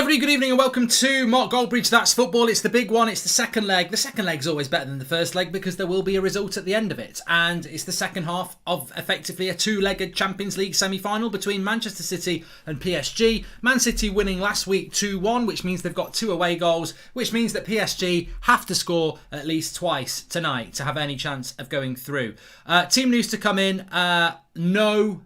everybody, good evening and welcome to Mark Goldbridge, That's Football. It's the big one, it's the second leg. The second leg's always better than the first leg because there will be a result at the end of it. And it's the second half of effectively a two-legged Champions League semi-final between Manchester City and PSG. Man City winning last week 2-1, which means they've got 2 away goals, which means that PSG have to score at least twice tonight to have any chance of going through. Team news to come in, No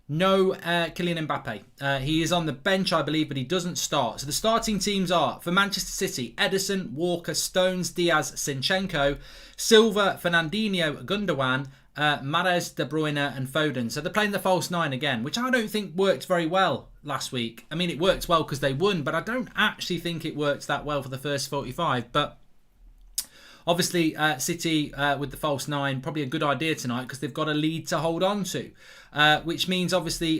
Kylian Mbappe. He is on the bench, I believe, but he doesn't start. So the starting teams are, for Manchester City, Ederson, Walker, Stones, Diaz, Zinchenko, Silva, Fernandinho, Gundogan, Mahrez, De Bruyne and Foden. So they're playing the false 9 again, which I don't think worked very well last week. I mean, it worked well because they won, but I don't actually think it worked that well for the first 45. But obviously, City with the false 9, probably a good idea tonight because they've got a lead to hold on to. Which means, obviously,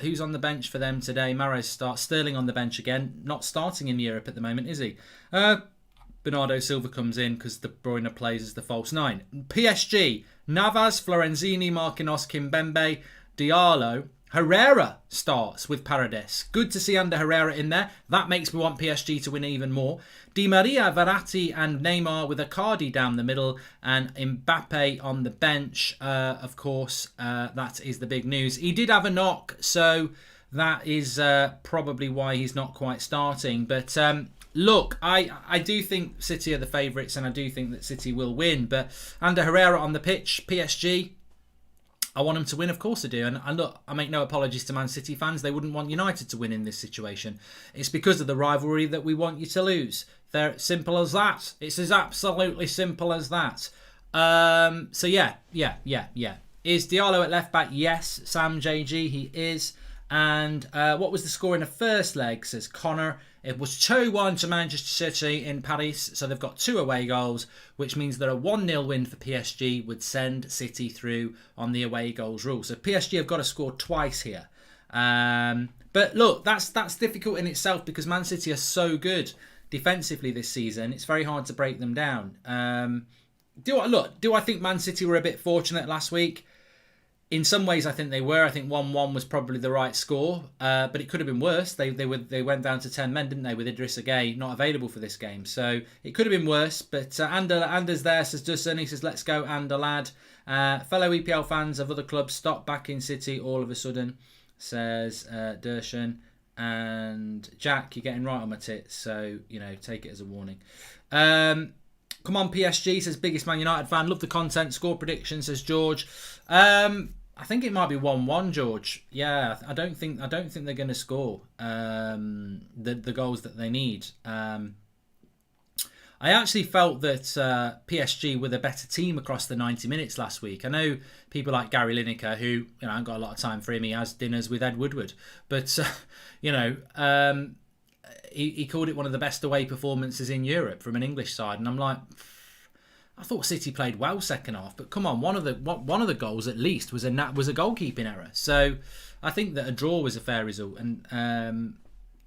who's on the bench for them today? Mahrez starts. Sterling on the bench again. Not starting in Europe at the moment, is he? Bernardo Silva comes in because De Bruyne plays as the false 9. PSG, Navas, Florenzini, Marquinhos, Kimpembe, Diallo. Herrera starts with Paredes. Good to see Ander Herrera in there. That makes me want PSG to win even more. Di Maria, Verratti and Neymar with Icardi down the middle and Mbappe on the bench. Of course, that is the big news. He did have a knock, so that is probably why he's not quite starting. But look, I do think City are the favourites and I do think that City will win. But Ander Herrera on the pitch, PSG, I want them to win, of course I do. And look, I make no apologies to Man City fans. They wouldn't want United to win in this situation. It's because of the rivalry that we want you to lose. They're simple as that. It's as absolutely simple as that. So yeah. Is Diallo at left back? Yes. Sam JG, he is. And what was the score in the first leg, says Connor. It was 2-1 to Manchester City in Paris. So they've got 2 away goals, which means that a 1-0 win for PSG would send City through on the away goals rule. So PSG have got to score twice here. But look, that's difficult in itself because Man City are so good defensively this season. It's very hard to break them down. Do I think Man City were a bit fortunate last week? In some ways, I think they were. I think 1-1 was probably the right score, but it could have been worse. They went down to 10 men, didn't they, with Idris Gueye not available for this game. So it could have been worse, but Anders there, says Dustin. He says, let's go, Ander lad. Fellow EPL fans of other clubs, stop backing City all of a sudden, says Dershan. And Jack, you're getting right on my tits, so, take it as a warning. Come on, PSG, says biggest Man United fan. Love the content. Score prediction, says George. I think it might be 1-1, George. Yeah, I don't think they're going to score the goals that they need. I actually felt that PSG were the better team across the 90 minutes last week. I know people like Gary Lineker, who I haven't got a lot of time for him. He has dinners with Ed Woodward, but he called it one of the best away performances in Europe from an English side, and I'm like, I thought City played well second half, but come on, one of the goals at least was a goalkeeping error. So I think that a draw was a fair result, and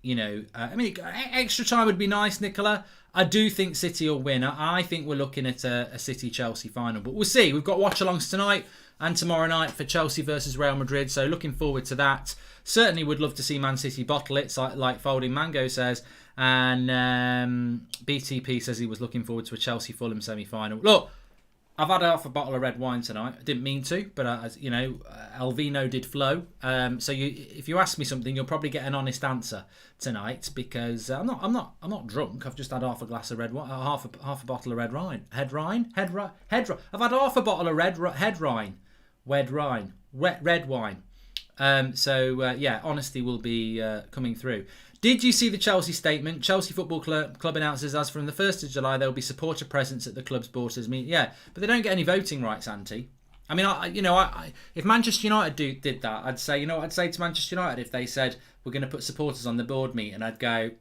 extra time would be nice, Nicola. I do think City will win. I think we're looking at a City-Chelsea final, but we'll see. We've got watch-alongs tonight and tomorrow night for Chelsea versus Real Madrid, so looking forward to that. Certainly would love to see Man City bottle it, like Folding Mango says. And BTP says he was looking forward to a Chelsea-Fulham semi-final. Look, I've had half a bottle of red wine tonight. I didn't mean to, but Alvino did flow. So if you ask me something, you'll probably get an honest answer tonight because I'm not drunk. I've just had half a glass of red wine, half a bottle of red wine. I've had half a bottle of red wine. Honesty will be coming through. Did you see the Chelsea statement? Chelsea Football Club announces as from the 1st of July there will be supporter presence at the club's supporters meeting. Yeah, but they don't get any voting rights, Auntie. I mean, if Manchester United did that, I'd say, I'd say to Manchester United if they said we're going to put supporters on the board meeting, I'd go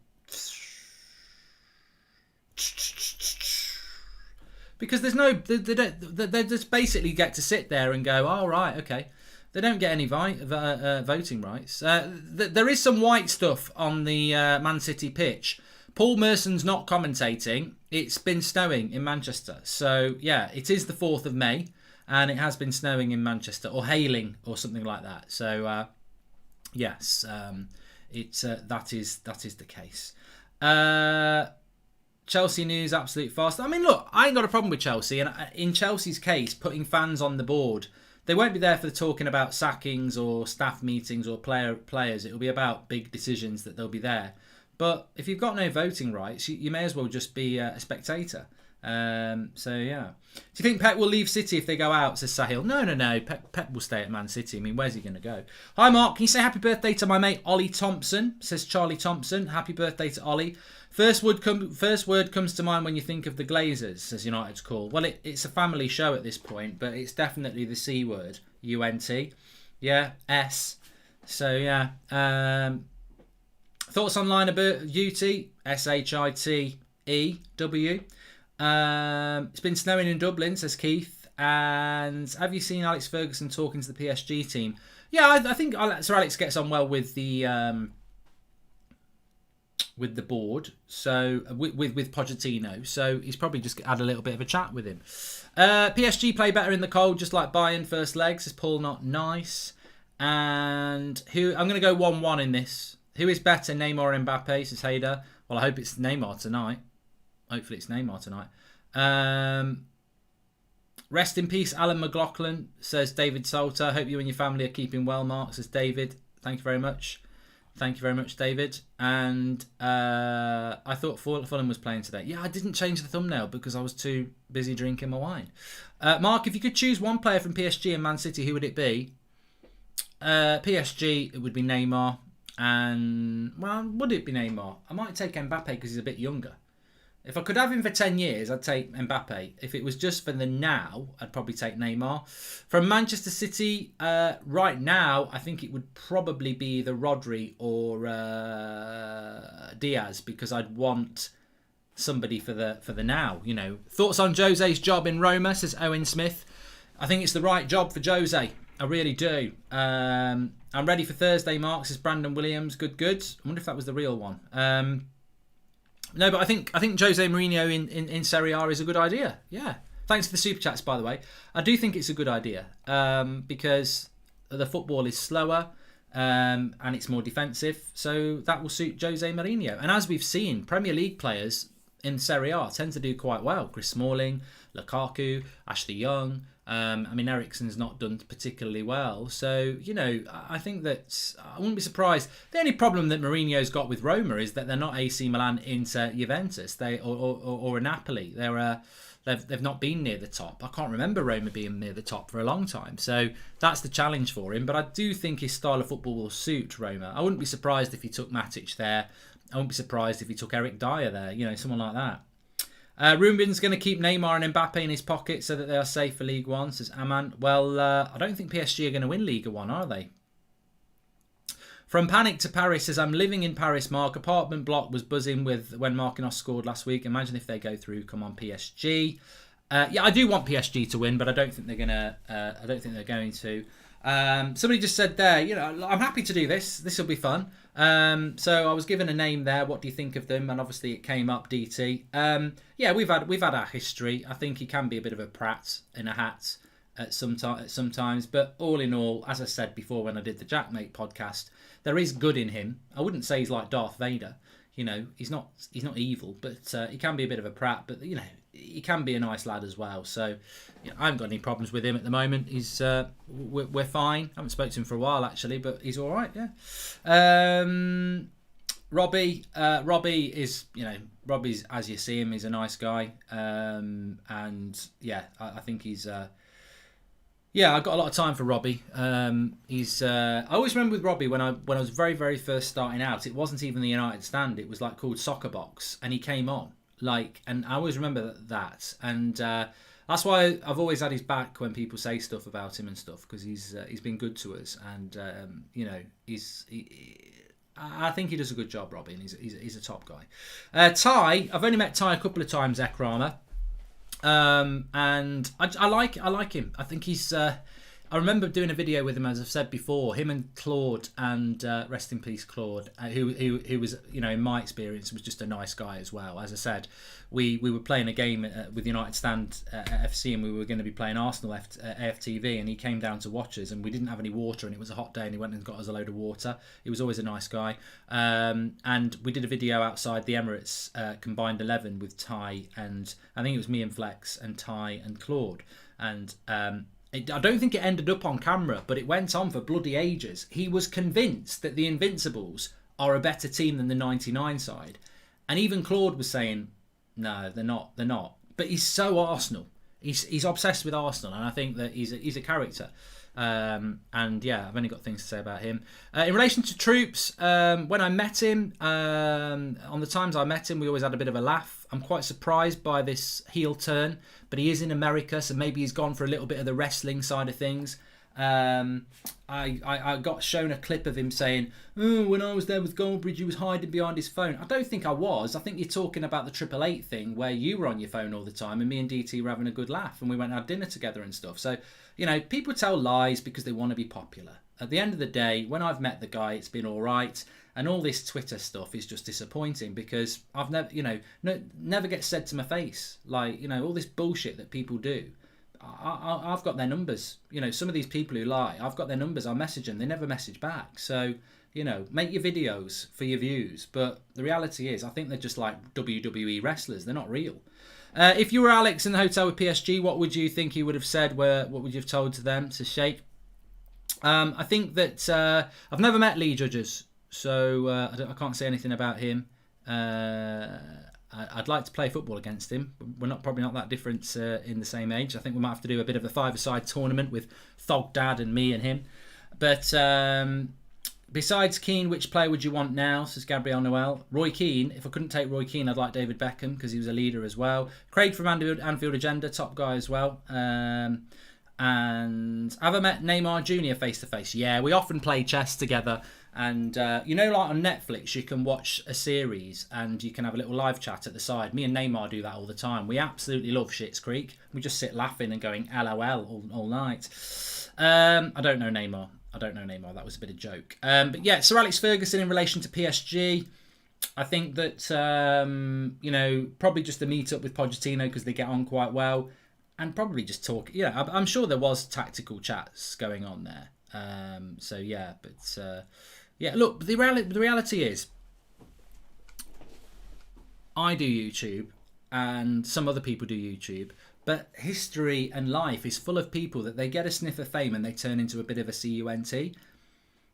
because there's no, they just basically get to sit there and go, oh right, okay. They don't get any voting rights. There is some white stuff on the Man City pitch. Paul Merson's not commentating. It's been snowing in Manchester. So, yeah, it is the 4th of May. And it has been snowing in Manchester. Or hailing or something like that. So, yes, it's that is the case. Chelsea news, absolute fast. I mean, look, I ain't got a problem with Chelsea, and in Chelsea's case, putting fans on the board, they won't be there for talking about sackings or staff meetings or players. It'll be about big decisions that they'll be there. But if you've got no voting rights, you may as well just be a spectator. So yeah. Do you think Pep will leave City if they go out, says Sahil? No. Pep will stay at Man City. I mean, where's he going to go? Hi Mark, can you say happy birthday to my mate Ollie Thompson, says Charlie Thompson. Happy birthday to Ollie. First word comes to mind when you think of the Glazers, says United's call. Well, it's a family show at this point, but it's definitely the C word, UNT. Yeah, S. So yeah. Thoughts on line about UT? SHITEW. It's been snowing in Dublin, says Keith. And have you seen Alex Ferguson talking to the PSG team? Yeah, I think Sir Alex gets on well with the board. So with Pochettino. So he's probably just had a little bit of a chat with him. PSG play better in the cold, just like Bayern first leg, says Paul. Not nice. And I'm going to go 1-1 in this. Who is better, Neymar or Mbappe, says Hader. Well, I hope it's Neymar tonight. Hopefully it's Neymar tonight. Rest in peace, Alan McLaughlin, says David Salter. Hope you and your family are keeping well, Mark, says David. Thank you very much. Thank you very much, David. And I thought Fulham was playing today. Yeah, I didn't change the thumbnail because I was too busy drinking my wine. Mark, if you could choose one player from PSG and Man City, who would it be? PSG, it would be Neymar. And, well, would it be Neymar? I might take Mbappe because he's a bit younger. If I could have him for 10 years, I'd take Mbappe. If it was just for the now, I'd probably take Neymar. From Manchester City, right now, I think it would probably be either Rodri or Diaz, because I'd want somebody for the now. You know, thoughts on Jose's job in Roma, says Owen Smith. I think it's the right job for Jose. I really do. I'm ready for Thursday, Mark, says Brandon Williams. Good. I wonder if that was the real one. No, but I think Jose Mourinho in Serie A is a good idea. Yeah. Thanks for the super chats, by the way. I do think it's a good idea because the football is slower and it's more defensive. So that will suit Jose Mourinho. And as we've seen, Premier League players in Serie A tend to do quite well. Chris Smalling, Lukaku, Ashley Young. I mean, Eriksen's not done particularly well. So, you know, I think that I wouldn't be surprised. The only problem that Mourinho's got with Roma is that they're not AC Milan, Inter, Juventus, or Napoli. They've not been near the top. I can't remember Roma being near the top for a long time. So that's the challenge for him. But I do think his style of football will suit Roma. I wouldn't be surprised if he took Matic there. I wouldn't be surprised if he took Eric Dyer there. You know, someone like that. Ruben's going to keep Neymar and Mbappe in his pocket so that they are safe for League One, says Aman. Well, I don't think PSG are going to win League One, are they? From Panic to Paris says, I'm living in Paris, Mark. Apartment block was buzzing with when Marquinhos scored last week. Imagine if they go through. Come on, PSG. Yeah, I do want PSG to win, but I don't think they're gonna. I don't think they're going to. Somebody just said there, you know, I'm happy to do this. This will be fun. So I was given a name there. What do you think of them? And obviously it came up, DT. Yeah, we've had our history. I think he can be a bit of a prat in a hat at sometimes. But all in all, as I said before when I did the Jackmate podcast, there is good in him. I wouldn't say he's like Darth Vader. You know, he's not evil, but he can be a bit of a prat. But you know, he can be a nice lad as well. So yeah, I haven't got any problems with him at the moment. He's we're fine. I haven't spoken to him for a while actually, but he's all right. Yeah. Robbie is, you know, Robbie's as you see him. He's a nice guy. And yeah, I think he's. Yeah, I've got a lot of time for Robbie. I always remember with Robbie when I was very, very first starting out, it wasn't even the United stand. It was like called Soccer Box, and he came on. And I always remember that. And that's why I've always had his back when people say stuff about him and stuff, because he's been good to us. And, you know, I think he does a good job, Robbie, and he's a top guy. Ty, I've only met Ty a couple of times, Ekrama. And I like him. I think he's. I I remember doing a video with him, as I've said before, him and Claude, and rest in peace Claude, who was, in my experience, was just a nice guy as well. As I said, we were playing a game with United Stand FC, and we were going to be playing Arsenal AFTV, and he came down to watch us, and we didn't have any water, and it was a hot day, and he went and got us a load of water. He was always a nice guy. And we did a video outside the Emirates combined 11 with Ty, and I think it was me and Flex and Ty and Claude, and I don't think it ended up on camera, but it went on for bloody ages. He was convinced that the Invincibles are a better team than the 99 side. And even Claude was saying, no, they're not. But he's so Arsenal. He's obsessed with Arsenal, and I think that he's a character. And yeah, I've only got things to say about him. In relation to Troops, when I met him, on the times I met him, we always had a bit of a laugh. I'm quite surprised by this heel turn, but he is in America, so maybe he's gone for a little bit of the wrestling side of things. I got shown a clip of him saying, oh, when I was there with Goldbridge, he was hiding behind his phone. I don't think I was. I think you're talking about the 888 thing where you were on your phone all the time and me and DT were having a good laugh and we went and had dinner together and stuff. So, people tell lies because they want to be popular. At the end of the day, when I've met the guy, it's been all right. And all this Twitter stuff is just disappointing because I've never, never gets said to my face. Like, all this bullshit that people do. I've got their numbers. Some of these people who lie, I've got their numbers. I message them. They never message back. So, make your videos for your views. But the reality is, I think they're just like WWE wrestlers. They're not real. If you were Alex in the hotel with PSG, what would you think you would have said? What would you have told to them to shake? I think that I've never met Lee Judges, so I can't say anything about him. I'd like to play football against him. We're probably not that different in the same age. I think we might have to do a bit of a five-a-side tournament with Thog Dad and me and him. But besides Keane, which player would you want now? Says Gabriel Noel. Roy Keane. If I couldn't take Roy Keane, I'd like David Beckham because he was a leader as well. Craig from Anfield Agenda, top guy as well. And have I met Neymar Jr. face to face? Yeah, we often play chess together. And like on Netflix, you can watch a series and you can have a little live chat at the side. Me and Neymar do that all the time. We absolutely love Schitt's Creek. We just sit laughing and going LOL all night. I don't know Neymar. That was a bit of a joke. But yeah, Sir Alex Ferguson in relation to PSG. I think that, probably just a meet up with Pochettino because they get on quite well. And probably just talk. Yeah, I'm sure there was tactical chats going on there. Look, the reality is, I do YouTube, and some other people do YouTube. But history and life is full of people that they get a sniff of fame and they turn into a bit of a CUNT.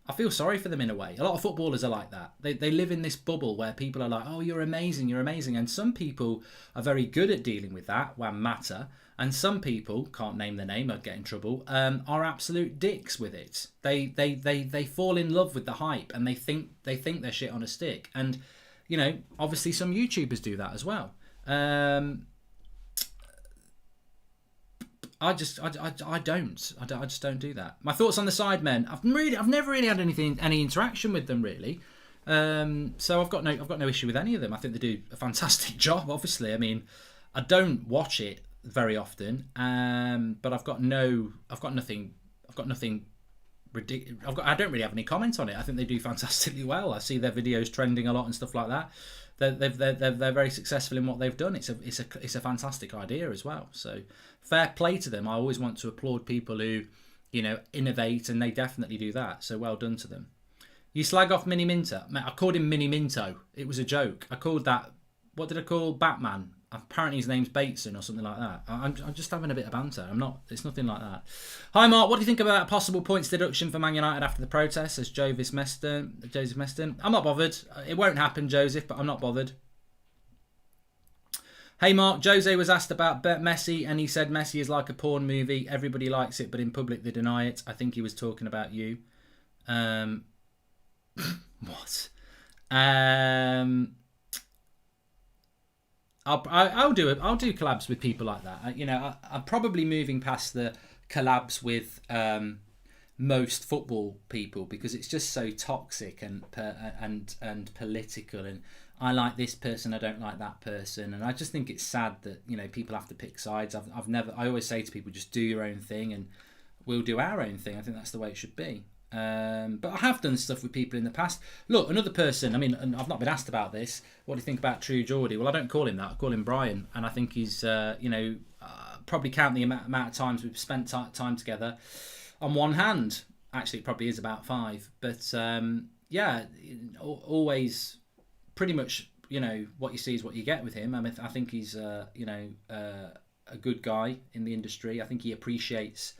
I feel sorry for them in a way. A lot of footballers are like that. They live in this bubble where people are like, oh, you're amazing. And some people are very good at dealing with that, Wham Matter. And some people, can't name their name, I'd get in trouble, are absolute dicks with it. They fall in love with the hype and they think they're shit on a stick. And, obviously some YouTubers do that as well. I just don't do that. My thoughts on the Sidemen. I've never really had any interaction with them really. So I've got no issue with any of them. I think they do a fantastic job. Obviously, I mean, I don't watch it very often, but I don't really have any comment on it. I think they do fantastically well. I see their videos trending a lot and stuff like that. They're very successful in what they've done. It's a fantastic idea as well. So fair play to them. I always want to applaud people who, innovate, and they definitely do that. So well done to them. You slag off Mini Minter. I called him Mini Minto. It was a joke. I called that. What did I call Batman? Apparently his name's Bateson or something like that. I'm just having a bit of banter. It's nothing like that. Hi Mark, what do you think about a possible points deduction for Man United after the protest? Says Joseph Meston. I'm not bothered. It won't happen, Joseph, but I'm not bothered. Hey Mark, Jose was asked about Messi and he said Messi is like a porn movie. Everybody likes it, but in public they deny it. I think he was talking about you. What? I'll do collabs with people like that. I'm probably moving past the collabs with most football people because it's just so toxic and political. And I like this person, I don't like that person, and I just think it's sad that people have to pick sides. I always say to people, just do your own thing, and we'll do our own thing. I think that's the way it should be. But I have done stuff with people in the past. Look, another person, I mean, and I've not been asked about this. What do you think about True Geordie? Well, I don't call him that. I call him Brian. And I think he's, probably count the amount of times we've spent time together on one hand. Actually, it probably is about 5. But, always pretty much, what you see is what you get with him. I mean, I think he's, a good guy in the industry. I think he appreciates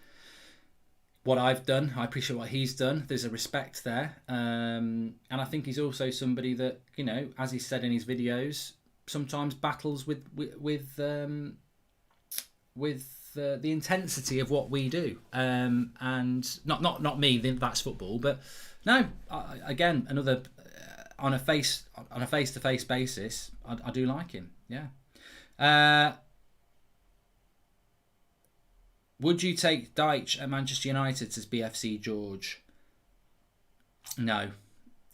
what I've done. I appreciate what he's done. There's a respect there. And I think he's also somebody that, as he said in his videos, sometimes battles with the intensity of what we do. And not me, that's football, but no, again, another on a face-to-face basis, I do like him. Yeah. Would you take Deitch at Manchester United, says BFC George? No,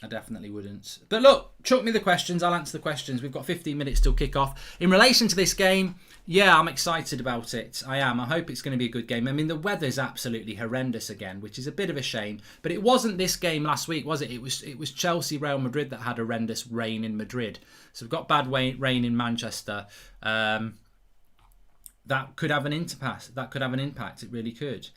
I definitely wouldn't. But look, chuck me the questions. I'll answer the questions. We've got 15 minutes till kick-off. In relation to this game, yeah, I'm excited about it. I am. I hope it's going to be a good game. I mean, the weather's absolutely horrendous again, which is a bit of a shame. But it wasn't this game last week, was it? It was Chelsea, Real Madrid that had horrendous rain in Madrid. So we've got bad rain in Manchester. That could have an impact. It really could.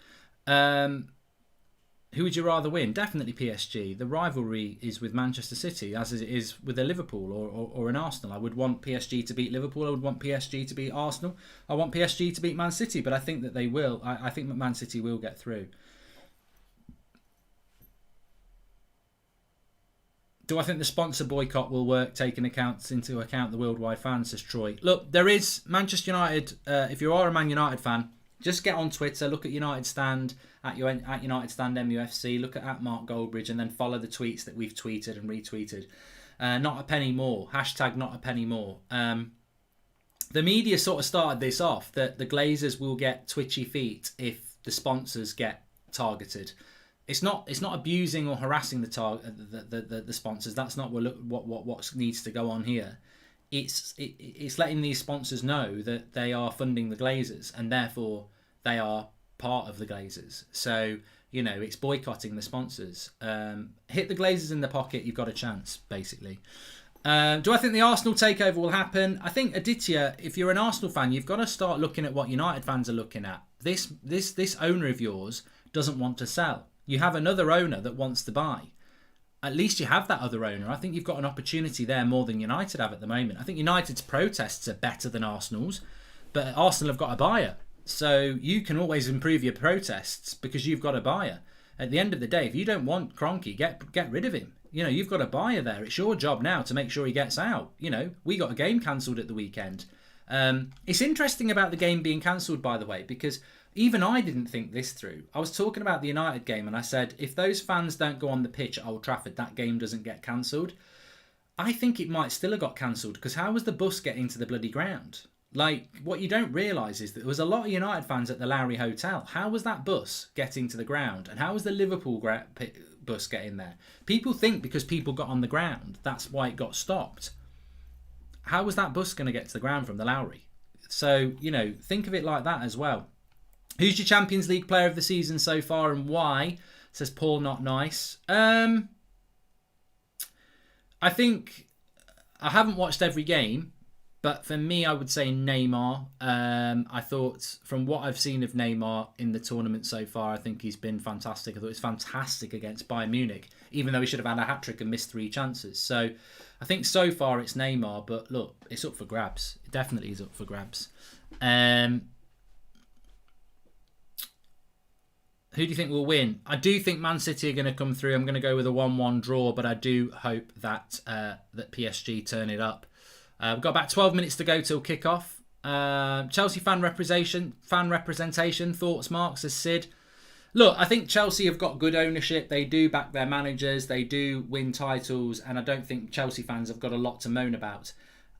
Who would you rather win? Definitely PSG. The rivalry is with Manchester City, as it is with a Liverpool or an Arsenal. I would want PSG to beat Liverpool. I would want PSG to beat Arsenal. I want PSG to beat Man City, but I think that they will. I think that Man City will get through. Do I think the sponsor boycott will work, taking into account the worldwide fans, says Troy? Look, there is Manchester United. If you are a Man United fan, just get on Twitter, look at United Stand, at United Stand MUFC, look at Mark Goldbridge, and then follow the tweets that we've tweeted and retweeted. Not a penny more. Hashtag not a penny more. The media sort of started this off, that the Glazers will get twitchy feet if the sponsors get targeted. It's not abusing or harassing the sponsors. That's not what needs to go on here. It's letting these sponsors know that they are funding the Glazers and therefore they are part of the Glazers. So it's boycotting the sponsors. Hit the Glazers in the pocket, you've got a chance, basically. Do I think the Arsenal takeover will happen? I think, Aditya, if you're an Arsenal fan, you've got to start looking at what United fans are looking at. This owner of yours doesn't want to sell. You have another owner that wants to buy. At least you have that other owner. I think you've got an opportunity there more than United have at the moment. I think United's protests are better than Arsenal's, but Arsenal have got a buyer. So you can always improve your protests because you've got a buyer. At the end of the day, if you don't want Kroenke, get rid of him. You've got a buyer there. It's your job now to make sure he gets out. We got a game cancelled at the weekend. It's interesting about the game being cancelled, by the way, because even I didn't think this through. I was talking about the United game and I said, if those fans don't go on the pitch at Old Trafford, that game doesn't get cancelled. I think it might still have got cancelled, because how was the bus getting to the bloody ground? Like, what you don't realise is that there was a lot of United fans at the Lowry Hotel. How was that bus getting to the ground? And how was the Liverpool bus getting there? People think because people got on the ground, that's why it got stopped. How was that bus going to get to the ground from the Lowry? So, think of it like that as well. Who's your Champions League player of the season so far and why? Says Paul Not Nice. I think I haven't watched every game, but for me, I would say Neymar. I thought from what I've seen of Neymar in the tournament so far, I think he's been fantastic. I thought he was fantastic against Bayern Munich, even though he should have had a hat-trick and missed 3 chances. So I think so far it's Neymar, but look, it's up for grabs. It definitely is up for grabs. Who do you think will win? I do think Man City are going to come through. I'm going to go with a 1-1 draw, but I do hope that that PSG turn it up. We've got about 12 minutes to go till kick-off. Chelsea fan representation. Thoughts, Mark, says Sid. Look, I think Chelsea have got good ownership. They do back their managers. They do win titles, and I don't think Chelsea fans have got a lot to moan about.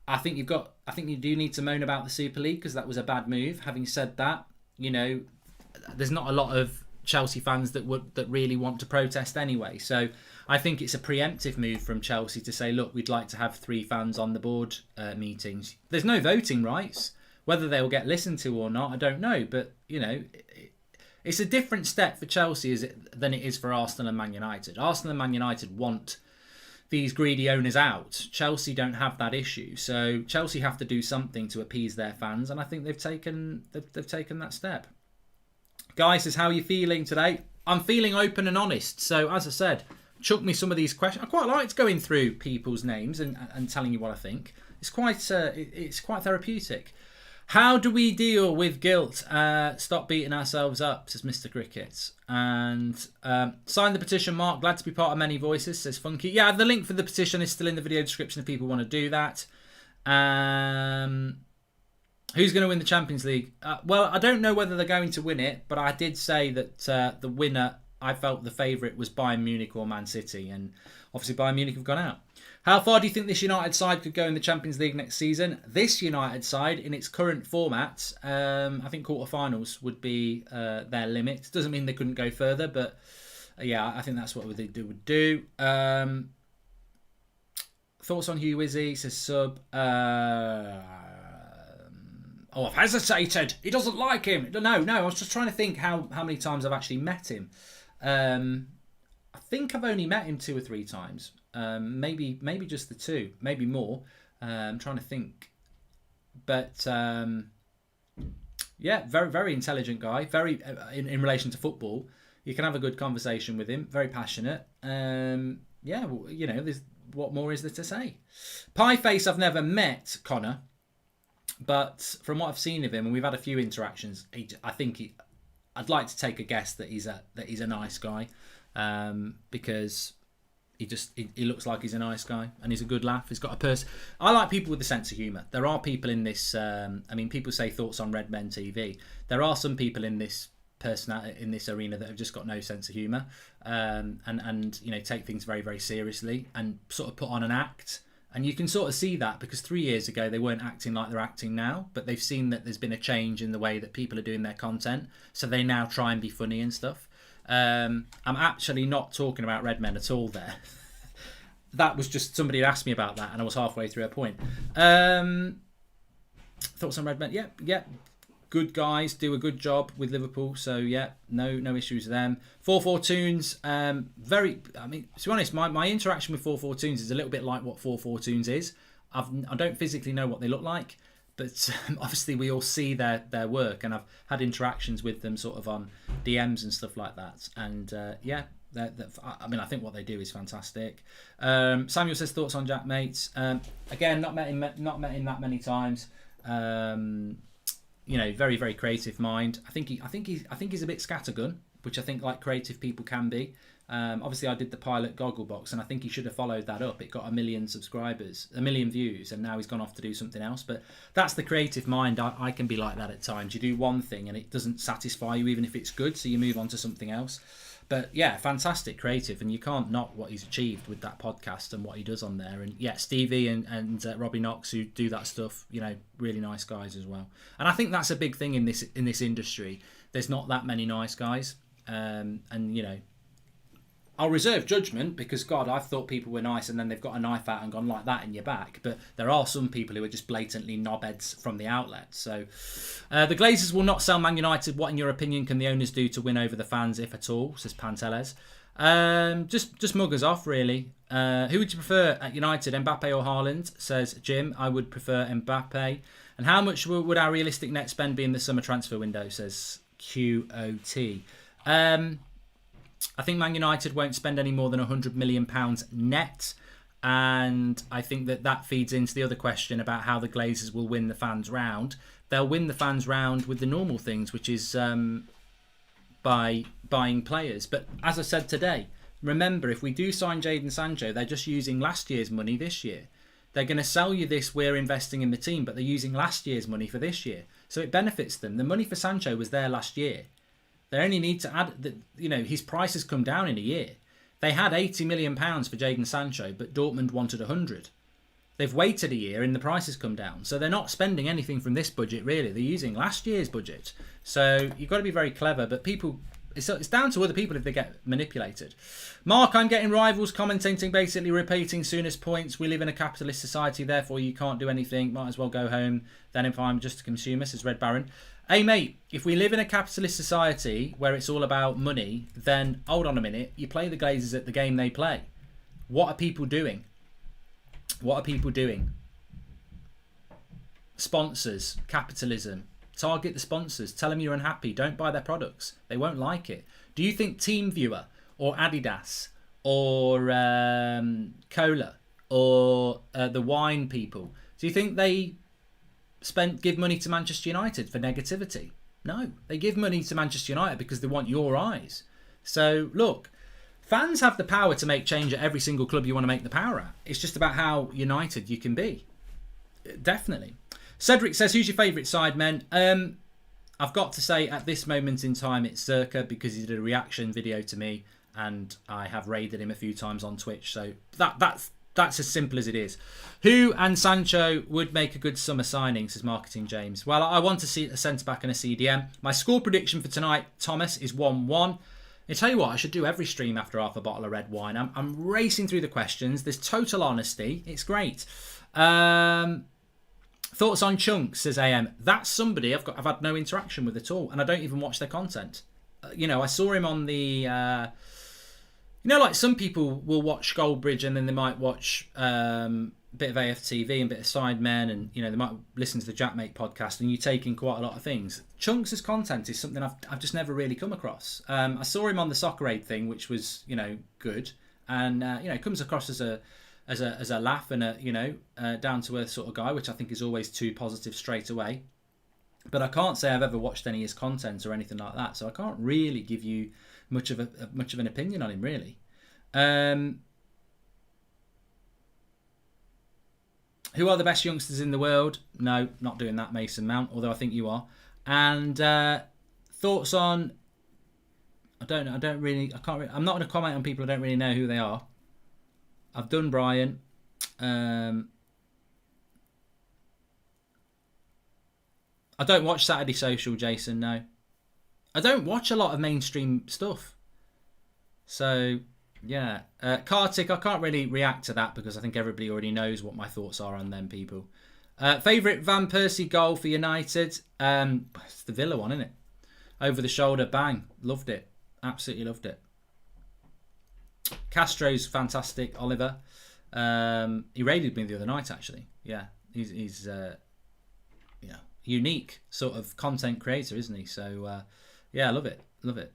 I think you do need to moan about the Super League because that was a bad move. Having said that, there's not a lot of Chelsea fans that really want to protest anyway. So I think it's a preemptive move from Chelsea to say, look, we'd like to have 3 fans on the board meetings. There's no voting rights. Whether they'll get listened to or not, I don't know. But, It's a different step for Chelsea than it is for Arsenal and Man United. Arsenal and Man United want these greedy owners out. Chelsea don't have that issue, so Chelsea have to do something to appease their fans, and I think they've taken that step. Guy says, how are you feeling today? I'm feeling open and honest. So as I said, chuck me some of these questions. I quite liked going through people's names and telling you what I think. It's quite therapeutic. How do we deal with guilt? Stop beating ourselves up, says Mr. Cricket. And sign the petition, Mark. Glad to be part of many voices, says Funky. Yeah, the link for the petition is still in the video description if people want to do that. Who's going to win the Champions League? Well, I don't know whether they're going to win it, but I did say that the winner, I felt the favourite was Bayern Munich or Man City. And obviously Bayern Munich have gone out. How far do you think this United side could go in the Champions League next season? This United side, in its current format, I think quarterfinals would be their limit. Doesn't mean they couldn't go further, but yeah, I think that's what they would do. Thoughts on Hugh Wizzy, says Sub. I've hesitated. He doesn't like him. No, I was just trying to think how many times I've actually met him. I think I've only met him 2 or 3 times. Maybe just the 2, maybe more. I'm trying to think, but yeah, very very intelligent guy. Very in relation to football, you can have a good conversation with him. Very passionate. Yeah, well, you know, what more is there to say? Pieface, I've never met Connor, but from what I've seen of him, and we've had a few interactions, I'd like to take a guess that he's a nice guy, because he looks like he's a nice guy and he's a good laugh. He's got a I like people with a sense of humour. There are people in this. People say thoughts on Red Men TV. There are some people in this arena that have just got no sense of humour, and you know, take things very very seriously and sort of put on an act. And you can sort of see that because 3 years ago they weren't acting like they're acting now, but they've seen that there's been a change in the way that people are doing their content, so they now try and be funny and stuff. I'm actually not talking about Red Men at all there. That was just somebody had asked me about that and I was halfway through a point. Thoughts on Red Men? Yeah. Good guys, do a good job with Liverpool. So yeah, no issues with them. 442s, to be honest, my interaction with 442s is a little bit like what 442s is. I don't physically know what they look like, but obviously we all see their work, and I've had interactions with them sort of on DMs and stuff like that. And yeah, I think what they do is fantastic. Samuel says thoughts on Jack Mates. Again, not met him that many times. You know, very very creative mind. I think he's a bit scattergun, which I think like creative people can be. Obviously, I did the pilot Gogglebox, and I think he should have followed that up. It got 1 million subscribers, 1 million views, and now he's gone off to do something else. But that's the creative mind. I can be like that at times. You do one thing and it doesn't satisfy you, even if it's good, so you move on to something else. But yeah, fantastic creative, and you can't knock what he's achieved with that podcast and what he does on there. And yeah, Stevie and Robbie Knox, who do that stuff, you know, really nice guys as well. And I think that's a big thing in this industry. There's not that many nice guys, and you know, I'll reserve judgment because, God, I've thought people were nice and then they've got a knife out and gone like that in your back. But there are some people who are just blatantly knobheads from the outlet. So the Glazers will not sell Man United. What, in your opinion, can the owners do to win over the fans, if at all, says Panteles. Just mug us off, really. Who would you prefer at United, Mbappe or Haaland, says Jim. I would prefer Mbappe. And how much would our realistic net spend be in the summer transfer window, says QOT. I think Man United won't spend any more than £100 million net, and I think that feeds into the other question about how the Glazers will win the fans round. They'll win the fans round with the normal things, which is by buying players. But as I said today, remember, if we do sign Jadon Sancho, they're just using last year's money this year. They're going to sell you this, we're investing in the team, but they're using last year's money for this year. So it benefits them. The money for Sancho was there last year. They only need to add, his price has come down in a year. They had £80 million for Jadon Sancho, but Dortmund wanted 100. They've waited a year and the price has come down. So they're not spending anything from this budget, really. They're using last year's budget. So you've got to be very clever, but it's down to other people if they get manipulated. Mark, I'm getting rivals commentating, basically repeating Souness points. We live in a capitalist society, therefore you can't do anything. Might as well go home. Then if I'm just a consumer, says Red Baron. Hey mate, if we live in a capitalist society where it's all about money, then hold on a minute, you play the Glazers at the game they play. What are people doing? What are people doing? Sponsors, capitalism. Target the sponsors. Tell them you're unhappy. Don't buy their products. They won't like it. Do you think TeamViewer or Adidas or Cola or the wine people, do you think they give money to Manchester United for negativity? No, they give money to Manchester United because they want your eyes. So look, fans have the power to make change at every single club you want to make the power at. It's just about how united you can be. Definitely. Cedric says, who's your favourite side, men? I've got to say at this moment in time it's Circa, because he did a reaction video to me and I have raided him a few times on Twitch. So that's as simple as it is. Who and Sancho would make a good summer signing, says Marketing James. Well, I want to see a centre-back and a CDM. My score prediction for tonight, Thomas, is 1-1. I tell you what, I should do every stream after half a bottle of red wine. I'm racing through the questions. There's total honesty. It's great. Thoughts on Chunks, says AM. That's somebody I've had no interaction with at all, and I don't even watch their content. I saw him on the... like some people will watch Goldbridge and then they might watch a bit of AFTV and a bit of Sidemen, and they might listen to the Jackmate podcast, and you take in quite a lot of things. Chunks' content is something I've just never really come across. I saw him on the Soccer Aid thing, which was good, and comes across as a laugh and a down to earth sort of guy, which I think is always too positive straight away. But I can't say I've ever watched any of his content or anything like that, so I can't really give you much of an opinion on him, really. Who are the best youngsters in the world? No, not doing that, Mason Mount, although I think you are. And thoughts on... I'm not going to comment on people I don't really know who they are. I've done Brian. I don't watch Saturday Social, Jason, no. I don't watch a lot of mainstream stuff. So, yeah. Kartik, I can't really react to that because I think everybody already knows what my thoughts are on them people. Favourite Van Persie goal for United? It's the Villa one, isn't it? Over the shoulder, bang. Loved it. Absolutely loved it. Castro's fantastic, Oliver. He raided me the other night, actually. Yeah, he's unique sort of content creator, isn't he? So, yeah, I love it. Love it.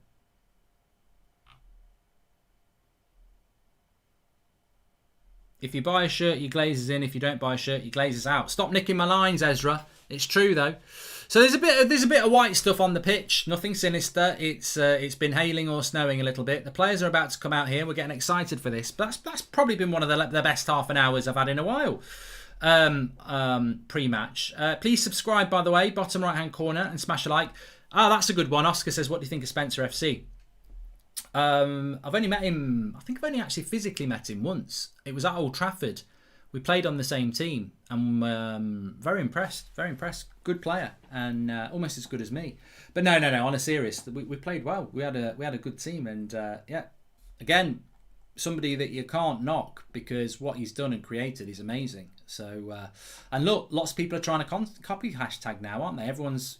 If you buy a shirt, your glazes in. If you don't buy a shirt, your glazes out. Stop nicking my lines, Ezra. It's true though. So there's a bit of white stuff on the pitch. Nothing sinister. It's been hailing or snowing a little bit. The players are about to come out here. We're getting excited for this. But that's probably been one of the best half an hours I've had in a while. Pre-match. Please subscribe, by the way, bottom right hand corner, and smash a like. That's a good one. Oscar says, what do you think of Spencer FC? I've only met him, I think I've only actually physically met him once. It was at Old Trafford. We played on the same team. I'm very impressed. Very impressed. Good player, and almost as good as me. But no. On a serious, we played well. We had a good team, and again, somebody that you can't knock because what he's done and created is amazing. So, and look, lots of people are trying to copy hashtag now, aren't they? Everyone's,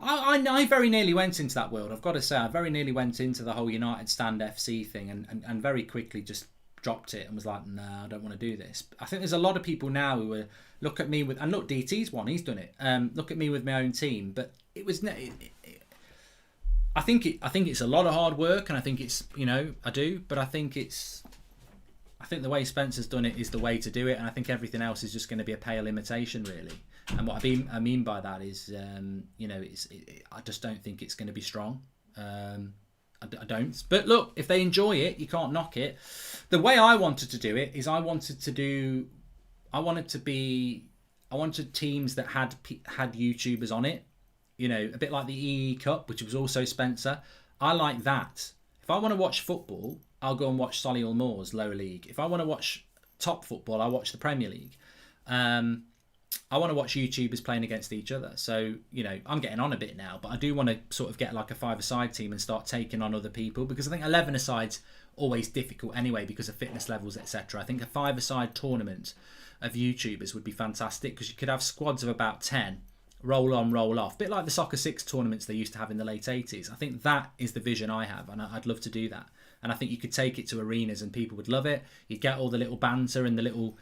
I very nearly went into that world. I've got to say, I very nearly went into the whole United Stand FC thing, and very quickly just dropped it and was like, no, I don't want to do this. I think there's a lot of people now who look at me with, and look, DT's one, he's done it. Look at me with my own team, but it was. I think it's a lot of hard work, and I think it's I do, but I think the way Spencer's done it is the way to do it, and I think everything else is just going to be a pale imitation, really. And what I mean by that is, I just don't think it's going to be strong. I don't. But look, if they enjoy it, you can't knock it. The way I wanted to do it is I wanted teams that had YouTubers on it. A bit like the EE Cup, which was also Spencer. I like that. If I want to watch football, I'll go and watch Solihull Moors lower league. If I want to watch top football, I watch the Premier League. I want to watch YouTubers playing against each other. So, I'm getting on a bit now, but I do want to sort of get like a 5-a-side team and start taking on other people, because I think 11-a-side's always difficult anyway because of fitness levels, etc. I think a 5-a-side tournament of YouTubers would be fantastic because you could have squads of about 10 roll on, roll off. A bit like the Soccer 6 tournaments they used to have in the late 80s. I think that is the vision I have, and I'd love to do that. And I think you could take it to arenas and people would love it. You'd get all the little banter and the little,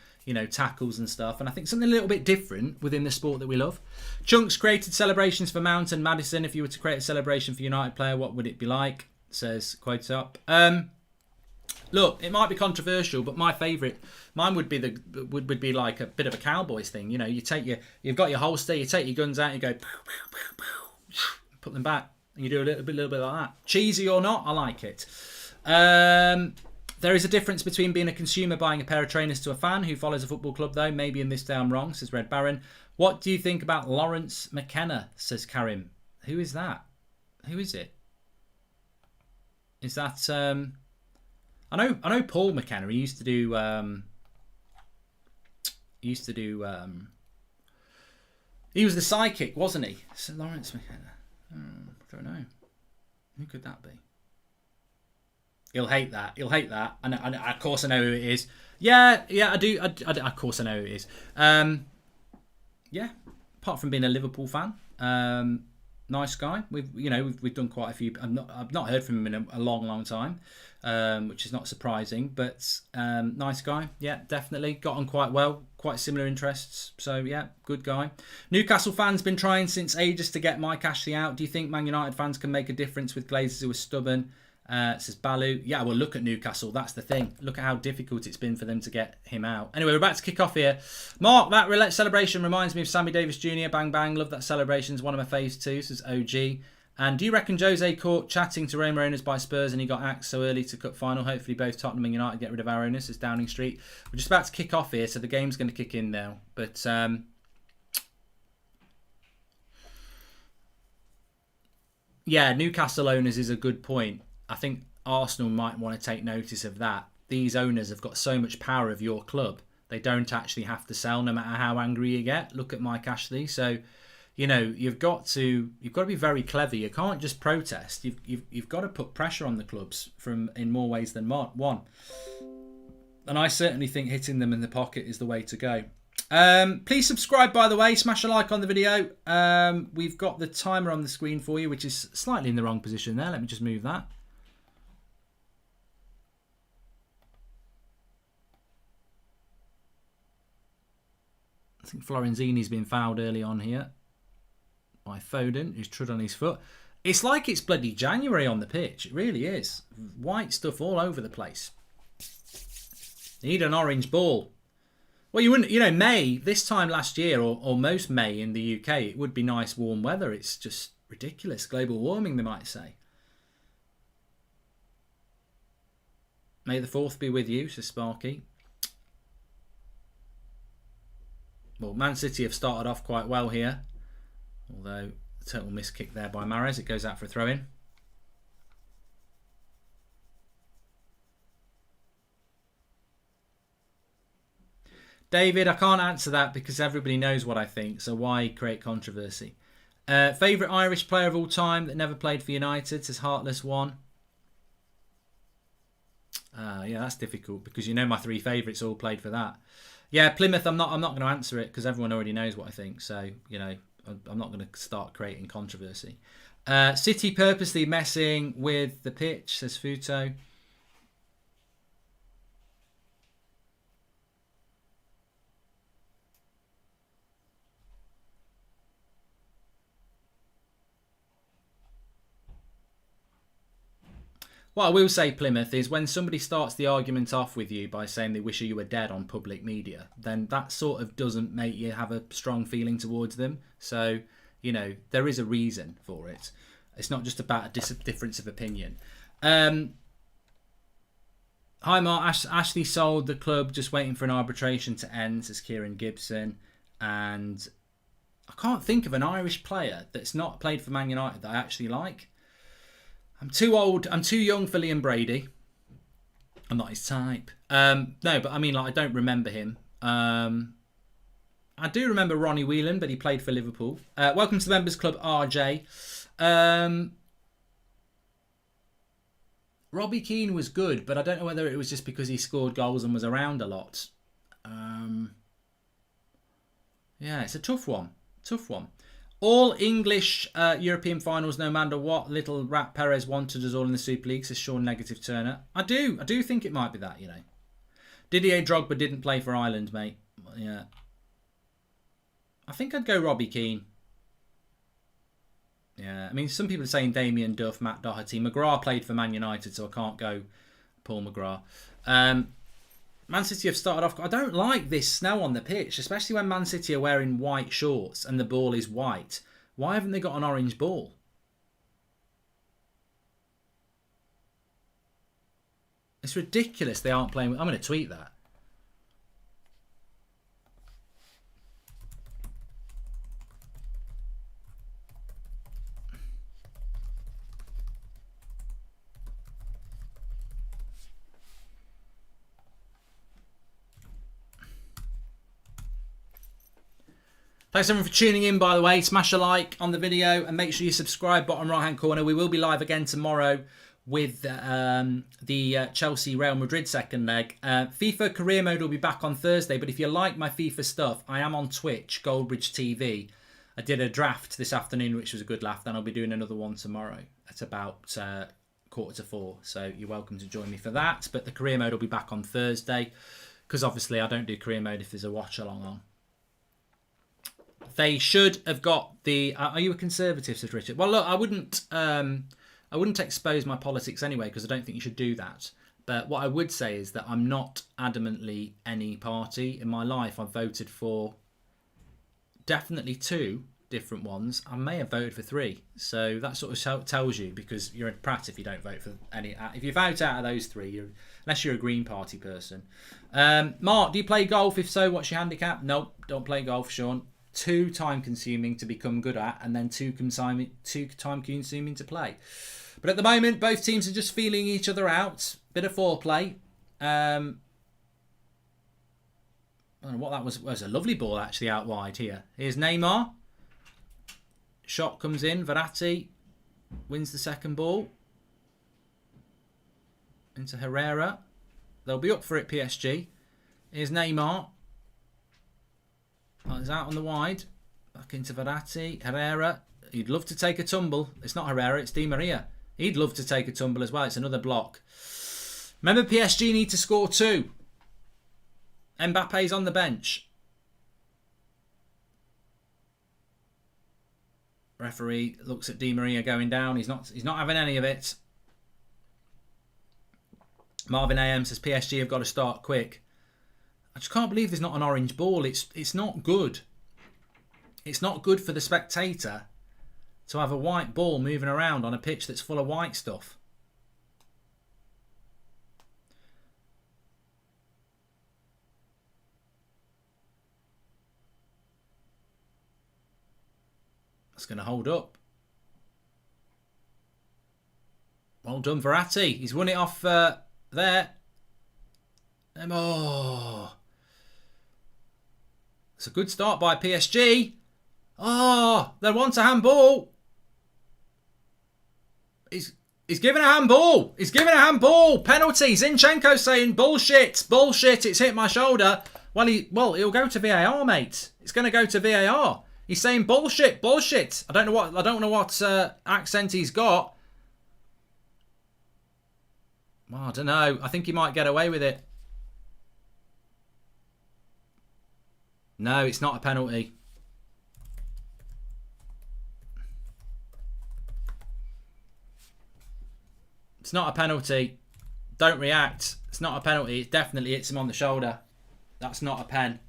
tackles and stuff. And I think something a little bit different within the sport that we love. Chunks created celebrations for Mount and Maddison. If you were to create a celebration for United player, what would it be like? Says, quote up. Look, it might be controversial, but mine would be like a bit of a Cowboys thing. You've got your holster, you take your guns out, you go, pow, pow, pow, pow, put them back, and you do a little bit like that. Cheesy or not, I like it. There is a difference between being a consumer buying a pair of trainers to a fan who follows a football club, though. Maybe in this day I'm wrong, says Red Baron. What do you think about Lawrence McKenna, says Karim. Who is that? Who is it? Is that... I know Paul McKenna. He used to do... he was the psychic, wasn't he? So Lawrence McKenna. I don't know. Who could that be? He'll hate that. And of course I know who it is. Yeah, I do. Of course I know who it is. Yeah. Apart from being a Liverpool fan, nice guy. We've done quite a few. I've not heard from him in a long time, which is not surprising. But nice guy. Yeah, definitely got on quite well. Quite similar interests. So yeah, good guy. Newcastle fans been trying since ages to get Mike Ashley out. Do you think Man United fans can make a difference with Glazers who are stubborn? Says Balu. Yeah, well, look at Newcastle. That's the thing. Look at how difficult it's been for them to get him out. Anyway, we're about to kick off here. Mark, that celebration reminds me of Sammy Davis Jr. Bang, bang. Love that celebration. It's one of my faves too, says OG. And do you reckon Jose caught chatting to Roma owners by Spurs and he got axed so early to cup final? Hopefully both Tottenham and United get rid of our owners, says Downing Street. We're just about to kick off here, so the game's going to kick in now. But... yeah, Newcastle owners is a good point. I think Arsenal might want to take notice of that. These owners have got so much power of your club. They don't actually have to sell no matter how angry you get. Look at Mike Ashley. So, you've got to be very clever. You can't just protest. You've got to put pressure on the clubs in more ways than one. And I certainly think hitting them in the pocket is the way to go. Please subscribe, by the way. Smash a like on the video. We've got the timer on the screen for you, which is slightly in the wrong position there. Let me just move that. I think Florenzini's been fouled early on here by Foden, who's trod on his foot. It's like it's bloody January on the pitch. It really is. White stuff all over the place. Need an orange ball. Well, you wouldn't, May, this time last year, or most May in the UK, it would be nice warm weather. It's just ridiculous. Global warming, they might say. May the 4th be with you, says Sparky. Well, Man City have started off quite well here. Although, a total miss kick there by Mahrez. It goes out for a throw-in. David, I can't answer that because everybody knows what I think, so why create controversy? Favourite Irish player of all time that never played for United, says Heartless One. Yeah, that's difficult because my 3 favourites all played for that. Yeah, Plymouth, I'm not going to answer it because everyone already knows what I think, so, I'm not going to start creating controversy. City purposely messing with the pitch, says Futo. What I will say, Plymouth, is when somebody starts the argument off with you by saying they wish you were dead on public media, then that sort of doesn't make you have a strong feeling towards them. So, there is a reason for it. It's not just about a difference of opinion. Hi, Mark. Ashley sold the club, just waiting for an arbitration to end, says Kieran Gibson. And I can't think of an Irish player that's not played for Man United that I actually like. I'm too old. I'm too young for Liam Brady. I'm not his type. No, but I mean, I don't remember him. I do remember Ronnie Whelan, but he played for Liverpool. Welcome to the Members Club, RJ. Robbie Keane was good, but I don't know whether it was just because he scored goals and was around a lot. Yeah, it's a tough one. All English European finals, no matter what little rat Perez wanted us all in the Super League, says Sean Negative Turner. I do think it might be that, you know. Didier Drogba didn't play for Ireland, mate. Yeah. I think I'd go Robbie Keane. Yeah, I mean, some people are saying Damien Duff, Matt Doherty. McGrath played for Man United, so I can't go Paul McGrath. Man City have started off... I don't like this snow on the pitch, especially when Man City are wearing white shorts and the ball is white. Why haven't they got an orange ball? It's ridiculous they aren't playing... I'm going to tweet that. Thanks everyone for tuning in, by the way. Smash a like on the video and make sure you subscribe, bottom right hand corner. We will be live again tomorrow with the Chelsea Real Madrid second leg. FIFA career mode will be back on Thursday, but if you like my FIFA stuff, I am on Twitch, Goldbridge TV. I did a draft this afternoon, which was a good laugh. Then I'll be doing another one tomorrow at about 3:45. So you're welcome to join me for that. But the career mode will be back on Thursday because obviously I don't do career mode if there's a watch along on. They should have got the... are you a conservative, says Richard? Well, look, I wouldn't expose my politics anyway because I don't think you should do that. But what I would say is that I'm not adamantly any party. In my life, I've voted for definitely 2 different ones. I may have voted for 3. So that sort of tells you, because you're a prat if you don't vote for any... If you vote out of those 3, unless you're a Green Party person. Mark, do you play golf? If so, what's your handicap? Nope, don't play golf, Sean. Too time consuming to become good at, and then too time consuming to play. But at the moment, both teams are just feeling each other out. Bit of foreplay. I don't know what that was. It was a lovely ball actually out wide here. Here's Neymar. Shot comes in. Verratti wins the second ball. Into Herrera. They'll be up for it, PSG. Here's Neymar. It's out on the wide. Back into Verratti. Herrera. He'd love to take a tumble. It's not Herrera, it's Di Maria. He'd love to take a tumble as well. It's another block. Remember, PSG need to score 2. Mbappe's on the bench. Referee looks at Di Maria going down. He's not having any of it. Marvin AM says PSG have got to start quick. I just can't believe there's not an orange ball. It's not good. It's not good for the spectator to have a white ball moving around on a pitch that's full of white stuff. That's going to hold up. Well done, Verratti. He's won it off there. Oh. It's a good start by PSG. Oh, they want a handball. He's giving a handball. He's giving a handball. Penalty. Zinchenko saying bullshit. Bullshit. It's hit my shoulder. Well, he'll go to VAR, mate. It's going to go to VAR. He's saying bullshit. Bullshit. I don't know what accent he's got. Well, I don't know. I think he might get away with it. No, it's not a penalty. It's not a penalty. Don't react. It's not a penalty. It definitely hits him on the shoulder. That's not a pen.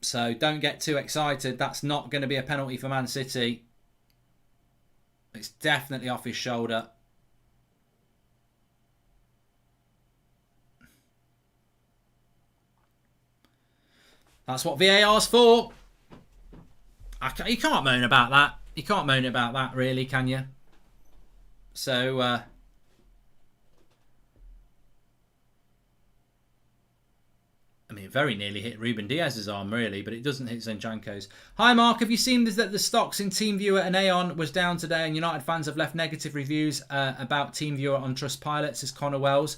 So don't get too excited. That's not going to be a penalty for Man City. It's definitely off his shoulder. That's what VAR's for. You can't moan about that. You can't moan about that, really, can you? So, I mean, it very nearly hit Ruben Diaz's arm, really, but it doesn't hit Zinchenko's. Hi, Mark. Have you seen that the stocks in TeamViewer and Aeon was down today, and United fans have left negative reviews about TeamViewer on Trustpilot, says Connor Wells.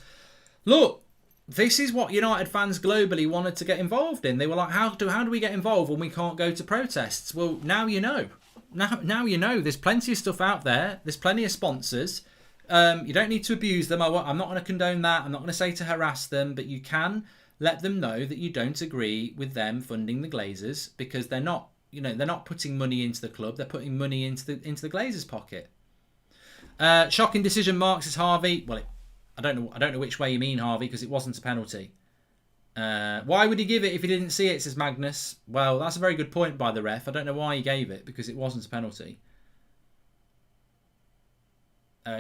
Look, This is what United fans globally wanted to get involved in. They were like, how do we get involved when we can't go to protests? Well, now you know. Now you know. There's plenty of stuff out there. There's plenty of sponsors. You don't need to abuse them. I'm not going to condone that. I'm not going to say to harass them, but you can let them know that you don't agree with them funding the Glazers, because they're not putting money into the club. They're putting money into the Glazers' pocket. Shocking decision, Mark, says Harvey. Well, I don't know which way you mean, Harvey, because it wasn't a penalty. Why would he give it if he didn't see it, says Magnus? Well, that's a very good point by the ref. I don't know why he gave it, because it wasn't a penalty.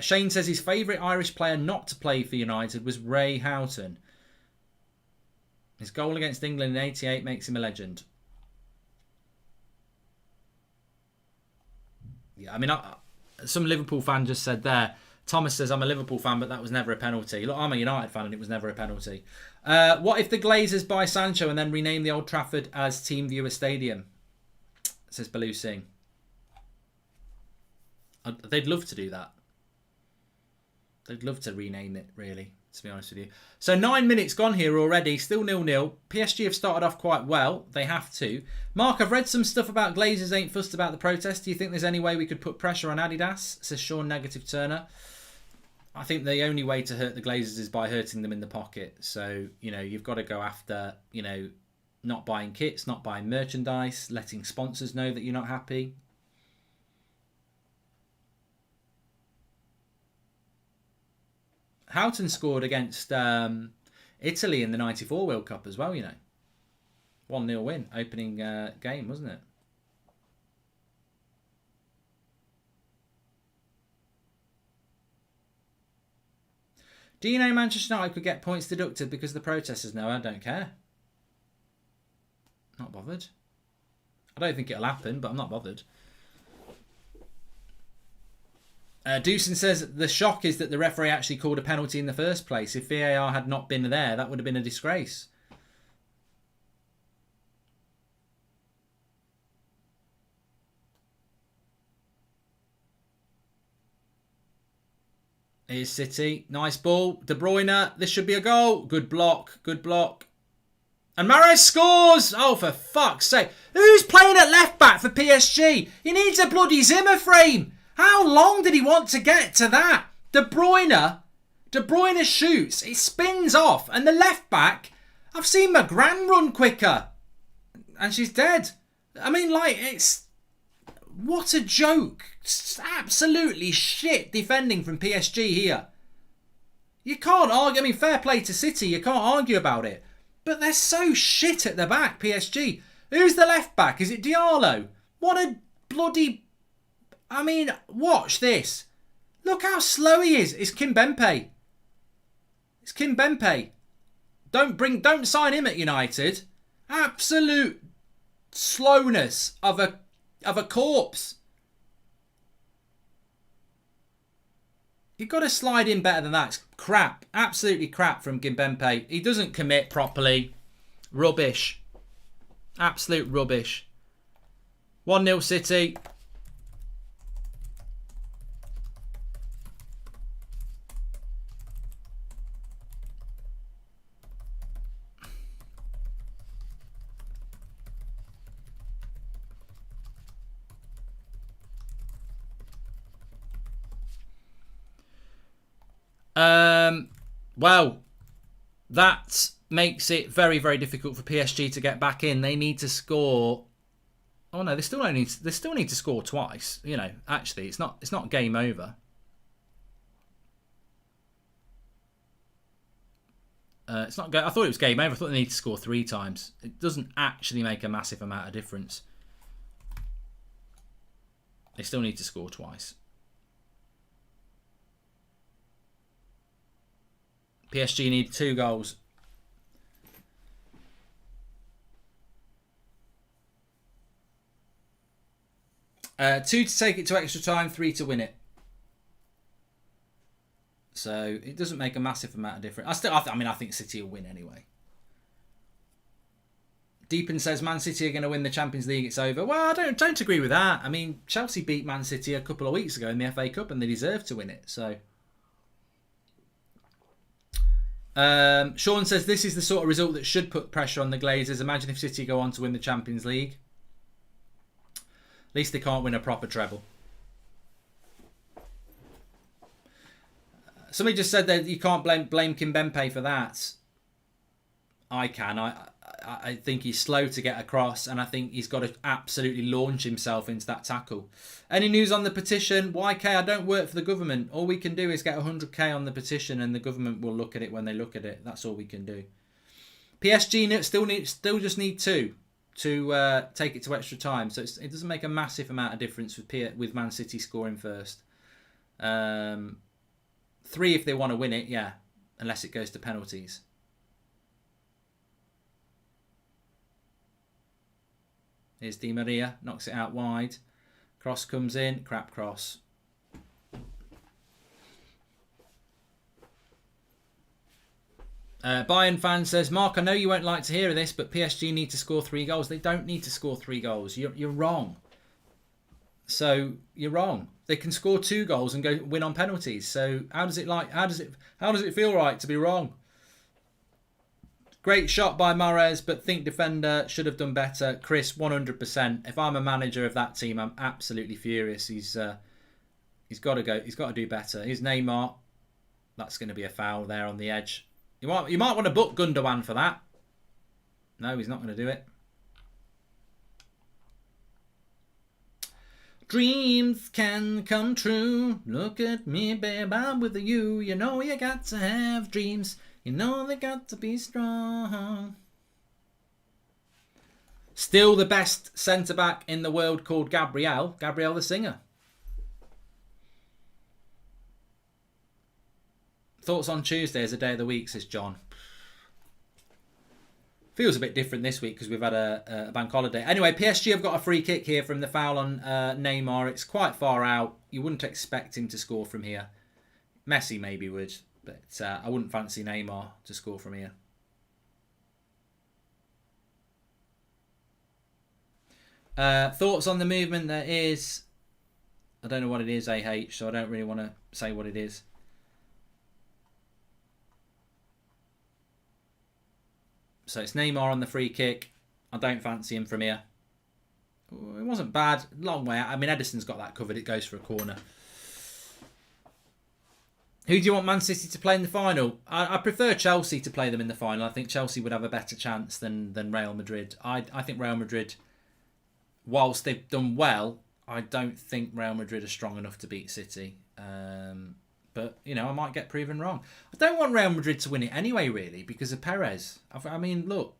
Shane says his favourite Irish player not to play for United was Ray Houghton. His goal against England in '88 makes him a legend. Yeah, I mean, some Liverpool fan just said there. Thomas says, I'm a Liverpool fan, but that was never a penalty. Look, I'm a United fan, and it was never a penalty. What if the Glazers buy Sancho and then rename the Old Trafford as Team Viewer Stadium? Says Baloo Singh. They'd love to do that. They'd love to rename it, really, to be honest with you. So 9 minutes gone here already. Still 0-0. PSG have started off quite well. They have to. Mark, I've read some stuff about Glazers ain't fussed about the protest. Do you think there's any way we could put pressure on Adidas? Says Sean Negative Turner. I think the only way to hurt the Glazers is by hurting them in the pocket. So, you've got to go after, not buying kits, not buying merchandise, letting sponsors know that you're not happy. Houghton scored against Italy in the '94 World Cup as well, 1-0 win, opening game, wasn't it? Do you know Manchester United could get points deducted because the protesters? No, I don't care. Not bothered. I don't think it'll happen, but I'm not bothered. Dewson says the shock is that the referee actually called a penalty in the first place. If VAR had not been there, that would have been a disgrace. Here's City. Nice ball. De Bruyne. This should be a goal. Good block. Good block. And Mahrez scores! Oh, for fuck's sake. Who's playing at left back for PSG? He needs a bloody Zimmer frame. How long did he want to get to that? De Bruyne shoots. It spins off. And the left back, I've seen McGran run quicker. And she's dead. I mean, it's... What a joke. It's absolutely shit defending from PSG here. You can't argue. I mean, fair play to City. You can't argue about it. But they're so shit at the back, PSG. Who's the left back? Is it Diallo? What a bloody... I mean, watch this. Look how slow he is. It's Kimpembe. It's Kimpembe. Don't sign him at United. Absolute slowness of a corpse. You've got to slide in better than that. It's crap. Absolutely crap from Kimpembe. He doesn't commit properly. Rubbish. Absolute rubbish. 1-0 City. Well, that makes it very, very difficult for PSG to get back in. They need to score. Oh no, they still need to score twice. Actually, it's not game over. It's not. I thought it was game over. I thought they need to score 3 times. It doesn't actually make a massive amount of difference. They still need to score twice. PSG need 2 goals. 2 to take it to extra time, 3 to win it. So it doesn't make a massive amount of difference. I think City will win anyway. Deepen says Man City are going to win the Champions League. It's over. Well, I don't agree with that. I mean, Chelsea beat Man City a couple of weeks ago in the FA Cup, and they deserve to win it. So. Sean says this is the sort of result that should put pressure on the Glazers. Imagine if City go on to win the Champions League. At least they can't win a proper treble. Somebody just said that you can't blame Kimpembe for that. I can. I think he's slow to get across, and I think he's got to absolutely launch himself into that tackle. Any news on the petition? YK, I don't work for the government. All we can do is get 100k on the petition, and the government will look at it when they look at it. That's all we can do. PSG still just need 2 to take it to extra time, so it doesn't make a massive amount of difference with Man City scoring first. 3 if they want to win it, yeah, unless it goes to penalties. Here's Di Maria, knocks it out wide. Cross comes in, crap cross. Bayern fan says, Mark, I know you won't like to hear this, but PSG need to score 3 goals. They don't need to score 3 goals. You're wrong. So you're wrong. They can score 2 goals and go win on penalties. So how does it feel right to be wrong? Great shot by Mahrez, but think defender should have done better. Chris, 100%. If I'm a manager of that team, I'm absolutely furious. He's got to go. He's got to do better. Here's Neymar. That's going to be a foul there on the edge. You might want to book Gundogan for that. No, he's not going to do it. Dreams can come true. Look at me, babe, I'm with you. You know you got to have dreams. You know they got to be strong. Still the best centre-back in the world called Gabriel. Gabriel the singer. Thoughts on Tuesday as a day of the week, says John. Feels a bit different this week because we've had a bank holiday. Anyway, PSG have got a free kick here from the foul on Neymar. It's quite far out. You wouldn't expect him to score from here. Messi maybe would. But I wouldn't fancy Neymar to score from here. Thoughts on the movement there is... I don't know what it is, AH, so I don't really want to say what it is. So it's Neymar on the free kick. I don't fancy him from here. It wasn't bad. Long way out. I mean, Ederson's got that covered. It goes for a corner. Who do you want Man City to play in the final? I prefer Chelsea to play them in the final. I think Chelsea would have a better chance than Real Madrid. I think Real Madrid, whilst they've done well, I don't think Real Madrid are strong enough to beat City. But, you know, I might get proven wrong. I don't want Real Madrid to win it anyway, really, because of Perez. I mean, look,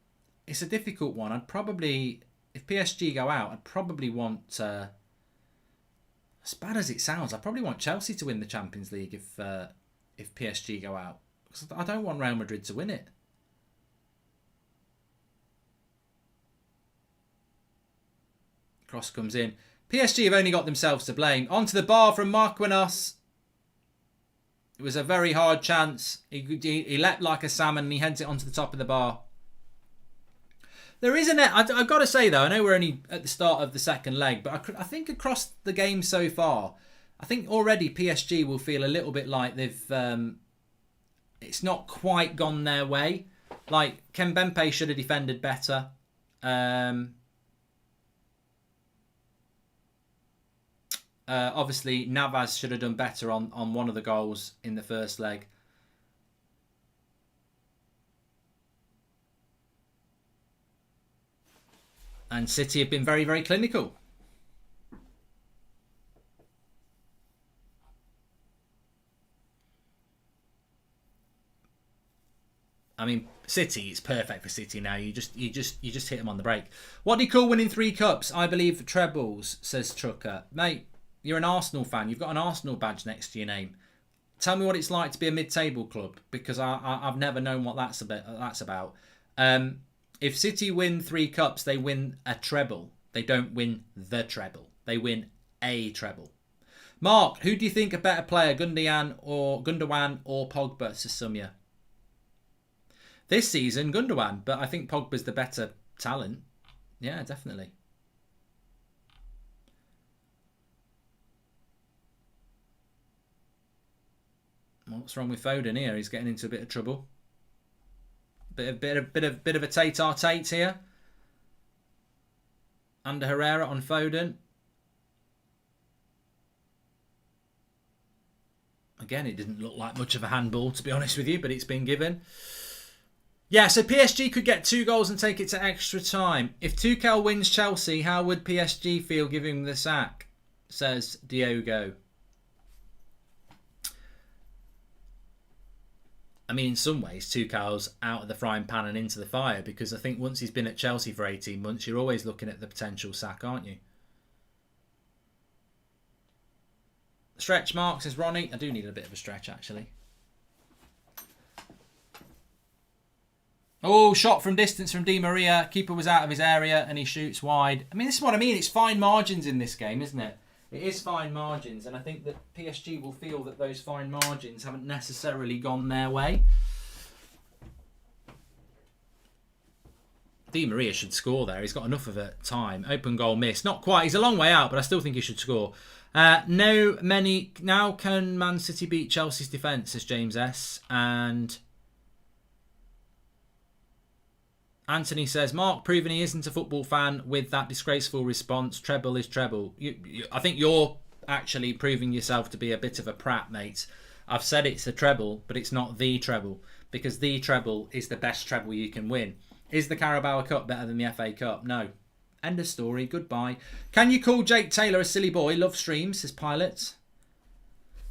it's a difficult one. I'd probably, if PSG go out, I'd probably want... as bad as it sounds, I probably want Chelsea to win the Champions League if PSG go out. Because I don't want Real Madrid to win it. Cross comes in. PSG have only got themselves to blame. Onto the bar from Marquinhos. It was a very hard chance. He leapt like a salmon and he heads it onto the top of the bar. There is I've got to say though, I know we're only at the start of the second leg, but I think across the game so far, I think already PSG will feel a little bit like they've, it's not quite gone their way. Like Kimpembe should have defended better. Obviously Navas should have done better on one of the goals in the first leg. And City have been very, very clinical. I mean, City is perfect for City now. You just hit them on the break. What do you call winning 3 cups? I believe trebles, says Trucker. Mate, you're an Arsenal fan. You've got an Arsenal badge next to your name. Tell me what it's like to be a mid-table club, because I've never known what that's about. If City win 3 cups, they win a treble. They don't win the treble. They win a treble. Mark, who do you think a better player, Gundogan or Pogba, says Sumya? This season, Gundogan, but I think Pogba's the better talent. Yeah, definitely. What's wrong with Foden here? He's getting into a bit of trouble. Bit of a Tate-a-Tate here. Under Herrera on Foden. Again, it didn't look like much of a handball, to be honest with you, but it's been given. Yeah, so PSG could get 2 goals and take it to extra time. If Tuchel wins Chelsea, how would PSG feel giving him the sack? Says Diogo. I mean, in some ways, Tuchel's out of the frying pan and into the fire, because I think once he's been at Chelsea for 18 months, you're always looking at the potential sack, aren't you? Stretch mark, says Ronnie. I do need a bit of a stretch, actually. Oh, shot from distance from Di Maria. Keeper was out of his area and he shoots wide. I mean, this is what I mean. It's fine margins in this game, isn't it? It is fine margins. And I think that PSG will feel that those fine margins haven't necessarily gone their way. Di Maria should score there. He's got enough of it. Time. Open goal miss. Not quite. He's a long way out, but I still think he should score. Now can Man City beat Chelsea's defence, says James S. And Anthony says, Mark proving he isn't a football fan with that disgraceful response. Treble is treble. I think you're actually proving yourself to be a bit of a prat, mate. I've said it's a treble, but it's not the treble, because the treble is the best treble you can win. Is the Carabao Cup better than the FA Cup? No. End of story. Goodbye. Can you call Jake Taylor a silly boy? Love streams, says Pilot.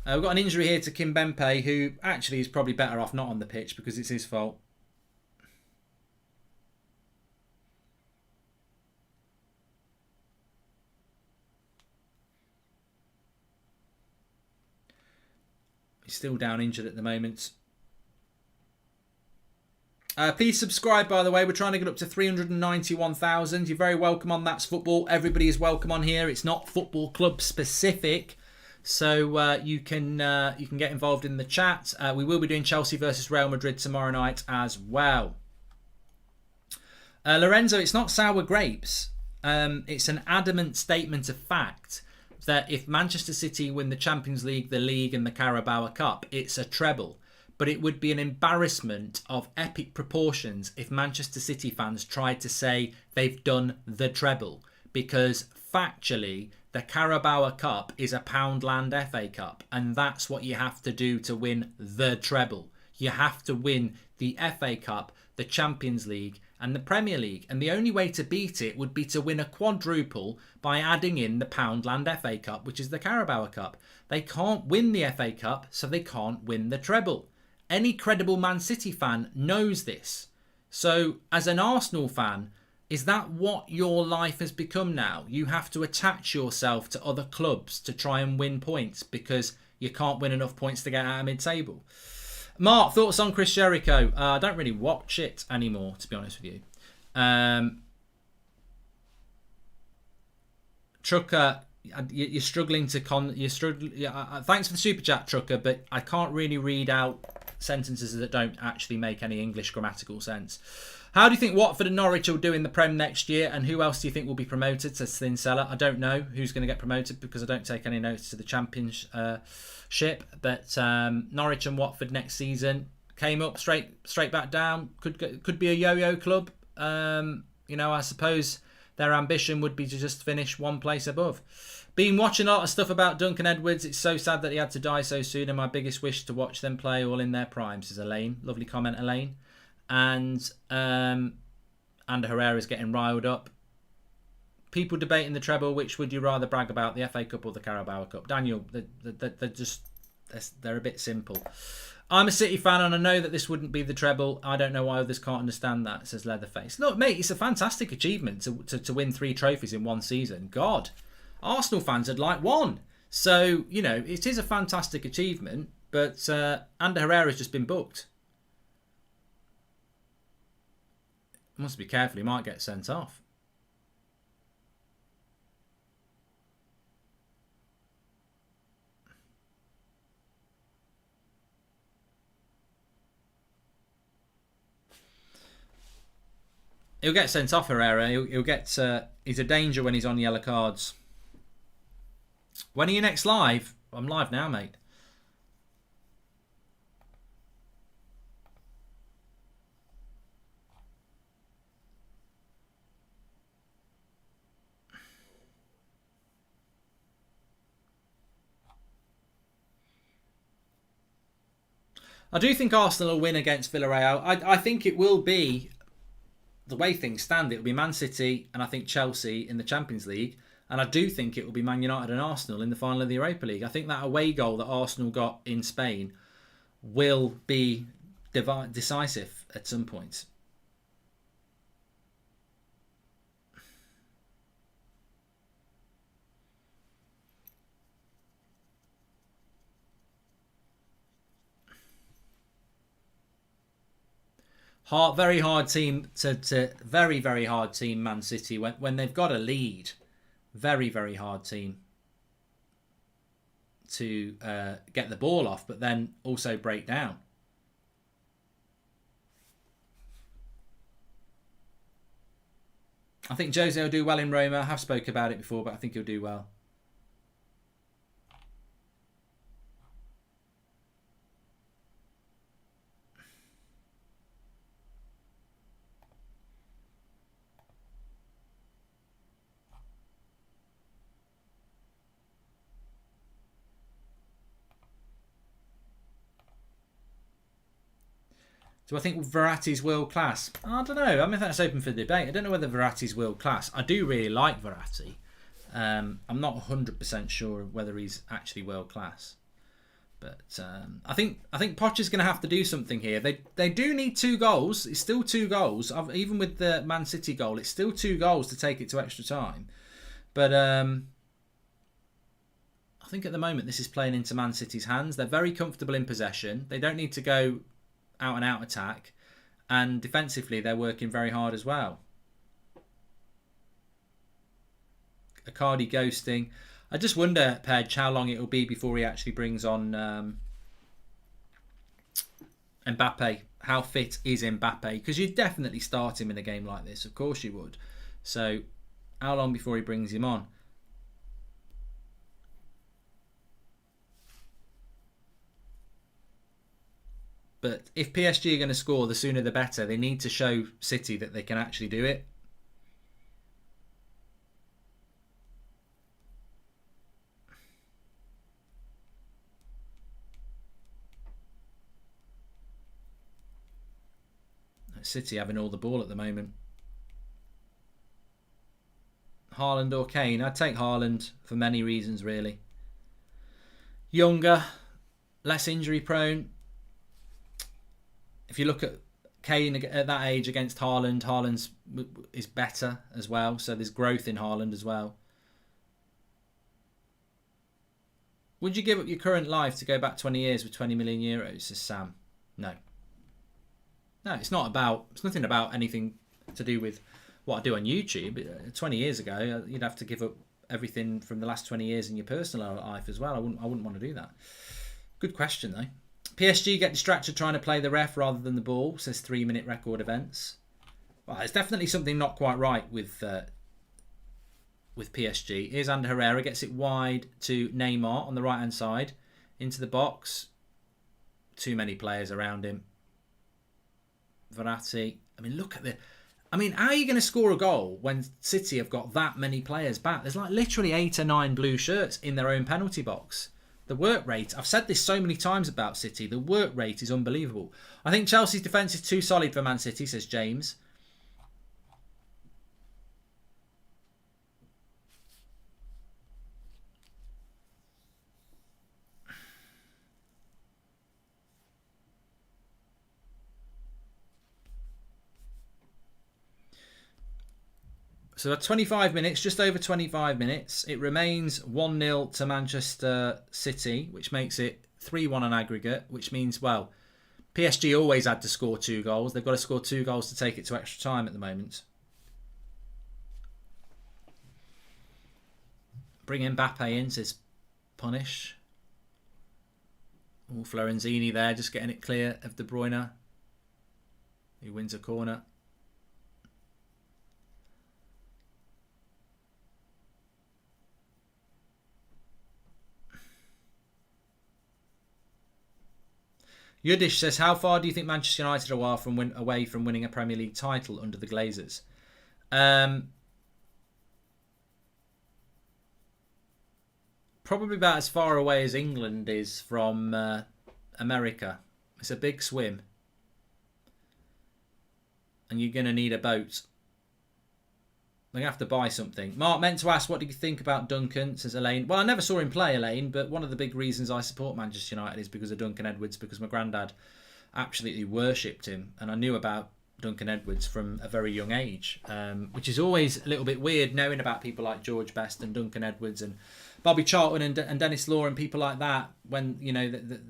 We've got an injury here to Kim Bempe, who actually is probably better off not on the pitch because it's his fault. He's still down injured at the moment. Please subscribe, by the way. We're trying to get up to 391,000. You're very welcome on That's Football. Everybody is welcome on here. It's not football club specific, so you can get involved in the chat. We will be doing Chelsea versus Real Madrid tomorrow night as well. Lorenzo, it's not sour grapes. It's an adamant statement of fact that if Manchester City win the Champions League, the League and the Carabao Cup, it's a treble. But it would be an embarrassment of epic proportions if Manchester City fans tried to say they've done the treble. Because factually, the Carabao Cup is a Poundland FA Cup. And that's what you have to do to win the treble. You have to win the FA Cup, the Champions League and the Premier League. And the only way to beat it would be to win a quadruple by adding in the Poundland FA Cup, which is the Carabao Cup. They can't win the FA Cup, so they can't win the treble. Any credible Man City fan knows this. So, as an Arsenal fan, is that what your life has become now? You have to attach yourself to other clubs to try and win points because you can't win enough points to get out of mid-table. Mark, thoughts on Chris Jericho? I don't really watch it anymore, to be honest with you. Trucker, you're struggling to thanks for the super chat, Trucker, but I can't really read out sentences that don't actually make any English grammatical sense. How do you think Watford and Norwich will do in the Prem next year, and who else do you think will be promoted? Says Thin Seller. I don't know who's going to get promoted because I don't take any notice of the Championship. But Norwich and Watford next season came up straight back down. Could be a yo-yo club. I suppose their ambition would be to just finish one place above. Been watching a lot of stuff about Duncan Edwards. It's so sad that he had to die so soon, and my biggest wish to watch them play all in their primes, says Elaine. Lovely comment, Elaine. And Herrera's getting riled up. People debating the treble. Which would you rather brag about, the FA Cup or the Carabao Cup? Daniel, they're a bit simple. I'm a City fan and I know that this wouldn't be the treble. I don't know why others can't understand that, says Leatherface. Look, mate, it's a fantastic achievement to win 3 trophies in one season. God, Arsenal fans had like one. So, it is a fantastic achievement, but Ander Herrera's just been booked. Must be careful, he might get sent off. He'll get sent off, Herrera. He'll get. He's a danger when he's on yellow cards. When are you next live? I'm live now, mate. I do think Arsenal will win against Villarreal. I think it will be, the way things stand, it will be Man City and I think Chelsea in the Champions League. And I do think it will be Man United and Arsenal in the final of the Europa League. I think that away goal that Arsenal got in Spain will be decisive at some point. Very hard team to very, very hard team, Man City, when they've got a lead. Very, very hard team to get the ball off, but then also break down. I think Jose will do well in Roma. I have spoke about it before, but I think he'll do well. Do I think Verratti's world class? I don't know. I mean, that's open for debate. I don't know whether Verratti's world class. I do really like Verratti. I'm not 100% sure whether he's actually world class. But I think Poch is going to have to do something here. They do need 2 goals. It's still 2 goals. Even with the Man City goal, it's still 2 goals to take it to extra time. But I think at the moment this is playing into Man City's hands. They're very comfortable in possession. They don't need to go out and out attack, and defensively they're working very hard as well. Icardi ghosting. I just wonder, Pedge, how long it will be before he actually brings on Mbappe. How fit is Mbappe? Because you'd definitely start him in a game like this. Of course you would. So how long before he brings him on? But if PSG are going to score, the sooner the better. They need to show City that they can actually do it. City having all the ball at the moment. Haaland or Kane? I'd take Haaland for many reasons, really. Younger, less injury prone. If you look at Kane at that age against Haaland, Haaland is better as well. So there's growth in Haaland as well. Would you give up your current life to go back 20 years with 20 million euros, says Sam? No. No, it's nothing about anything to do with what I do on YouTube. 20 years ago, you'd have to give up everything from the last 20 years in your personal life as well. I wouldn't want to do that. Good question, though. PSG get distracted trying to play the ref rather than the ball, says 3-minute record events. Well, it's definitely something not quite right with PSG. Here's Ander Herrera, gets it wide to Neymar on the right-hand side. Into the box. Too many players around him. Verratti. I mean, look at the... I mean, how are you going to score a goal when City have got that many players back? There's like literally 8 or 9 blue shirts in their own penalty box. The work rate, I've said this so many times about City, the work rate is unbelievable. I think Chelsea's defence is too solid for Man City, says James. So at 25 minutes, just over 25 minutes, it remains 1-0 to Manchester City, which makes it 3-1 on aggregate, which means, well, PSG always had to score 2 goals. They've got to score 2 goals to take it to extra time at the moment. Bring Mbappe in, says Punish. Oh, Florenzini there, just getting it clear of De Bruyne, who wins a corner. Yudish says, how far do you think Manchester United are away from winning a Premier League title under the Glazers? Probably about as far away as England is from America, It's a big swim. And you're going to need a boat. We're going to have to buy something. Mark meant to ask, what do you think about Duncan, says Elaine. Well, I never saw him play, Elaine, but one of the big reasons I support Manchester United is because of Duncan Edwards, because my granddad absolutely worshipped him. And I knew about Duncan Edwards from a very young age, which is always a little bit weird knowing about people like George Best and Duncan Edwards and Bobby Charlton and Dennis Law and people like that, when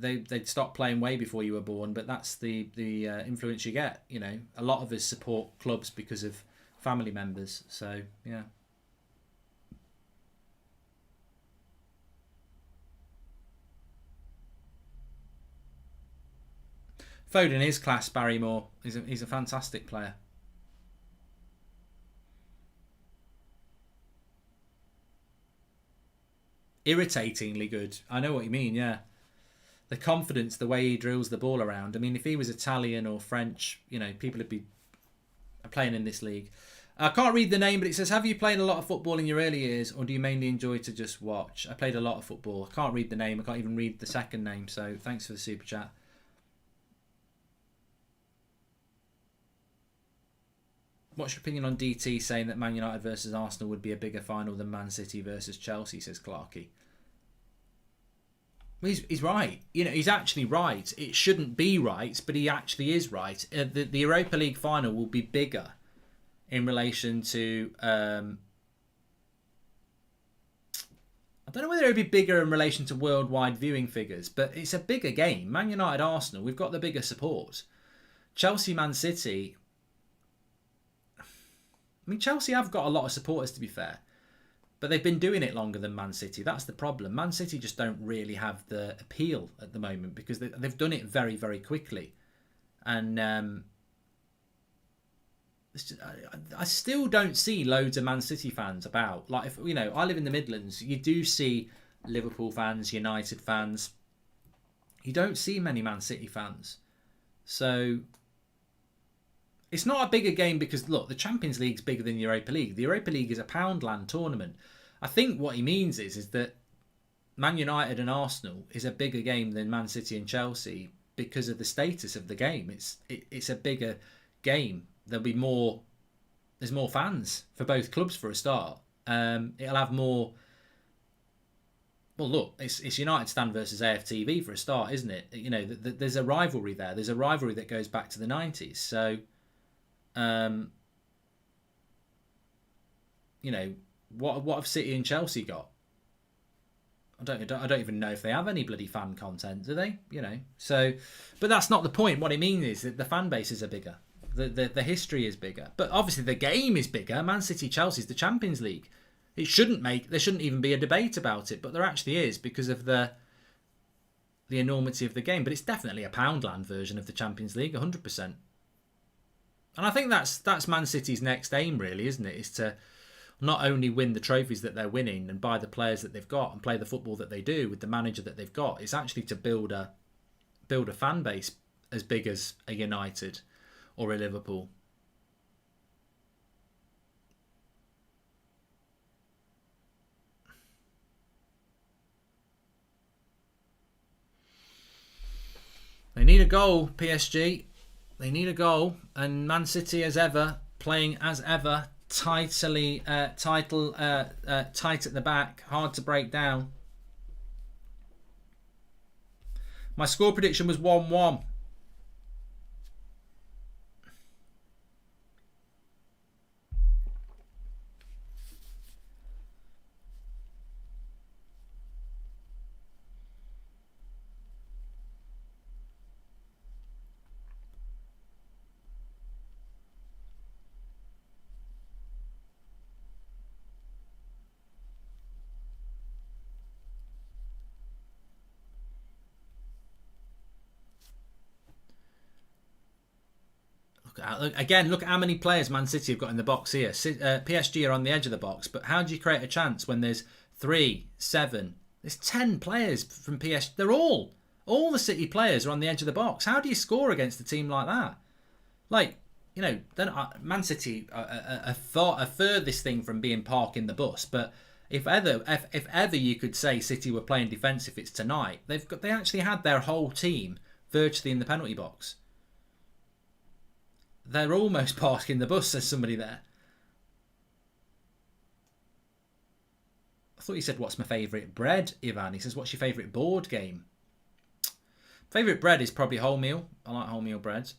they'd stop playing way before you were born. But that's the influence you get. A lot of us support clubs because of family members. So yeah. Foden is class. Barrymore. He's a fantastic player. Irritatingly good. I know what you mean, yeah. The confidence, the way he drills the ball around. I mean, if he was Italian or French, people would be playing in this league. I can't read the name, but it says, have you played a lot of football in your early years, or do you mainly enjoy to just watch? I played a lot of football. I can't read the name. I can't even read the second name, so thanks for the super chat. What's your opinion on DT saying that Man United versus Arsenal would be a bigger final than Man City versus Chelsea, says Clarkey. Well, he's right. He's actually right. It shouldn't be right, but he actually is right. The Europa League final will be bigger in relation to... I don't know whether it would be bigger in relation to worldwide viewing figures, but it's a bigger game. Man United, Arsenal, we've got the bigger support. Chelsea, Man City... I mean, Chelsea have got a lot of supporters, to be fair. But they've been doing it longer than Man City. That's the problem. Man City just don't really have the appeal at the moment because they've done it very, very quickly. And I still don't see loads of Man City fans about. Like, I live in the Midlands. You do see Liverpool fans, United fans. You don't see many Man City fans. So... it's not a bigger game because, look, the Champions League's bigger than the Europa League. The Europa League is a Poundland tournament. I think what he means is that Man United and Arsenal is a bigger game than Man City and Chelsea because of the status of the game. It's a bigger game. There's more fans for both clubs for a start. It'll have more... Well, look, it's United Stand versus AFTV for a start, isn't it? There's a rivalry there. There's a rivalry that goes back to the 90s. So... what have City and Chelsea got? I don't even know if they have any bloody fan content, do they? So, but that's not the point. What I mean is that the fan bases are bigger, the history is bigger, but obviously the game is bigger. Man City, Chelsea's the Champions League. There shouldn't even be a debate about it, but there actually is because of the enormity of the game. But it's definitely a Poundland version of the Champions League, 100%. And I think that's Man City's next aim, really, isn't it? Is to not only win the trophies that they're winning and buy the players that they've got and play the football that they do with the manager that they've got. It's actually to build a fan base as big as a United or a Liverpool. They need a goal, PSG. They need a goal, and Man City, as ever, playing as ever, tight at the back, hard to break down. My score prediction was 1-1. Look at how many players Man City have got in the box here. PSG are on the edge of the box, but how do you create a chance when there's 3, 7, there's 10 players from PSG? They're all the City players are on the edge of the box. How do you score against a team like that? Then Man City are furthest thing from being parking the bus. But if ever you could say City were playing defensive, it's tonight. They actually had their whole team virtually in the penalty box. They're almost parking the bus, says somebody there. I thought you said, what's my favourite bread, Ivan? He says, what's your favourite board game? Favourite bread is probably wholemeal. I like wholemeal breads.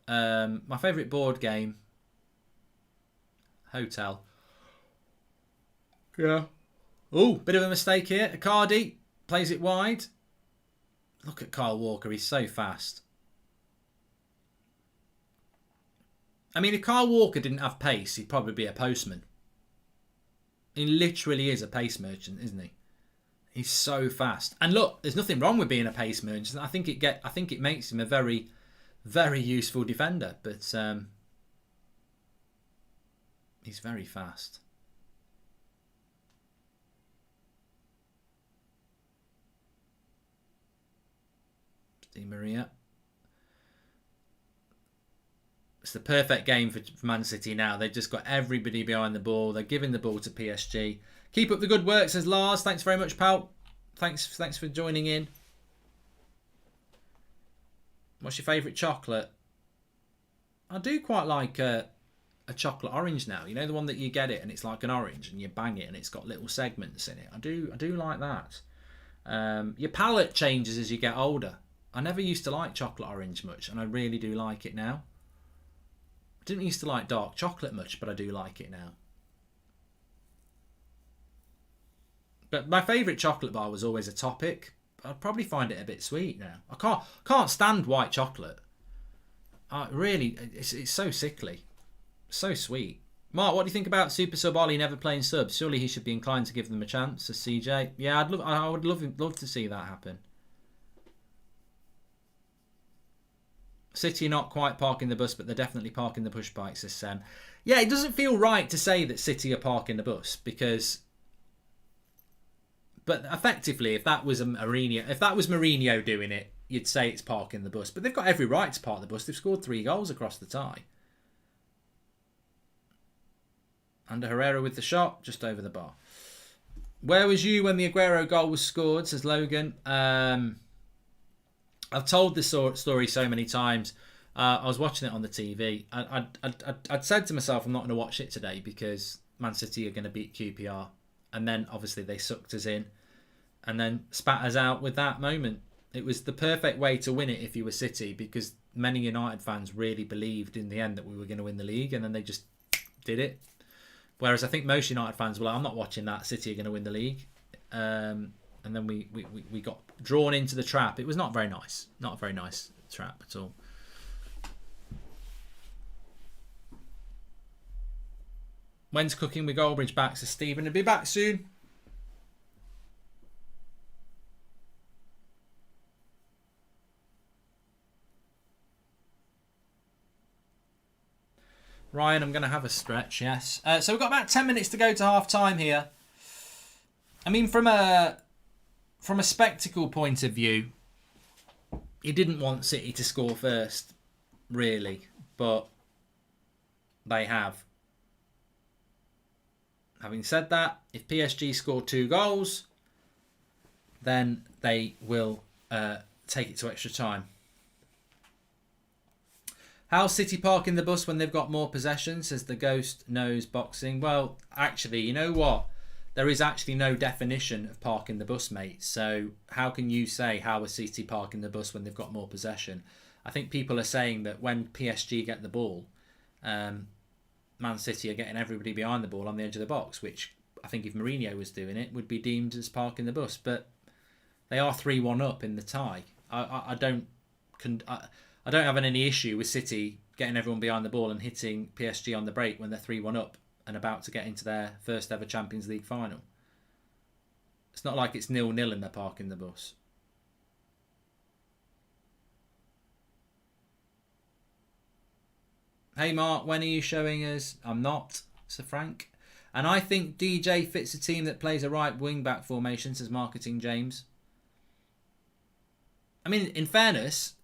My favourite board game, Hotel. Yeah. Oh, bit of a mistake here. Icardi plays it wide. Look at Kyle Walker. He's so fast. I mean, if Kyle Walker didn't have pace, he'd probably be a postman. He literally is a pace merchant, isn't he? He's so fast. And look, there's nothing wrong with being a pace merchant. I think it makes him a very, very useful defender. But he's very fast. Di Maria. It's the perfect game for Man City now. They've just got everybody behind the ball. They're giving the ball to PSG. Keep up the good work, says Lars. Thanks very much, pal. Thanks for joining in. What's your favourite chocolate? I do quite like a chocolate orange now. You know, the one that you get it and it's like an orange and you bang it and it's got little segments in it. I do like that. Your palate changes as you get older. I never used to like chocolate orange much, and I really do like it now. I didn't used to like dark chocolate much, but I do like it now. But my favourite chocolate bar was always a Topic. I'd probably find it a bit sweet now. I can't stand white chocolate. It's so sickly. So sweet. Mark, what do you think about Super Sub Ollie never playing subs? Surely he should be inclined to give them a chance, says CJ. Yeah, I would love to see that happen. City are not quite parking the bus, but they're definitely parking the push bike, says Sam. Yeah, it doesn't feel right to say that City are parking the bus because... But effectively, if that was Mourinho doing it, you'd say it's parking the bus. But they've got every right to park the bus. They've scored 3 goals across the tie. Under Herrera with the shot, just over the bar. Where was you when the Aguero goal was scored, says Logan. I've told this story so many times. I was watching it on the TV. I'd said to myself, I'm not going to watch it today because Man City are going to beat QPR. And then, obviously, they sucked us in. And then spat us out with that moment. It was the perfect way to win it if you were City, because many United fans really believed in the end that we were going to win the league, and then they just did it. Whereas I think most United fans were like, I'm not watching that, City are going to win the league. And then we got drawn into the trap. It was not very nice. Not a very nice trap at all. When's Cooking with Goldbridge back, says Stephen? He'll be back soon. Ryan, I'm going to have a stretch, yes. So we've got about 10 minutes to go to half time here. I mean, from a spectacle point of view, he didn't want City to score first, really, but they have. Having said that, if PSG score 2 goals, then they will take it to extra time. How's City parking the bus when they've got more possession, says the Ghost Knows Boxing. Well, actually, you know what? There is actually no definition of parking the bus, mate. So how can you say how is City parking the bus when they've got more possession? I think people are saying that when PSG get the ball, Man City are getting everybody behind the ball on the edge of the box, which I think if Mourinho was doing it would be deemed as parking the bus. But they are 3-1 up in the tie. I don't have any issue with City getting everyone behind the ball and hitting PSG on the break when they're 3-1 up and about to get into their first ever Champions League final. It's not like it's 0-0 and they're parking the bus. Hey Mark, when are you showing us? I'm not, Sir Frank. And I think DJ fits a team that plays a right wing-back formation, says Marketing James. I mean, in fairness,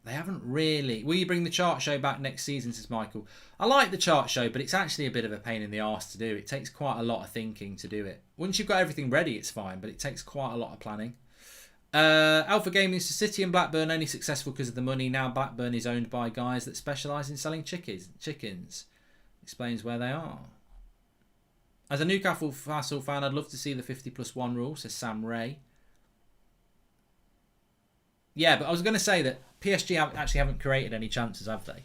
they haven't really... Will you bring the chart show back next season, says Michael? I like the chart show, but it's actually a bit of a pain in the arse to do. It takes quite a lot of thinking to do it. Once you've got everything ready, it's fine, but it takes quite a lot of planning. Alpha Gaming to City and Blackburn only successful because of the money. Now Blackburn is owned by guys that specialise in selling chickens. Explains where they are. As a Newcastle fan, I'd love to see the 50+1 rule, says Sam Ray. Yeah, but I was going to say that PSG haven't created any chances, have they?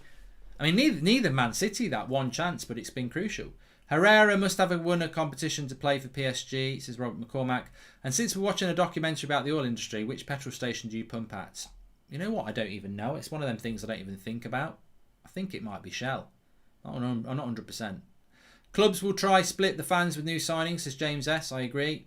I mean, neither Man City that one chance, but it's been crucial. Herrera must have won a competition to play for PSG, says Robert McCormack. And since we're watching a documentary about the oil industry, which petrol station do you pump at? You know what? I don't even know. It's one of them things I don't even think about. I think it might be Shell. I'm not 100%. Clubs will try split the fans with new signings, says James S. I agree.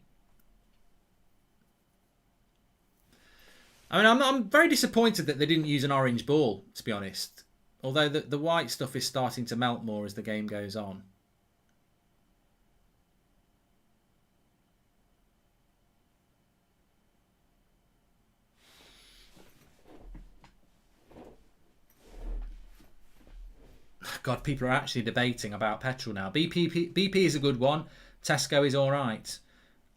I mean, I'm very disappointed that they didn't use an orange ball, to be honest. Although the white stuff is starting to melt more as the game goes on. God, people are actually debating about petrol now. BP is a good one. Tesco is all right.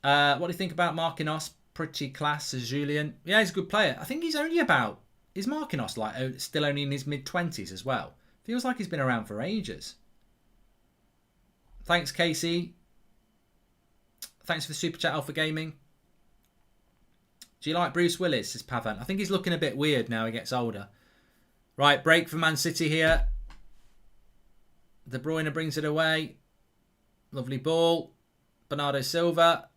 What do you think about Marquinhos? Pretty class, says Julian. Yeah, he's a good player. I think he's only about... Is Marquinhos like still only in his mid-20s as well? Feels like he's been around for ages. Thanks, Casey. Thanks for the super chat, Alpha Gaming. Do you like Bruce Willis, says Pavan? I think he's looking a bit weird now he gets older. Right, break for Man City here. De Bruyne brings it away. Lovely ball. Bernardo Silva.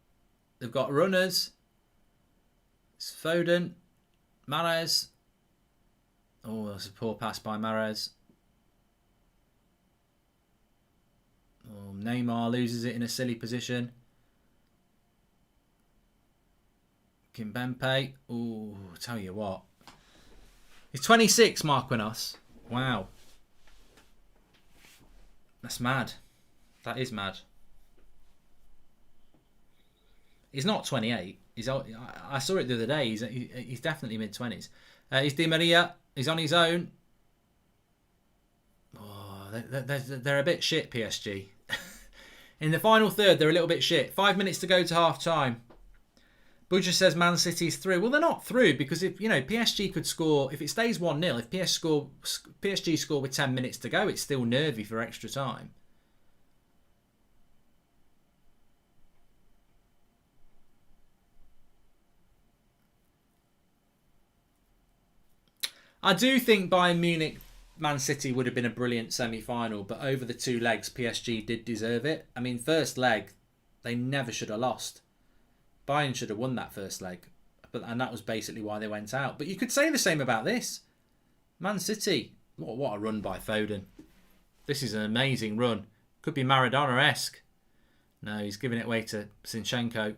They've got runners. It's Foden. Mahrez. Oh, that's a poor pass by Mahrez. Oh, Neymar loses it in a silly position. Kimpembe. Oh, tell you what. He's 26, Marquinhos. Wow. That's mad. That is mad. He's not 28. I saw it the other day. He's definitely mid-20s. He's Di Maria. He's on his own. Oh, they're a bit shit, PSG. In the final third, they're a little bit shit. 5 minutes to go to half-time. Budger says Man City's through. Well, they're not through because if PSG could score, if it stays 1-0, if PSG score with 10 minutes to go, it's still nervy for extra time. I do think Bayern Munich, Man City would have been a brilliant semi-final, but over the two legs, PSG did deserve it. I mean, first leg, they never should have lost. Bayern should have won that first leg, and that was basically why they went out. But you could say the same about this. Man City, what a run by Foden. This is an amazing run. Could be Maradona-esque. No, he's giving it away to Zinchenko.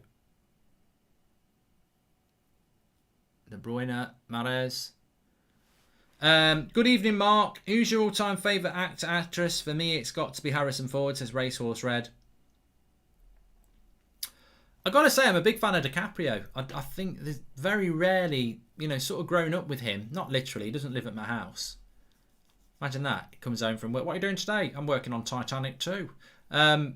De Bruyne, Mahrez. Good evening, Mark. Who's your all-time favourite actor, actress? For me, it's got to be Harrison Ford, says Racehorse Red. I got to say, I'm a big fan of DiCaprio. I think there's very rarely, sort of grown up with him. Not literally, he doesn't live at my house. Imagine that. He comes home from work. What are you doing today? I'm working on Titanic 2. Do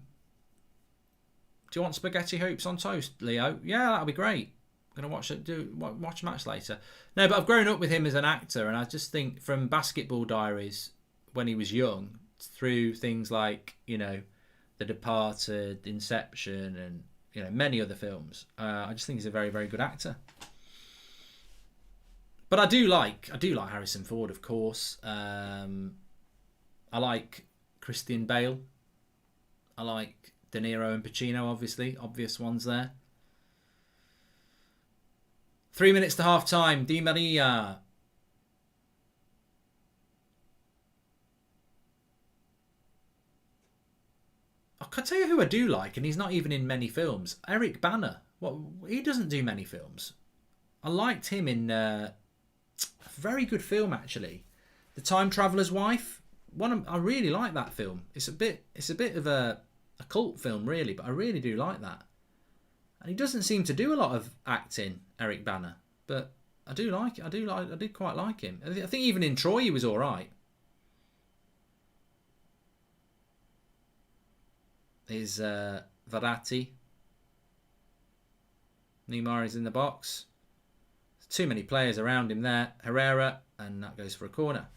you want spaghetti hoops on toast, Leo? Yeah, that'll be great. I'm going to watch a match later. No, but I've grown up with him as an actor, and I just think from Basketball Diaries, when he was young, through things like, The Departed, Inception, and many other films, I just think he's a very, very good actor. But I do like Harrison Ford, of course. I like Christian Bale. I like De Niro and Pacino, obviously. Obvious ones there. 3 minutes to half time. Di Maria. I can tell you who I do like, and he's not even in many films. Eric Bana. He doesn't do many films. I liked him in a very good film, actually. The Time Traveller's Wife. I really like that film. It's a bit of a cult film, really, but I really do like that. And he doesn't seem to do a lot of acting, Eric Bana, but I do like it. I did quite like him. I think even in Troy he was all right. Is Verratti. Neymar is in the box. Too many players around him there. Herrera, and that goes for a corner.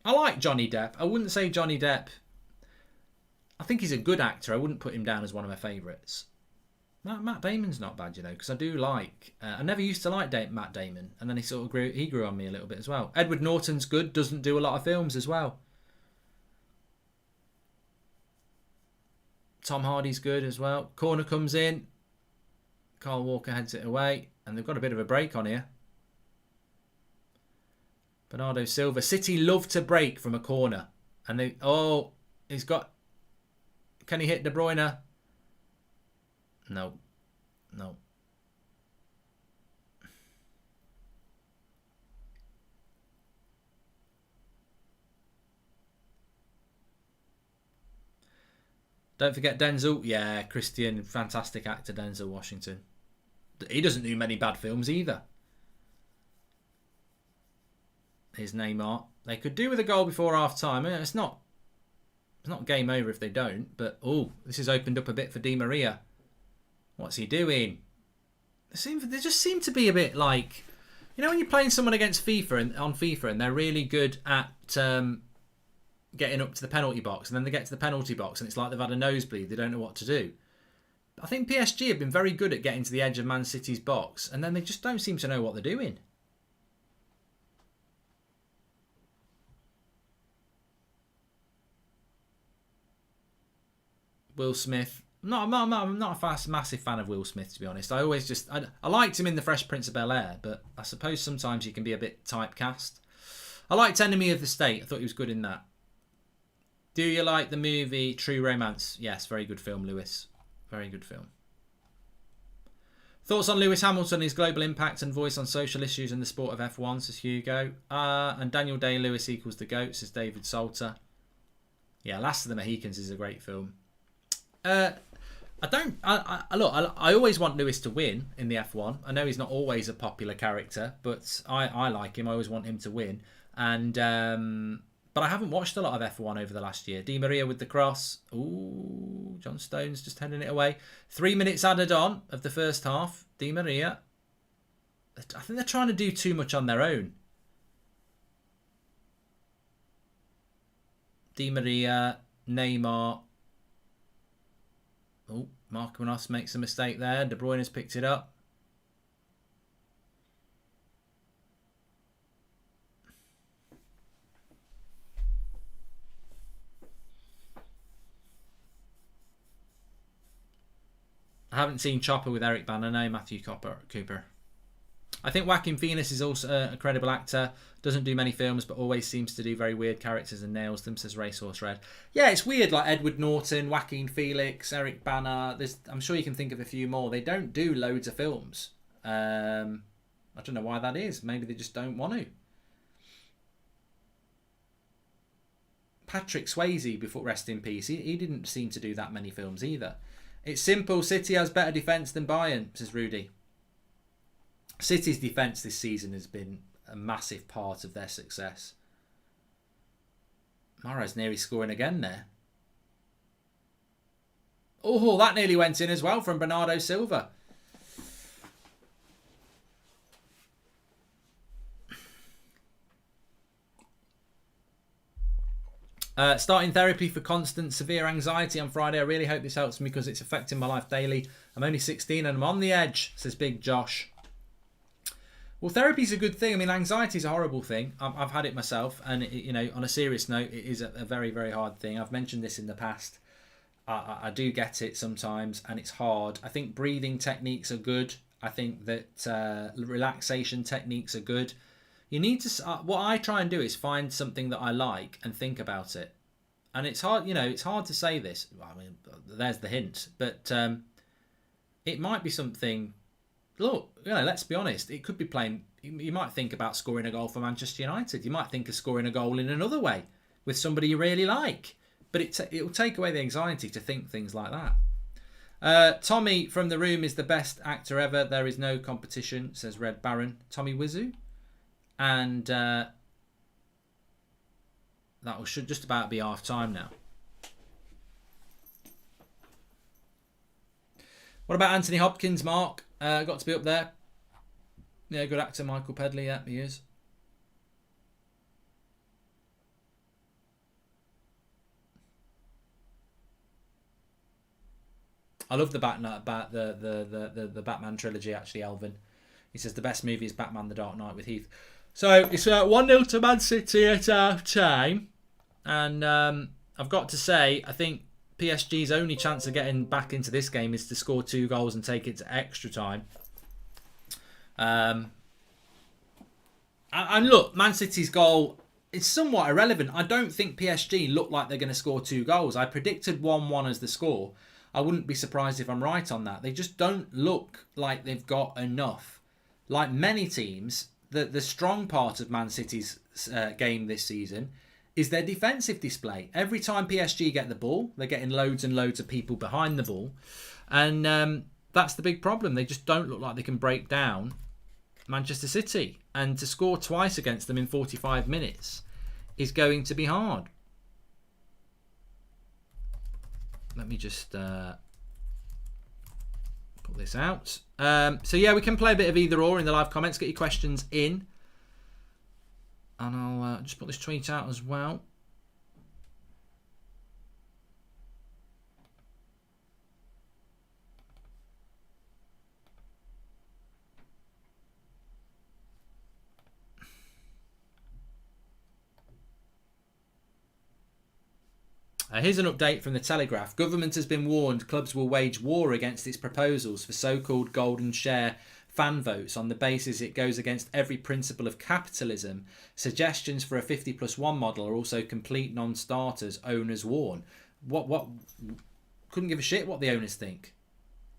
I like Johnny Depp. I wouldn't say Johnny Depp. I think he's a good actor. I wouldn't put him down as one of my favourites. Matt Damon's not bad, you know, because I do like... I never used to like Matt Damon, and then he sort of grew on me a little bit as well. Edward Norton's good, doesn't do a lot of films as well. Tom Hardy's good as well. Corner comes in. Kyle Walker heads it away, and they've got a bit of a break on here. Bernardo Silva. City love to break from a corner. And they... Oh, he's got... Can he hit De Bruyne? No. No. Don't forget Denzel. Yeah, Christian. Fantastic actor, Denzel Washington. He doesn't do many bad films either. Here's Neymar. They could do with a goal before half-time. It's not game over if they don't. But, oh, this has opened up a bit for Di Maria. What's he doing? They just seem to be a bit like... You know when you're playing someone against FIFA on FIFA and they're really good at getting up to the penalty box, and then they get to the penalty box and it's like they've had a nosebleed. They don't know what to do. I think PSG have been very good at getting to the edge of Man City's box, and then they just don't seem to know what they're doing. Will Smith. I'm not a massive fan of Will Smith, to be honest. I liked him in The Fresh Prince of Bel-Air, but I suppose sometimes he can be a bit typecast. I liked Enemy of the State. I thought he was good in that. Do you like the movie True Romance? Yes, very good film, Lewis. Very good film. Thoughts on Lewis Hamilton, his global impact and voice on social issues in the sport of F1, says Hugo. And Daniel Day-Lewis equals the GOAT, says David Salter. Yeah, Last of the Mohicans is a great film. Look, I always want Lewis to win in the F1. I know he's not always a popular character, but I like him. I always want him to win. And but I haven't watched a lot of F1 over the last year. Di Maria with the cross. Ooh, John Stones just heading it away. 3 minutes added on of the first half. Di Maria. I think they're trying to do too much on their own. Di Maria, Neymar. Oh, Marquinhos makes a mistake there. De Bruyne has picked it up. I haven't seen Chopper with Eric Bana. No, Matthew Cooper. I think Joaquin Phoenix is also a credible actor. Doesn't do many films, but always seems to do very weird characters and nails them, says Racehorse Red. Yeah, it's weird, like Edward Norton, Joaquin Phoenix, Eric Bana. I'm sure you can think of a few more. They don't do loads of films. I don't know why that is. Maybe they just don't want to. Patrick Swayze, before rest in peace, he didn't seem to do that many films either. It's simple. City has better defence than Bayern, says Rudy. City's defence this season has been a massive part of their success. Mahrez nearly scoring again there. Oh, that nearly went in as well from Bernardo Silva. Starting therapy for constant severe anxiety on Friday. I really hope this helps me because it's affecting my life daily. I'm only 16 and I'm on the edge, says Big Josh. Well, therapy's a good thing. I mean, anxiety is a horrible thing. I've had it myself, and on a serious note, it is a very, very hard thing. I've mentioned this in the past. I do get it sometimes, and it's hard. I think breathing techniques are good. I think that relaxation techniques are good. You need to. What I try and do is find something that I like and think about it. And it's hard. It's hard to say this. I mean, there's the hint, but it might be something. Look, let's be honest. It could be playing. You might think about scoring a goal for Manchester United. You might think of scoring a goal in another way with somebody you really like. But it'll take away the anxiety to think things like that. Tommy from The Room is the best actor ever. There is no competition, says Red Baron. Tommy Wiseau. And that should just about be half time now. What about Anthony Hopkins, Mark? Got to be up there. Yeah, good actor, Michael Pedley. Yeah, he is. I love the the Batman trilogy. Actually, Elvin. He says the best movie is Batman: The Dark Knight with Heath. So it's 1-0 to Man City at half time, and I've got to say I think PSG's only chance of getting back into this game is to score 2 goals and take it to extra time. And look, Man City's goal is somewhat irrelevant. I don't think PSG look like they're going to score 2 goals. I predicted 1-1 as the score. I wouldn't be surprised if I'm right on that. They just don't look like they've got enough. Like many teams, the strong part of Man City's game this season is their defensive display. Every time PSG get the ball, they're getting loads and loads of people behind the ball. And that's the big problem. They just don't look like they can break down Manchester City. And to score twice against them in 45 minutes is going to be hard. Let me just pull this out. So yeah, we can play a bit of either or in the live comments. Get your questions in. And I'll just put this tweet out as well. Here's an update from the Telegraph. Government has been warned clubs will wage war against its proposals for so-called golden share fan votes on the basis it goes against every principle of capitalism. Suggestions for a 50+1 model are also complete non-starters, owners warn. What? Couldn't give a shit what the owners think.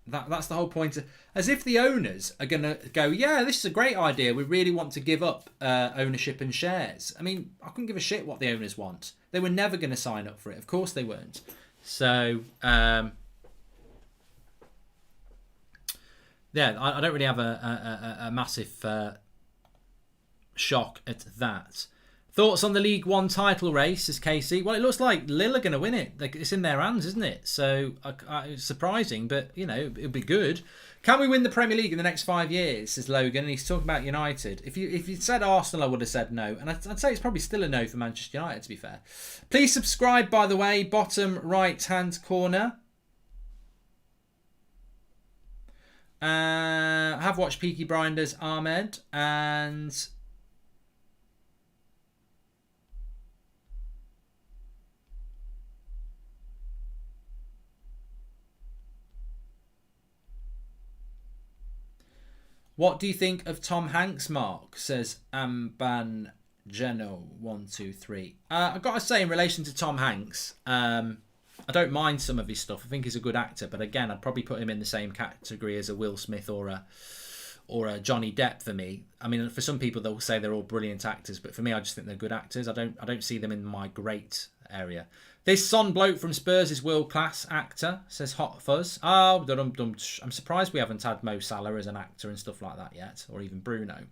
That's the whole point. As if the owners are going to go, yeah, this is a great idea. We really want to give up ownership and shares. I mean, I couldn't give a shit what the owners want. They were never going to sign up for it. Of course they weren't. So, yeah, I don't really have a massive shock at that. Thoughts on the League One title race, says Casey? Well, it looks like Lille are going to win it. It's in their hands, isn't it? So it's surprising, but, you know, it'll be good. Can we win the Premier League in the next 5 years, says Logan, and he's talking about United. If you said Arsenal, I would have said no. And I'd say it's probably still a no for Manchester United, to be fair. Please subscribe, by the way, bottom right-hand corner. I have watched Peaky Blinders, Ahmed, and... What do you think of Tom Hanks, Mark? Says Amban Geno 123. I've got to say, in relation to Tom Hanks, I don't mind some of his stuff. I think he's a good actor, but again, I'd probably put him in the same category as a Will Smith or a Johnny Depp for me. I mean, for some people they'll say they're all brilliant actors, but for me, I just think they're good actors. I don't see them in my great area. This Son bloke from Spurs is world-class actor, says Hot Fuzz. Oh, I'm surprised we haven't had Mo Salah as an actor and stuff like that yet, or even Bruno.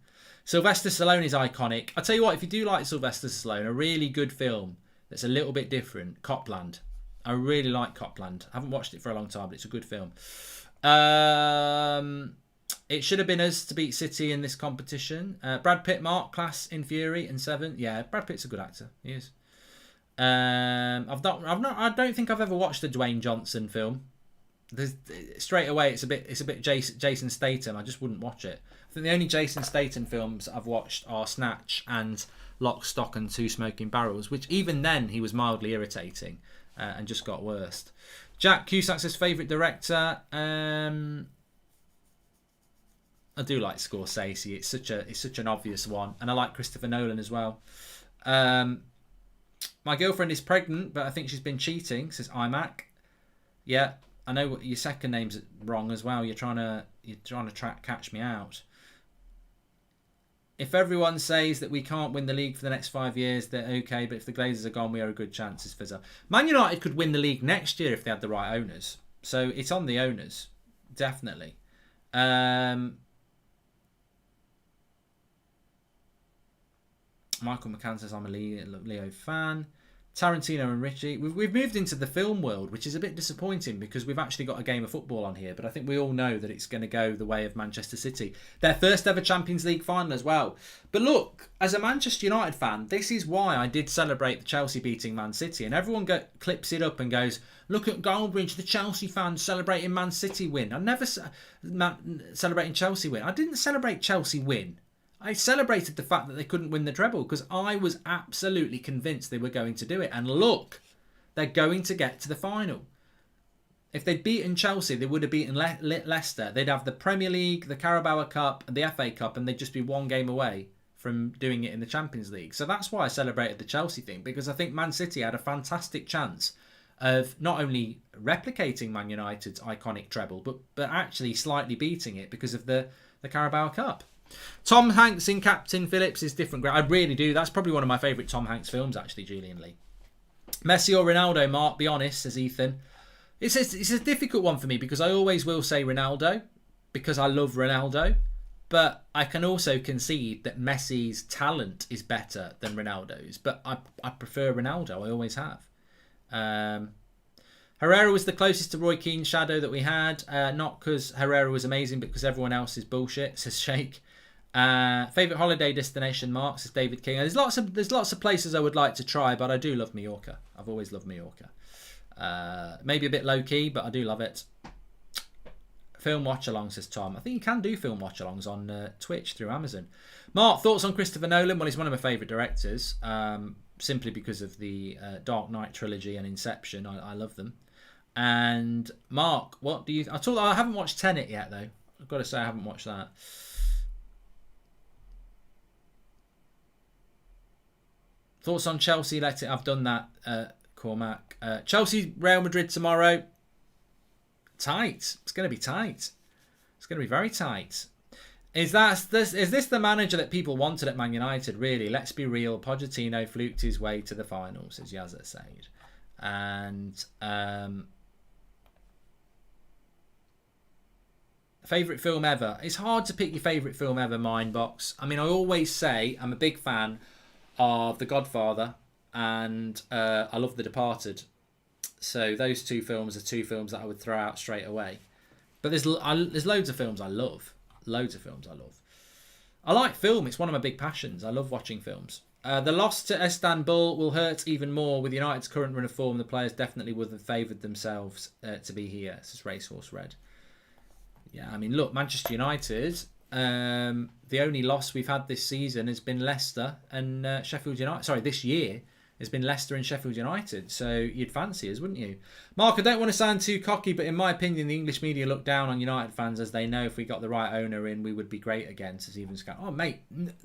Sylvester Stallone is iconic. I'll tell you what, if you do like Sylvester Stallone, a really good film that's a little bit different, Copland. I really like Copland. I haven't watched it for a long time, but it's a good film. It should have been us to beat City in this competition. Brad Pitt, Mark, class in Fury and Seven. Yeah, Brad Pitt's a good actor. He is. I don't think I've ever watched a Dwayne Johnson film. Straight away, it's a bit Jason Statham. I just wouldn't watch it. I think the only Jason Statham films I've watched are Snatch and Lock, Stock and Two Smoking Barrels, which even then he was mildly irritating and just got worse. Jack Cusack's his favourite director. I do like Scorsese. It's such an obvious one, and I like Christopher Nolan as well. My girlfriend is pregnant, but I think she's been cheating, says iMac. Yeah, I know what your second name's wrong as well. You're trying to catch me out. If everyone says that we can't win the league for the next 5 years, they're okay. But if the Glazers are gone, we are a good chance, says Fizzer. Man United could win the league next year if they had the right owners. So it's on the owners, definitely. Michael McCann says I'm a Leo fan. Tarantino and Richie. We've moved into the film world, which is a bit disappointing because we've actually got a game of football on here. But I think we all know that it's going to go the way of Manchester City. Their first ever Champions League final as well. But look, as a Manchester United fan, this is why I did celebrate the Chelsea beating Man City. And everyone clips it up and goes, look at Goldbridge, the Chelsea fans celebrating Man City win. I never celebrating Chelsea win. I didn't celebrate Chelsea win. I celebrated the fact that they couldn't win the treble because I was absolutely convinced they were going to do it. And look, they're going to get to the final. If they'd beaten Chelsea, they would have beaten Leicester. They'd have the Premier League, the Carabao Cup and the FA Cup, and they'd just be one game away from doing it in the Champions League. So that's why I celebrated the Chelsea thing, because I think Man City had a fantastic chance of not only replicating Man United's iconic treble, but actually slightly beating it because of the Carabao Cup. Tom Hanks in Captain Phillips is different. I really do. That's probably one of my favourite Tom Hanks films, actually, Julian Lee. Messi or Ronaldo, Mark? Be honest, says Ethan. It's a difficult one for me because I always will say Ronaldo because I love Ronaldo. But I can also concede that Messi's talent is better than Ronaldo's. But I prefer Ronaldo. I always have. Herrera was the closest to Roy Keane's shadow that we had. Not because Herrera was amazing, but because everyone else is bullshit, says Sheikh. Favourite holiday destination, Mark, says David King. There's lots of places I would like to try, but I do love Mallorca. I've always loved Mallorca. Maybe a bit low-key, but I do love it. Film watch-along, says Tom. I think you can do film watch-alongs on Twitch through Amazon. Mark, thoughts on Christopher Nolan? Well, he's one of my favourite directors, simply because of the Dark Knight trilogy and Inception. I love them. And Mark, what do you... I haven't watched Tenet yet, though. I've got to say I haven't watched that. Thoughts on Chelsea? I've done that, Cormac. Chelsea, Real Madrid tomorrow. Tight. It's going to be tight. It's going to be very tight. Is this the manager that people wanted at Man United? Really? Let's be real. Pochettino fluked his way to the final, says Yazza Said. And favourite film ever? It's hard to pick your favourite film ever, Mindbox. I mean, I always say I'm a big fan of The Godfather and I love The Departed. So those two films are two films that I would throw out straight away. But there's loads of films I love. Loads of films I love. I like film. It's one of my big passions. I love watching films. The loss to Istanbul will hurt even more. With United's current run of form, the players definitely would have favoured themselves to be here. This is Racehorse Red. Yeah, I mean, look, Manchester United, the only loss we've had this season has been Leicester and Sheffield United. Sorry, this year has been Leicester and Sheffield United. So you'd fancy us, wouldn't you? Mark, I don't want to sound too cocky, but in my opinion, the English media look down on United fans as they know if we got the right owner in, we would be great again, says Even Scott. Oh, mate,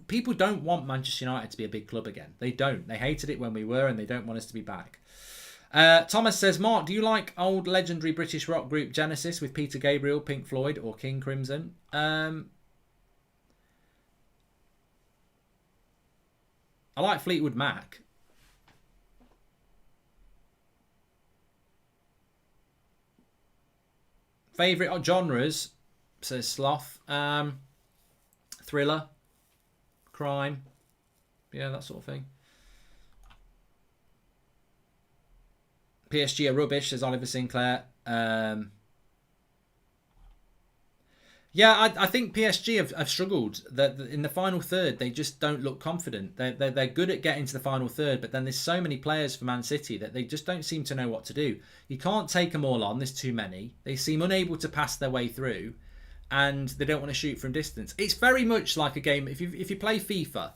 people don't want Manchester United to be a big club again. They don't. They hated it when we were and they don't want us to be back. Thomas says, Mark, do you like old legendary British rock group Genesis with Peter Gabriel, Pink Floyd or King Crimson? I like Fleetwood Mac. Favourite genres, says Sloth. Thriller, crime, yeah, that sort of thing. PSG are rubbish, says Oliver Sinclair. Yeah, I think PSG have struggled. In the final third, they just don't look confident. They're good at getting to the final third, but then there's so many players for Man City that they just don't seem to know what to do. You can't take them all on. There's too many. They seem unable to pass their way through, and they don't want to shoot from distance. It's very much like a game. If you play FIFA,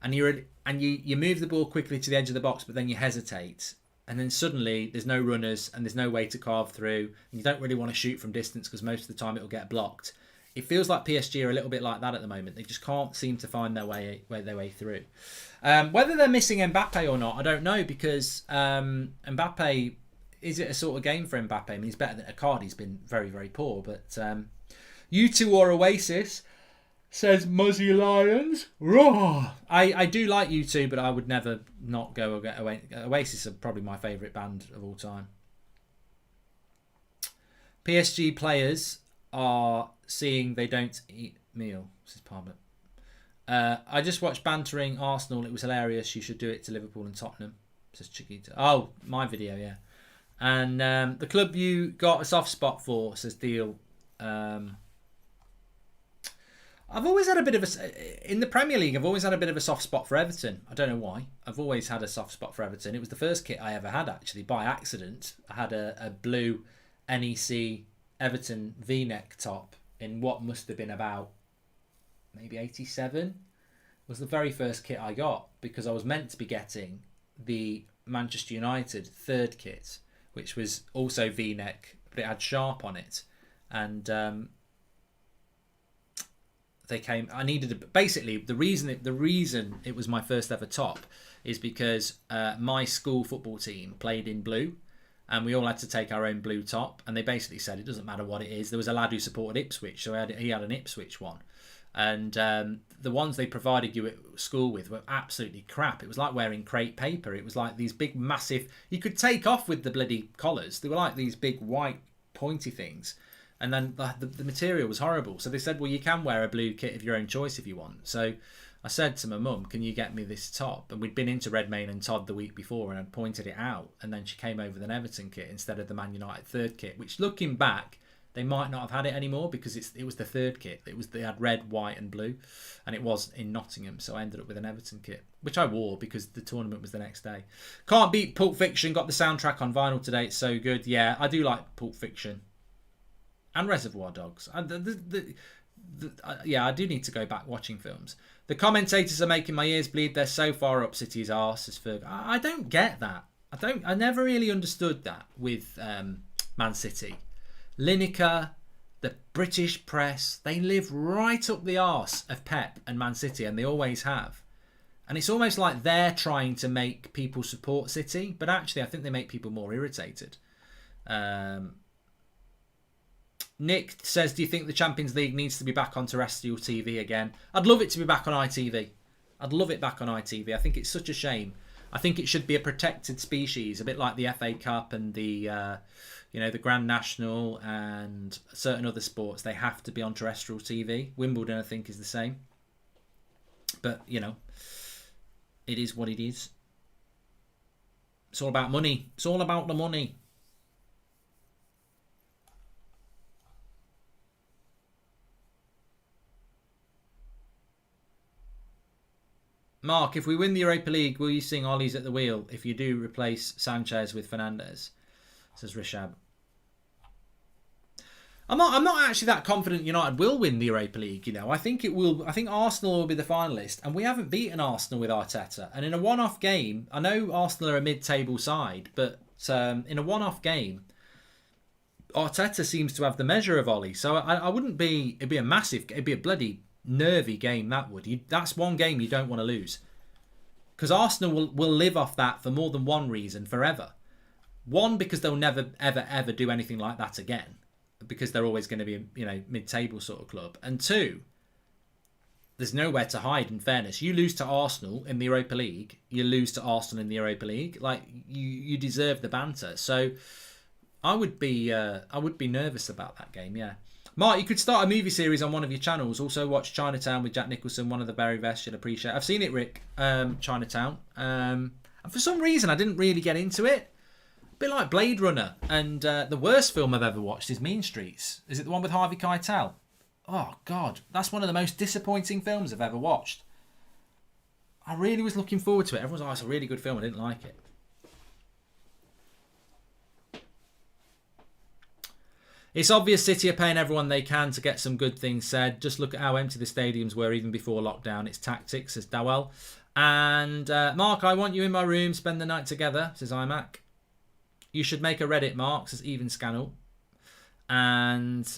and you move the ball quickly to the edge of the box, but then you hesitate. And then suddenly there's no runners and there's no way to carve through. And you don't really want to shoot from distance because most of the time it'll get blocked. It feels like PSG are a little bit like that at the moment. They just can't seem to find their way through. Whether they're missing Mbappe or not, I don't know, because Mbappe, is it a sort of game for Mbappe? I mean, he's better than Icardi. He's been very, very poor. But U2 or Oasis, says Muzzy Lions. Raw. I do like U2, but I would never not go away. Oasis are probably my favourite band of all time. PSG players are seeing they don't eat meal, says Palmer. I just watched Bantering Arsenal. It was hilarious. You should do it to Liverpool and Tottenham. Says Chiquita. Oh, my video, yeah. And the club you got a soft spot for, says Deal. I've always had a bit of in the Premier League. I've always had a bit of a soft spot for Everton. I don't know why. I've always had a soft spot for Everton. It was the first kit I ever had, actually, by accident. I had a blue NEC Everton V-neck top in what must have been about maybe 87. Was the very first kit I got, because I was meant to be getting the Manchester United third kit, which was also V-neck, but it had sharp on it, and they came. I needed basically the reason it was my first ever top is because my school football team played in blue, and we all had to take our own blue top, and they basically said it doesn't matter what it is. There was a lad who supported Ipswich, so he had an Ipswich one. And the ones they provided you at school with were absolutely crap. It was like wearing crepe paper. It was like these big, massive... You could take off with the bloody collars. They were like these big, white, pointy things. And then the material was horrible. So they said, well, you can wear a blue kit of your own choice if you want. So I said to my mum, can you get me this top? And we'd been into Redmayne and Todd the week before, and I'd pointed it out. And then she came over with an Everton kit instead of the Man United third kit, which, looking back... They might not have had it anymore because it was the third kit. They had red, white and blue, and it was in Nottingham, so I ended up with an Everton kit, which I wore because the tournament was the next day. Can't beat Pulp Fiction. Got the soundtrack on vinyl today. It's so good. Yeah, I do like Pulp Fiction and Reservoir Dogs. Yeah, I do need to go back watching films. The commentators are making my ears bleed. They're so far up City's arse, says Ferg. I don't get that. I never really understood that with Man City. Lineker, the British press, they live right up the arse of Pep and Man City, and they always have. And it's almost like they're trying to make people support City, but actually I think they make people more irritated. Nick says, do you think the Champions League needs to be back on terrestrial TV again? I'd love it to be back on ITV. I'd love it back on ITV. I think it's such a shame. I think it should be a protected species, a bit like the FA Cup and the Grand National and certain other sports. They have to be on terrestrial TV. Wimbledon, I think, is the same. But, it is what it is. It's all about money. It's all about the money. Mark, if we win the Europa League, will you sing Ollie's at the Wheel if you do replace Sanchez with Fernandes? Says Rishab. I'm not actually that confident United will win the Europa League. I think it will. I think Arsenal will be the finalist, and we haven't beaten Arsenal with Arteta. And in a one-off game, I know Arsenal are a mid-table side, but in a one-off game, Arteta seems to have the measure of Ollie. So I wouldn't be. It'd be a bloody nervy game, that would. That's one game you don't want to lose, because Arsenal will live off that for more than one reason forever. One, because they'll never ever do anything like that again, because they're always going to be a mid-table sort of club. And two, there's nowhere to hide. In fairness, you lose to Arsenal in the Europa League, you lose to Arsenal in the Europa League. Like, you deserve the banter. So I would be nervous about that game. Yeah. Mark, you could start a movie series on one of your channels. Also watch Chinatown with Jack Nicholson, one of the very best. You'll appreciate it. I've seen it, Rick. Chinatown. And for some reason, I didn't really get into it. A bit like Blade Runner. And the worst film I've ever watched is Mean Streets. Is it the one with Harvey Keitel? Oh, God. That's one of the most disappointing films I've ever watched. I really was looking forward to it. Everyone's like, oh, it's a really good film. I didn't like it. It's obvious City are paying everyone they can to get some good things said. Just look at how empty the stadiums were even before lockdown. It's tactics, says Dawell. And Mark, I want you in my room. Spend the night together, says iMac. You should make a Reddit, Mark, says Even Scannell. And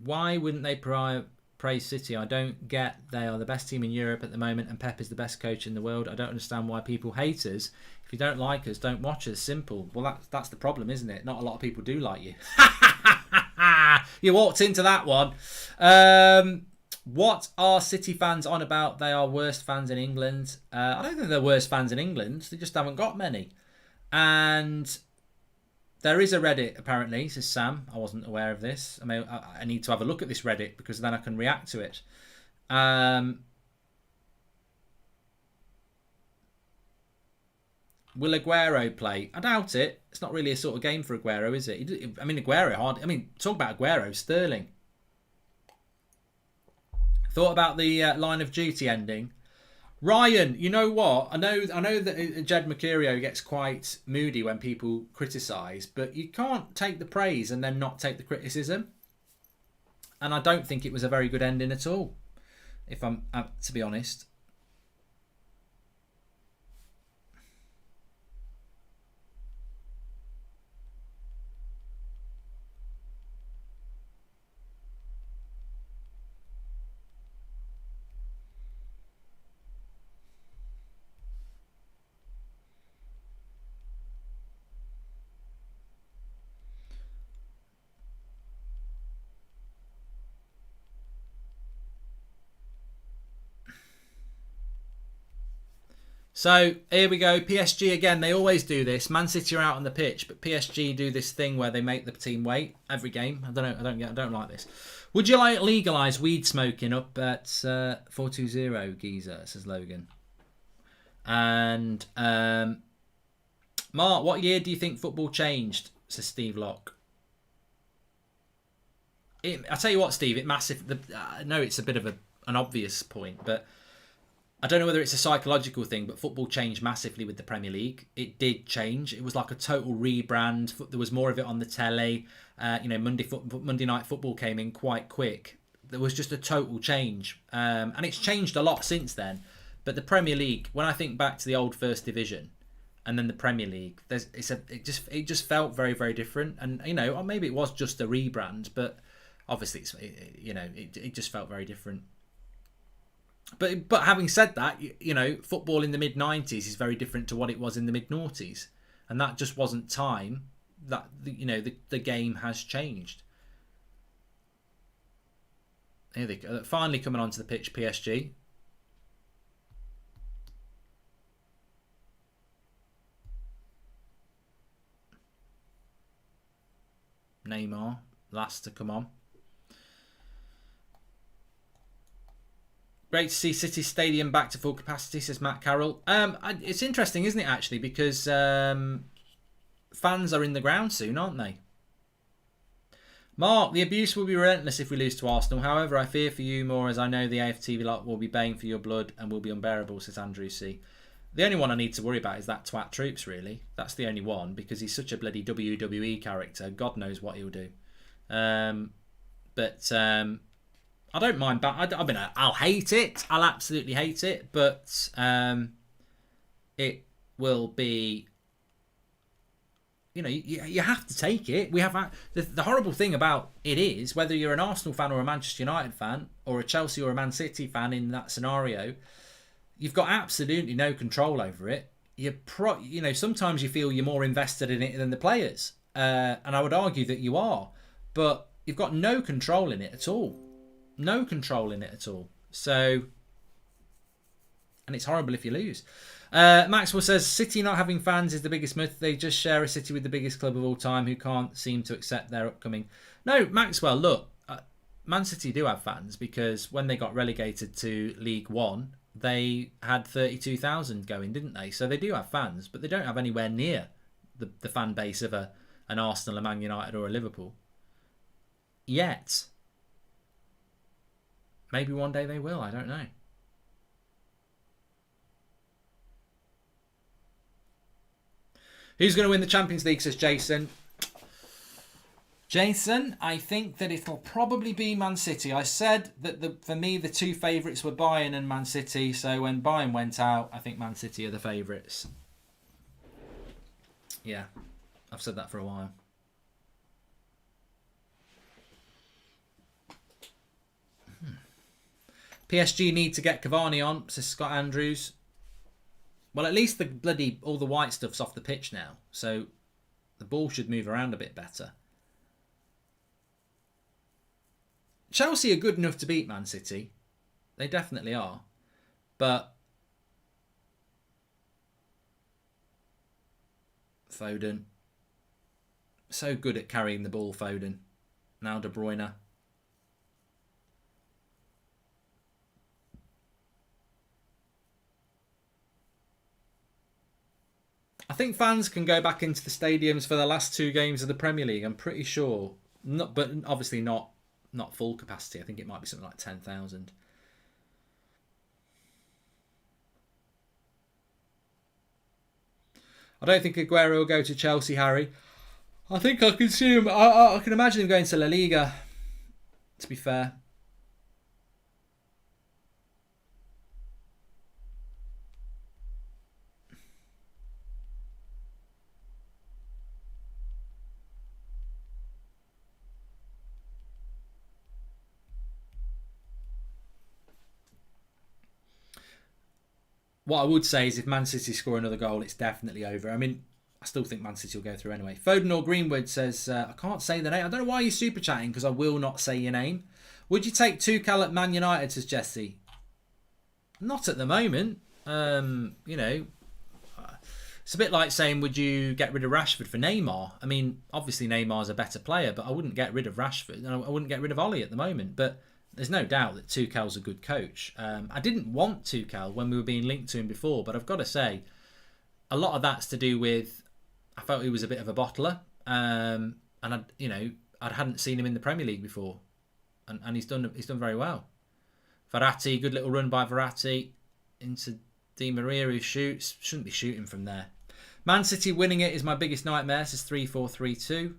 why wouldn't they praise City? I don't get. They are the best team in Europe at the moment, and Pep is the best coach in the world. I don't understand why people hate us. If you don't like us, don't watch us. Simple. Well, that's the problem, isn't it? Not a lot of people do like you. You walked into that one. What are City fans on about? They are worst fans in England. I don't think they're worst fans in England. They just haven't got many. And there is a Reddit, apparently, says Sam. I wasn't aware of this. I need to have a look at this Reddit because then I can react to it. Will Aguero play? I doubt it. It's not really a sort of game for Aguero, is it? I mean, Aguero hard. I mean, talk about Aguero. Sterling. Thought about the Line of Duty ending. Ryan, you know what? I know that Jed Mercurio gets quite moody when people criticise, but you can't take the praise and then not take the criticism. And I don't think it was a very good ending at all, if I'm to be honest. So here we go. PSG again. They always do this. Man City are out on the pitch, but PSG do this thing where they make the team wait every game. I don't like this. Would you like legalise weed smoking up at 420 Geezer, says Logan. And Mark, what year do you think football changed, says Steve Locke? I tell you what, Steve. It massive. I know it's a bit of an obvious point, but I don't know whether it's a psychological thing, but football changed massively with the Premier League. It did change. It was like a total rebrand. There was more of it on the telly. Monday Night Football came in quite quick. There was just a total change, and it's changed a lot since then. But the Premier League, when I think back to the old First Division, and then the Premier League, it just felt very, very different. And maybe it was just a rebrand, but obviously it just felt very different. But having said that, football in the mid-90s is very different to what it was in the mid-noughties. And that just wasn't time that, the game has changed. Here they go. Finally coming onto the pitch, PSG. Neymar, last to come on. Great to see City Stadium back to full capacity, says Matt Carroll. It's interesting, isn't it, actually, because fans are in the ground soon, aren't they? Mark, the abuse will be relentless if we lose to Arsenal. However, I fear for you more as I know the AFTV lot will be baying for your blood and will be unbearable, says Andrew C. The only one I need to worry about is that twat Troops, really. That's the only one, because he's such a bloody WWE character. God knows what he'll do. I don't mind. I'll hate it. I'll absolutely hate it. But it will be. You have to take it. We have the horrible thing about it is whether you're an Arsenal fan or a Manchester United fan or a Chelsea or a Man City fan in that scenario, you've got absolutely no control over it. Sometimes you feel you're more invested in it than the players, and I would argue that you are, but you've got no control in it at all. No control in it at all. So, and it's horrible if you lose. Maxwell says, City not having fans is the biggest myth. They just share a city with the biggest club of all time who can't seem to accept their upcoming. No, Maxwell, look, Man City do have fans because when they got relegated to League One, they had 32,000 going, didn't they? So they do have fans, but they don't have anywhere near the fan base of an Arsenal, a Man United or a Liverpool. Yet. Maybe one day they will. I don't know. Who's going to win the Champions League, says Jason. Jason, I think that it'll probably be Man City. I said that for me, the two favourites were Bayern and Man City. So when Bayern went out, I think Man City are the favourites. Yeah, I've said that for a while. PSG need to get Cavani on, says Scott Andrews. Well, at least all the white stuff's off the pitch now, so the ball should move around a bit better. Chelsea are good enough to beat Man City. They definitely are. But Foden. So good at carrying the ball, Foden. Now De Bruyne. I think fans can go back into the stadiums for the last 2 games of the Premier League. I'm pretty sure, not, but obviously not full capacity. I think it might be something like 10,000. I don't think Aguero will go to Chelsea, Harry. I think I can see him. I can imagine him going to La Liga, to be fair. What I would say is if Man City score another goal, it's definitely over. I mean, I still think Man City will go through anyway. Foden or Greenwood says, I can't say the name. I don't know why you're super chatting because I will not say your name. Would you take Tuchel at Man United, says Jesse? Not at the moment. You know, it's a bit like saying, would you get rid of Rashford for Neymar? I mean, obviously Neymar's a better player, but I wouldn't get rid of Rashford. I wouldn't get rid of Ollie at the moment. But there's no doubt that Tuchel's a good coach. I didn't want Tuchel when we were being linked to him before, but I've got to say, a lot of that's to do with I felt he was a bit of a bottler, and I hadn't seen him in the Premier League before, and he's done very well. Verratti, good little run by Verratti into Di Maria, who shouldn't be shooting from there. Man City winning it is my biggest nightmare. This is 3-4-3-2.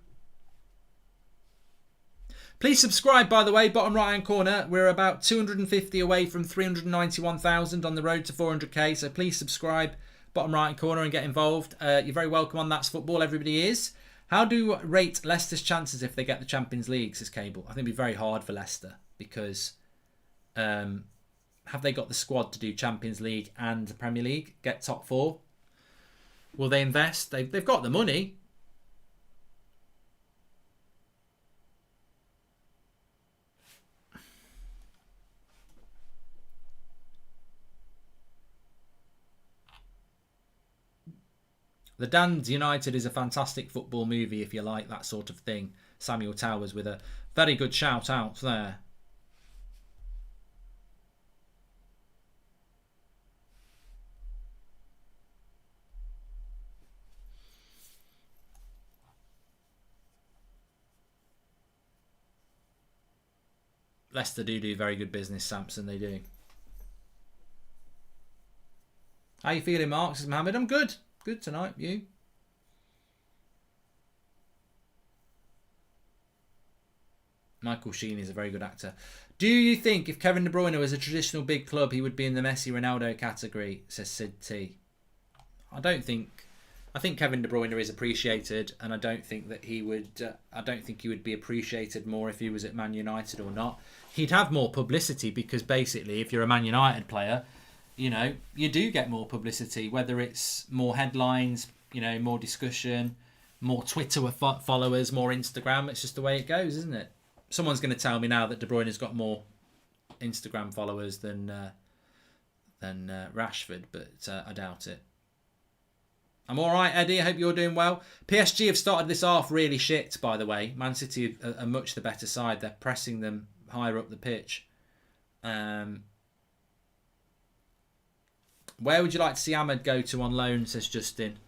Please subscribe, by the way, bottom right hand corner. We're about 250 away from 391,000 on the road to 400k. So please subscribe, bottom right hand corner, and get involved. You're very welcome on That's Football. Everybody is. How do you rate Leicester's chances if they get the Champions League, says Cable? I think it'd be very hard for Leicester because have they got the squad to do Champions League and the Premier League, get top 4? Will they invest? They've got the money. The Dan's United is a fantastic football movie if you like that sort of thing. Samuel Towers with a very good shout out there. Leicester do very good business, Samson, they do. How you feeling, Mark? Says Mohammed. I'm good. Good tonight, you? Michael Sheen is a very good actor. Do you think if Kevin De Bruyne was a traditional big club, he would be in the Messi Ronaldo category, says Sid T? I don't think. I think Kevin De Bruyne is appreciated, and I don't think that he would. I don't think he would be appreciated more if he was at Man United or not. He'd have more publicity because basically, if you're a Man United player, you know, you do get more publicity, whether it's more headlines, you know, more discussion, more Twitter followers, more Instagram. It's just the way it goes, isn't it? Someone's going to tell me now that De Bruyne has got more Instagram followers than Rashford, but I doubt it. I'm all right, Eddie. I hope you're doing well. PSG have started this half really shit, by the way. Man City are much the better side. They're pressing them higher up the pitch. Where would you like to see Ahmed go to on loan, says Justin?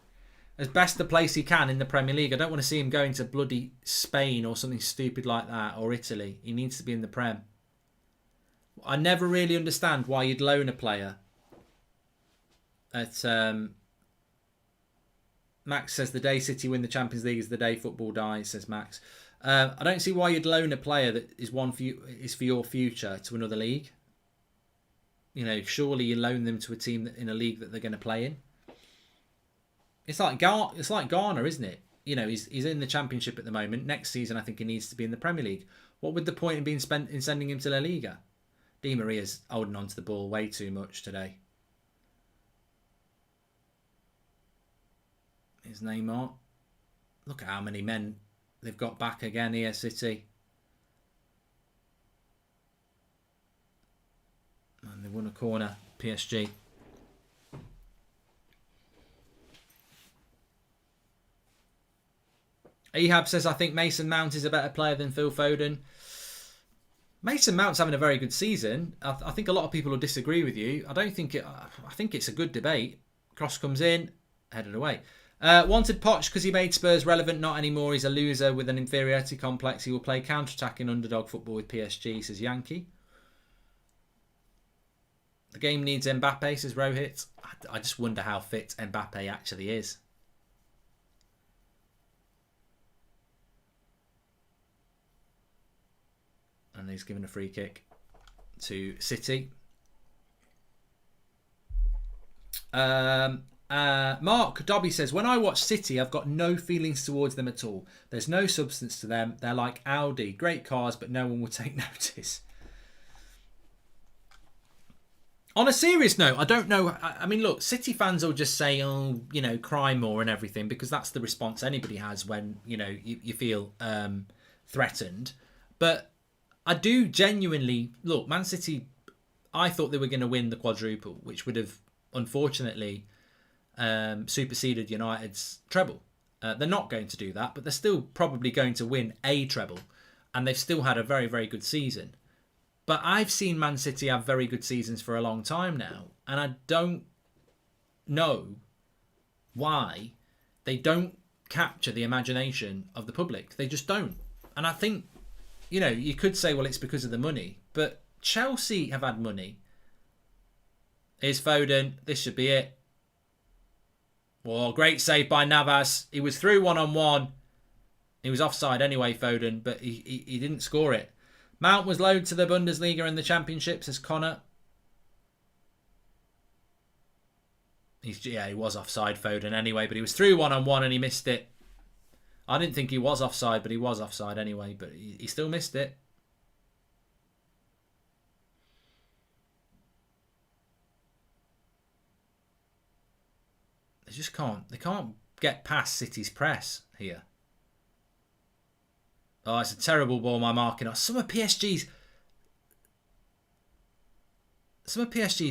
As best the place he can in the Premier League. I don't want to see him going to bloody Spain or something stupid like that, or Italy. He needs to be in the Prem. I never really understand why you'd loan a player at... Max says the day City win the Champions League is the day football dies, says Max. I don't see why you'd loan a player that is for your future to another league. You know, surely you loan them to a team in a league that they're going to play in. It's like Garner, isn't it? You know, he's in the Championship at the moment. Next season, I think he needs to be in the Premier League. What would the point in being spent in sending him to La Liga? Di Maria's holding on to the ball way too much today. Here's Neymar. Look at how many men they've got back again here, City. And they won a corner, PSG. Ehab says, I think Mason Mount is a better player than Phil Foden. Mason Mount's having a very good season. I think a lot of people will disagree with you. I think it's a good debate. Cross comes in, headed away. Wanted Poch because he made Spurs relevant. Not anymore. He's a loser with an inferiority complex. He will play counter-attacking underdog football with PSG, says Yankee. The game needs Mbappe, says Rohit. I just wonder how fit Mbappe actually is. And he's given a free kick to City. Mark Dobby says, when I watch City, I've got no feelings towards them at all. There's no substance to them. They're like Audi. Great cars, but no one will take notice. On a serious note, I don't know. I mean, look, City fans will just say, oh, you know, cry more and everything, because that's the response anybody has when, you know, you feel threatened. But I do genuinely, look, Man City, I thought they were going to win the quadruple, which would have, unfortunately, superseded United's treble. They're not going to do that, but they're still probably going to win a treble. And they've still had a very, very good season. But I've seen Man City have very good seasons for a long time now. And I don't know why they don't capture the imagination of the public. They just don't. And I think, you know, you could say, well, it's because of the money. But Chelsea have had money. Here's Foden. This should be it. Well, great save by Navas. He was through one-on-one. He was offside anyway, Foden, but he didn't score it. Mount was loaned to the Bundesliga and the Championship, says Connor. He was offside, Foden, anyway, but he was through one-on-one and he missed it. I didn't think he was offside, but he was offside anyway, but he still missed it. They just can't. They can't get past City's press here. Oh, it's a terrible ball, my marking. Some of PSG's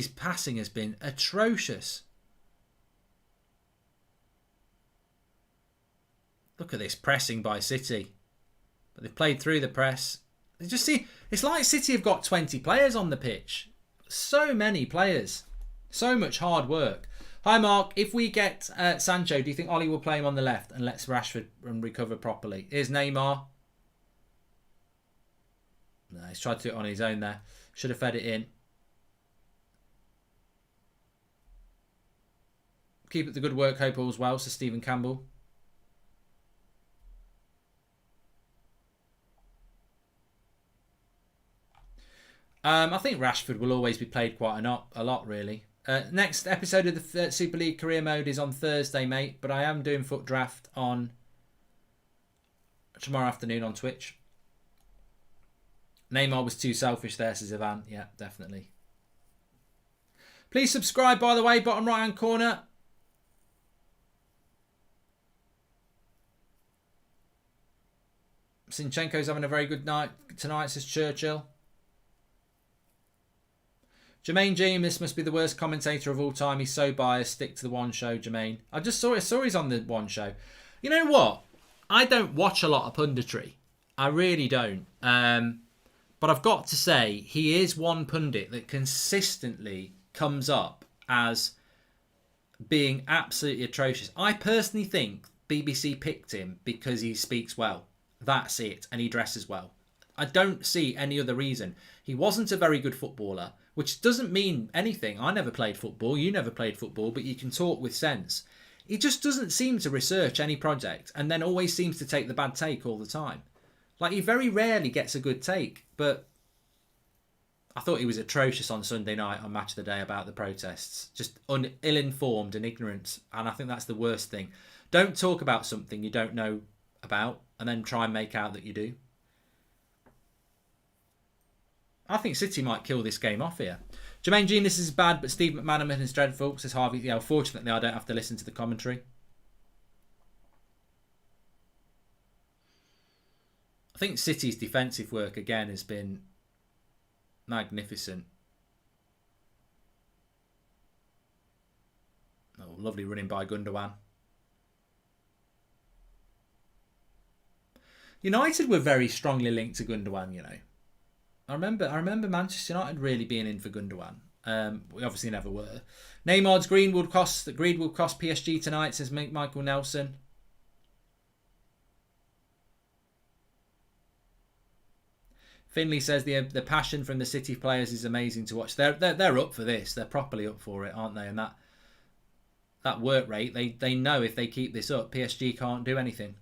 passing has been atrocious. Look at this pressing by City. But they've played through the press. You just see, it's like City have got 20 players on the pitch. So many players. So much hard work. Hi, Mark. If we get Sancho, do you think Ollie will play him on the left and lets Rashford recover properly? Here's Neymar. No, he's tried to do it on his own there. Should have fed it in. Keep up the good work, hope all's well, says Stephen Campbell. I think Rashford will always be played quite a lot, really. Next episode of the Super League Career Mode is on Thursday, mate. But I am doing Foot Draft on tomorrow afternoon on Twitch. Neymar was too selfish there, says Ivan. Yeah, definitely. Please subscribe, by the way, bottom right-hand corner. Sinchenko's having a very good night tonight, says Churchill. Jermaine Jean, this must be the worst commentator of all time. He's so biased. Stick to the one show, Jermaine. I just saw he's on the one show. You know what? I don't watch a lot of punditry. I really don't. But I've got to say, he is one pundit that consistently comes up as being absolutely atrocious. I personally think BBC picked him because he speaks well. That's it. And he dresses well. I don't see any other reason. He wasn't a very good footballer, which doesn't mean anything. I never played football. You never played football, but you can talk with sense. He just doesn't seem to research any project and then always seems to take the bad take all the time. Like, he very rarely gets a good take, but I thought he was atrocious on Sunday night on Match of the Day about the protests. Just ill-informed and ignorant, and I think that's the worst thing. Don't talk about something you don't know about and then try and make out that you do. I think City might kill this game off here. Jermaine Jean, this is bad, but Steve McManaman is dreadful, says Harvey. Yeah, fortunately, I don't have to listen to the commentary. I think City's defensive work, again, has been magnificent. Oh, lovely running by Gundogan. United were very strongly linked to Gundogan, you know. I remember Manchester United really being in for Gundogan. We obviously never were. Neymar's green will cost PSG tonight, says Michael Nelson. Finley says the passion from the City players is amazing to watch. They're up for this. They're properly up for it, aren't they? And that work rate, they know if they keep this up, PSG can't do anything.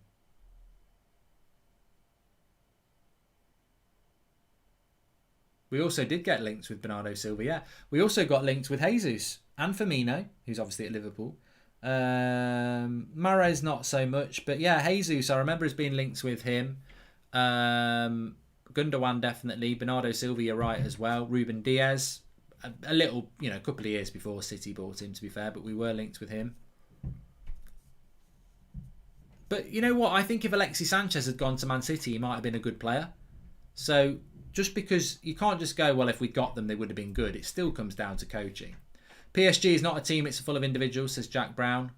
We also did get linked with Bernardo Silva, yeah. We also got linked with Jesus and Firmino, who's obviously at Liverpool. Mahrez, not so much. But yeah, Jesus, I remember us being linked with him. Gundogan, definitely. Bernardo Silva, you're right as well. Ruben Diaz, a little, a couple of years before City bought him, to be fair. But we were linked with him. But you know what? I think if Alexis Sanchez had gone to Man City, he might have been a good player. So just because you can't just go, well, if we got them, they would have been good. It still comes down to coaching. PSG is not a team, it's full of individuals, says Jack Brown.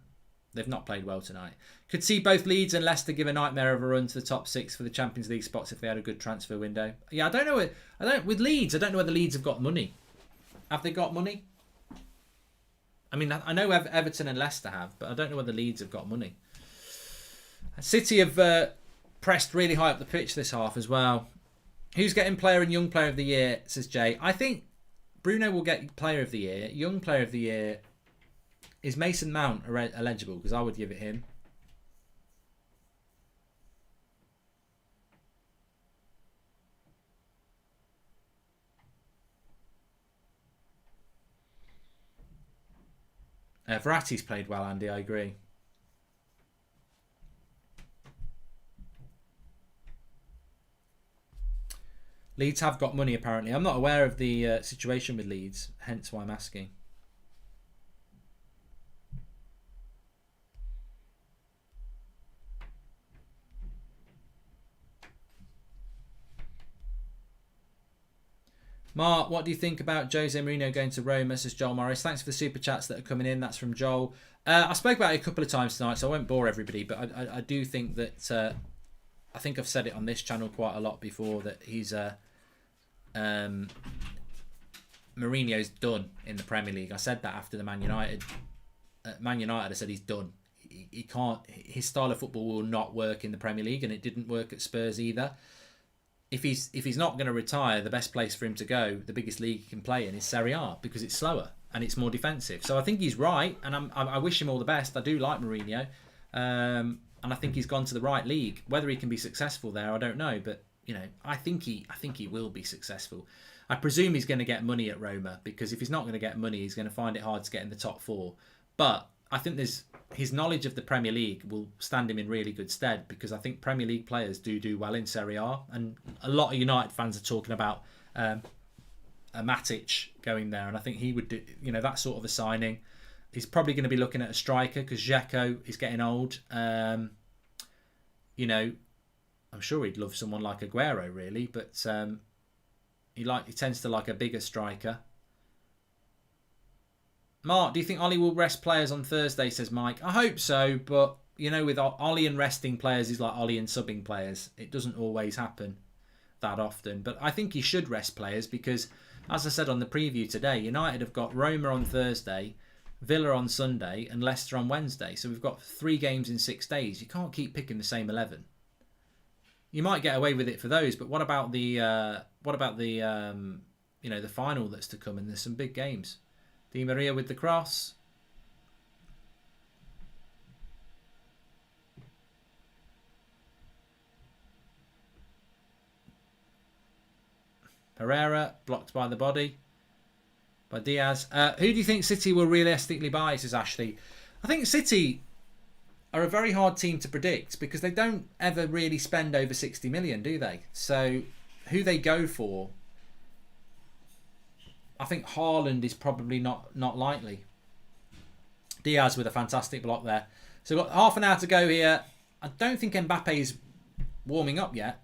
They've not played well tonight. Could see both Leeds and Leicester give a nightmare of a run to the top 6 for the Champions League spots if they had a good transfer window. Yeah, I don't know. With Leeds, I don't know whether Leeds have got money. Have they got money? I mean, I know Everton and Leicester have, but I don't know whether Leeds have got money. City have pressed really high up the pitch this half as well. Who's getting player and young player of the year, says Jay. I think Bruno will get player of the year. Young player of the year is Mason Mount eligible, because I would give it him. Verratti's played well, Andy, I agree. Leeds have got money, apparently. I'm not aware of the situation with Leeds, hence why I'm asking. Mark, what do you think about Jose Mourinho going to Roma, says Joel Morris? Thanks for the super chats that are coming in. That's from Joel. I spoke about it a couple of times tonight, so I won't bore everybody, but I do think that... I think I've said it on this channel quite a lot before, that he's... Mourinho's done in the Premier League. I said that after the Man United. I said he's done. He can't... His style of football will not work in the Premier League, and it didn't work at Spurs either. If he's not going to retire, the best place for him to go, the biggest league he can play in, is Serie A, because it's slower and it's more defensive. So I think he's right, and I wish him all the best. I do like Mourinho, and I think he's gone to the right league. Whether he can be successful there, I don't know, but I think he will be successful. I presume he's going to get money at Roma, because if he's not going to get money, he's going to find it hard to get in the top 4. But I think his knowledge of the Premier League will stand him in really good stead, because I think Premier League players do well in Serie A, and a lot of United fans are talking about a Matic going there, and I think he would do that sort of a signing. He's probably going to be looking at a striker, because Dzeko is getting old. I'm sure he'd love someone like Aguero, really, but he tends to like a bigger striker. Mark, do you think Ollie will rest players on Thursday, says Mike? I hope so, but, with Ollie and resting players is like Ollie and subbing players. It doesn't always happen that often. But I think he should rest players because, as I said on the preview today, United have got Roma on Thursday, Villa on Sunday, and Leicester on Wednesday. So we've got 3 games in 6 days. You can't keep picking the same 11. You might get away with it for those, but what about the the final that's to come? And there's some big games. Di Maria with the cross. Pereira blocked by the body by Diaz. Who do you think City will realistically buy, says Ashley? I think City are a very hard team to predict because they don't ever really spend over 60 million, do they? So who they go for, I think Haaland is probably not likely. Diaz with a fantastic block there. So we've got half an hour to go here. I don't think Mbappe is warming up yet.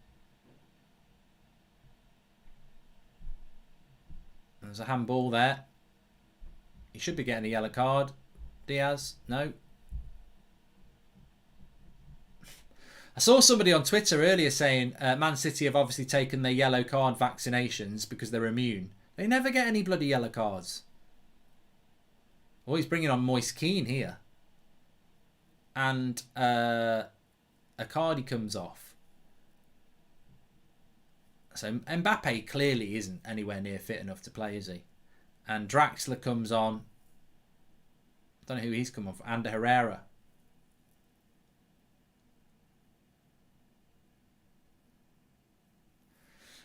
There's a handball there. He should be getting a yellow card. Diaz, no. I saw somebody on Twitter earlier saying Man City have obviously taken their yellow card vaccinations because they're immune. They never get any bloody yellow cards. Oh, he's bringing on Moise Keane here. And Icardi comes off. So Mbappe clearly isn't anywhere near fit enough to play, is he? And Draxler comes on. I don't know who he's come on for. And Herrera.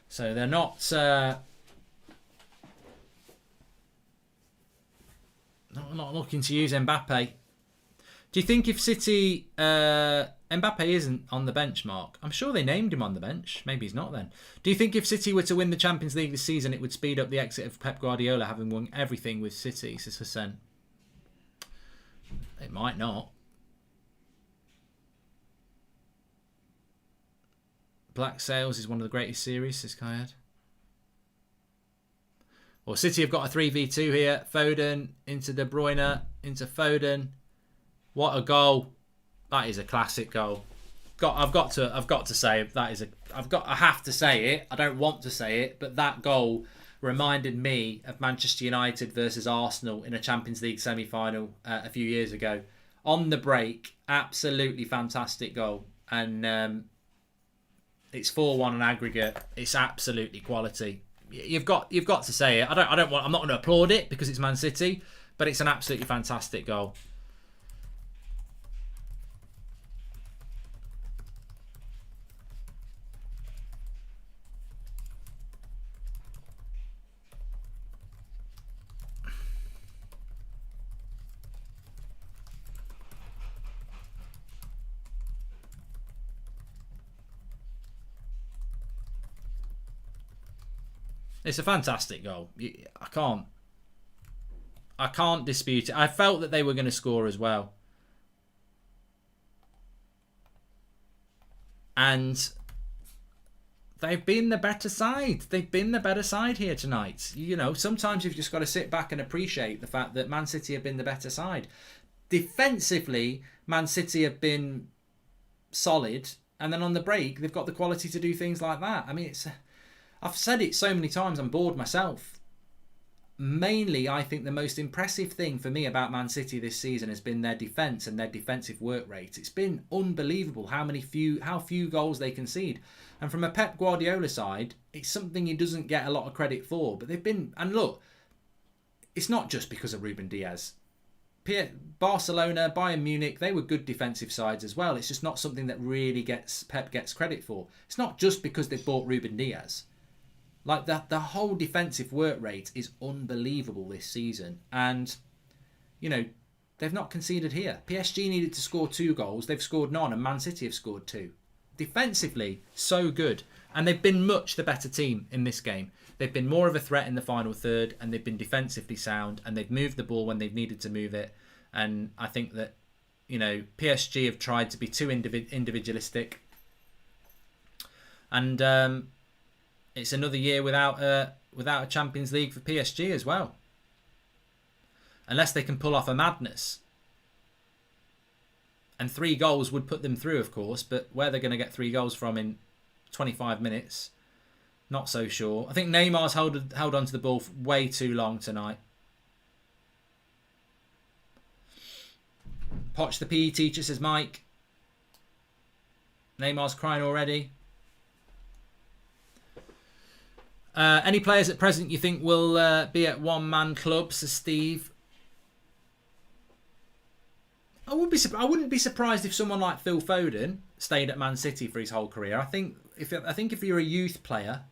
So they're not looking to use Mbappe. Do you think if City... Mbappe isn't on the bench, Mark. I'm sure they named him on the bench. Maybe he's not then. Do you think if City were to win the Champions League this season, it would speed up the exit of Pep Guardiola having won everything with City? Says Hassan. It might not. Black Sails is one of the greatest series, says Kayad. Well, City have got a 3v2 here. Foden into De Bruyne, into Foden. What a goal. That is a classic goal. I've got to say that is I have to say it. I don't want to say it, but that goal reminded me of Manchester United versus Arsenal in a Champions League semi-final a few years ago. On the break, absolutely fantastic goal. And it's 4-1 on aggregate. It's absolutely quality. You've got to say it. I'm not going to applaud it because it's Man City, but it's an absolutely fantastic goal. It's a fantastic goal. I can't dispute it. I felt that they were going to score as well. And they've been the better side. They've been the better side here tonight. You know, sometimes you've just got to sit back and appreciate the fact that Man City have been the better side. Defensively, Man City have been solid. And then on the break, they've got the quality to do things like that. I mean, I've said it so many times, I'm bored myself. Mainly, I think the most impressive thing for me about Man City this season has been their defence and their defensive work rate. It's been unbelievable how few goals they concede. And from a Pep Guardiola side, it's something he doesn't get a lot of credit for. But they've been... And look, it's not just because of Ruben Diaz. Barcelona, Bayern Munich, they were good defensive sides as well. It's just not something that really Pep gets credit for. It's not just because they bought Ruben Diaz. Like, the whole defensive work rate is unbelievable this season. And, you know, they've not conceded here. PSG needed to score 2 goals. They've scored none, and Man City have scored 2. Defensively, so good. And they've been much the better team in this game. They've been more of a threat in the final third, and they've been defensively sound, and they've moved the ball when they've needed to move it. And I think that, you know, PSG have tried to be too individualistic. And... it's another year without a Champions League for PSG as well. Unless they can pull off a madness. And 3 goals would put them through, of course. But where they're going to get 3 goals from in 25 minutes, not so sure. I think Neymar's held on to the ball for way too long tonight. Poch the PE teacher, says Mike. Neymar's crying already. Any players at present you think will be at one-man club, says Steve? I wouldn't be surprised if someone like Phil Foden stayed at Man City for his whole career. I think if you're a youth player,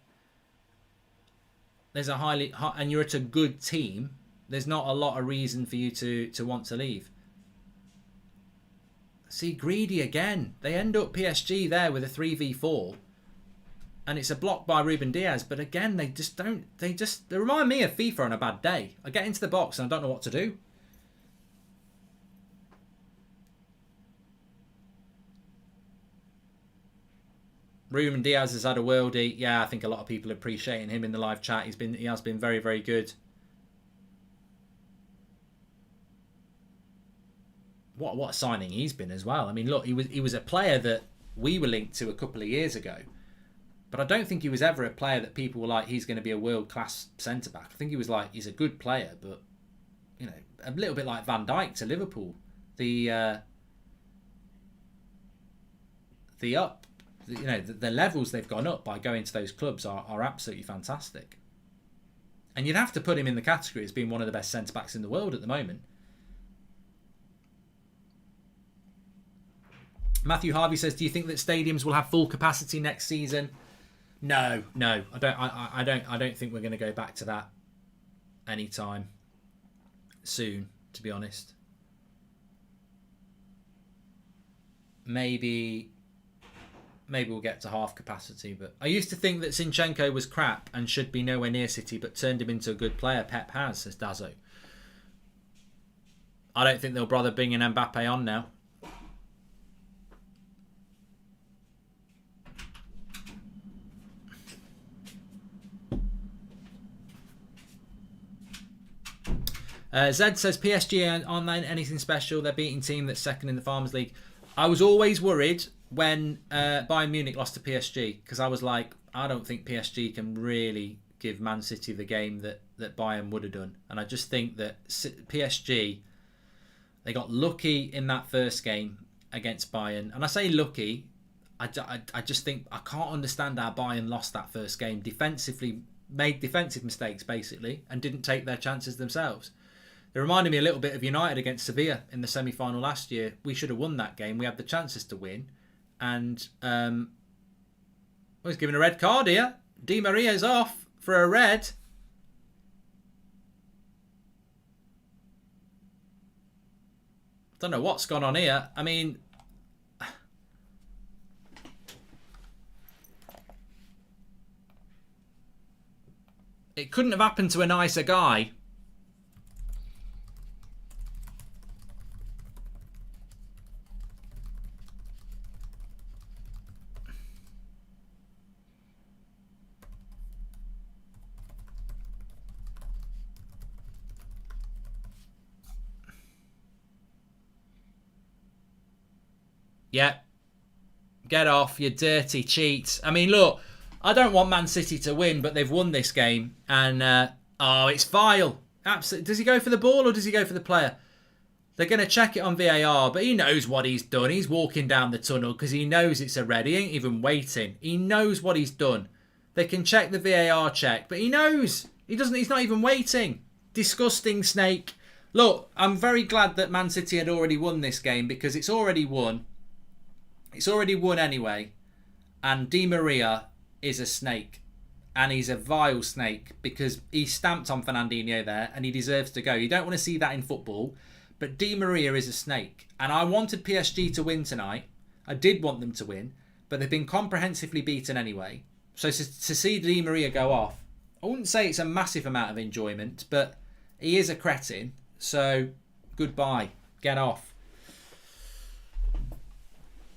there's and you're at a good team, there's not a lot of reason for you to want to leave. See, greedy again. They end up PSG there with a 3v4. And it's a block by Ruben Diaz, but again, they remind me of FIFA on a bad day. I get into the box and I don't know what to do. Ruben Diaz has had a worldie. Yeah, I think a lot of people are appreciating him in the live chat. He has been very, very good. What a signing he's been as well. I mean, look, he was a player that we were linked to a couple of years ago. But I don't think he was ever a player that people were like, he's going to be a world-class centre-back. I think he was like, he's a good player, but, a little bit like Van Dijk to Liverpool. The levels they've gone up by going to those clubs are absolutely fantastic. And you'd have to put him in the category as being one of the best centre-backs in the world at the moment. Matthew Harvey says, do you think that stadiums will have full capacity next season? No. I don't think we're going to go back to that anytime soon, to be honest. Maybe we'll get to half capacity, but I used to think that Zinchenko was crap and should be nowhere near City, but turned him into a good player. Pep has, says Dazzo. I don't think they'll bother bringing Mbappe on now. Zed says PSG aren't anything special. They're beating team that's second in the Farmers League. I was always worried when Bayern Munich lost to PSG, because I was like, I don't think PSG can really give Man City the game that Bayern would have done. And I just think that PSG, they got lucky in that first game against Bayern. And I say lucky, I just think I can't understand how Bayern lost that first game. Defensively, made defensive mistakes basically, and didn't take their chances themselves. They reminded me a little bit of United against Sevilla in the semi-final last year. We should have won that game. We had the chances to win. And he's given a red card here. Di Maria's off for a red. Don't know what's gone on here. I mean, it couldn't have happened to a nicer guy. Yeah. Get off, you dirty cheats. I mean, look, I don't want Man City to win, but they've won this game. And, it's vile. Absolutely. Does he go for the ball or does he go for the player? They're going to check it on VAR, but he knows what he's done. He's walking down the tunnel because he knows it's a red. He ain't even waiting. He knows what he's done. They can check the VAR check, but he knows. He's not even waiting. Disgusting snake. Look, I'm very glad that Man City had already won this game because it's already won. It's already won anyway. And Di Maria is a snake. And he's a vile snake because he stamped on Fernandinho there and he deserves to go. You don't want to see that in football. But Di Maria is a snake. And I wanted PSG to win tonight. I did want them to win. But they've been comprehensively beaten anyway. So to see Di Maria go off, I wouldn't say it's a massive amount of enjoyment. But he is a cretin. So goodbye. Get off.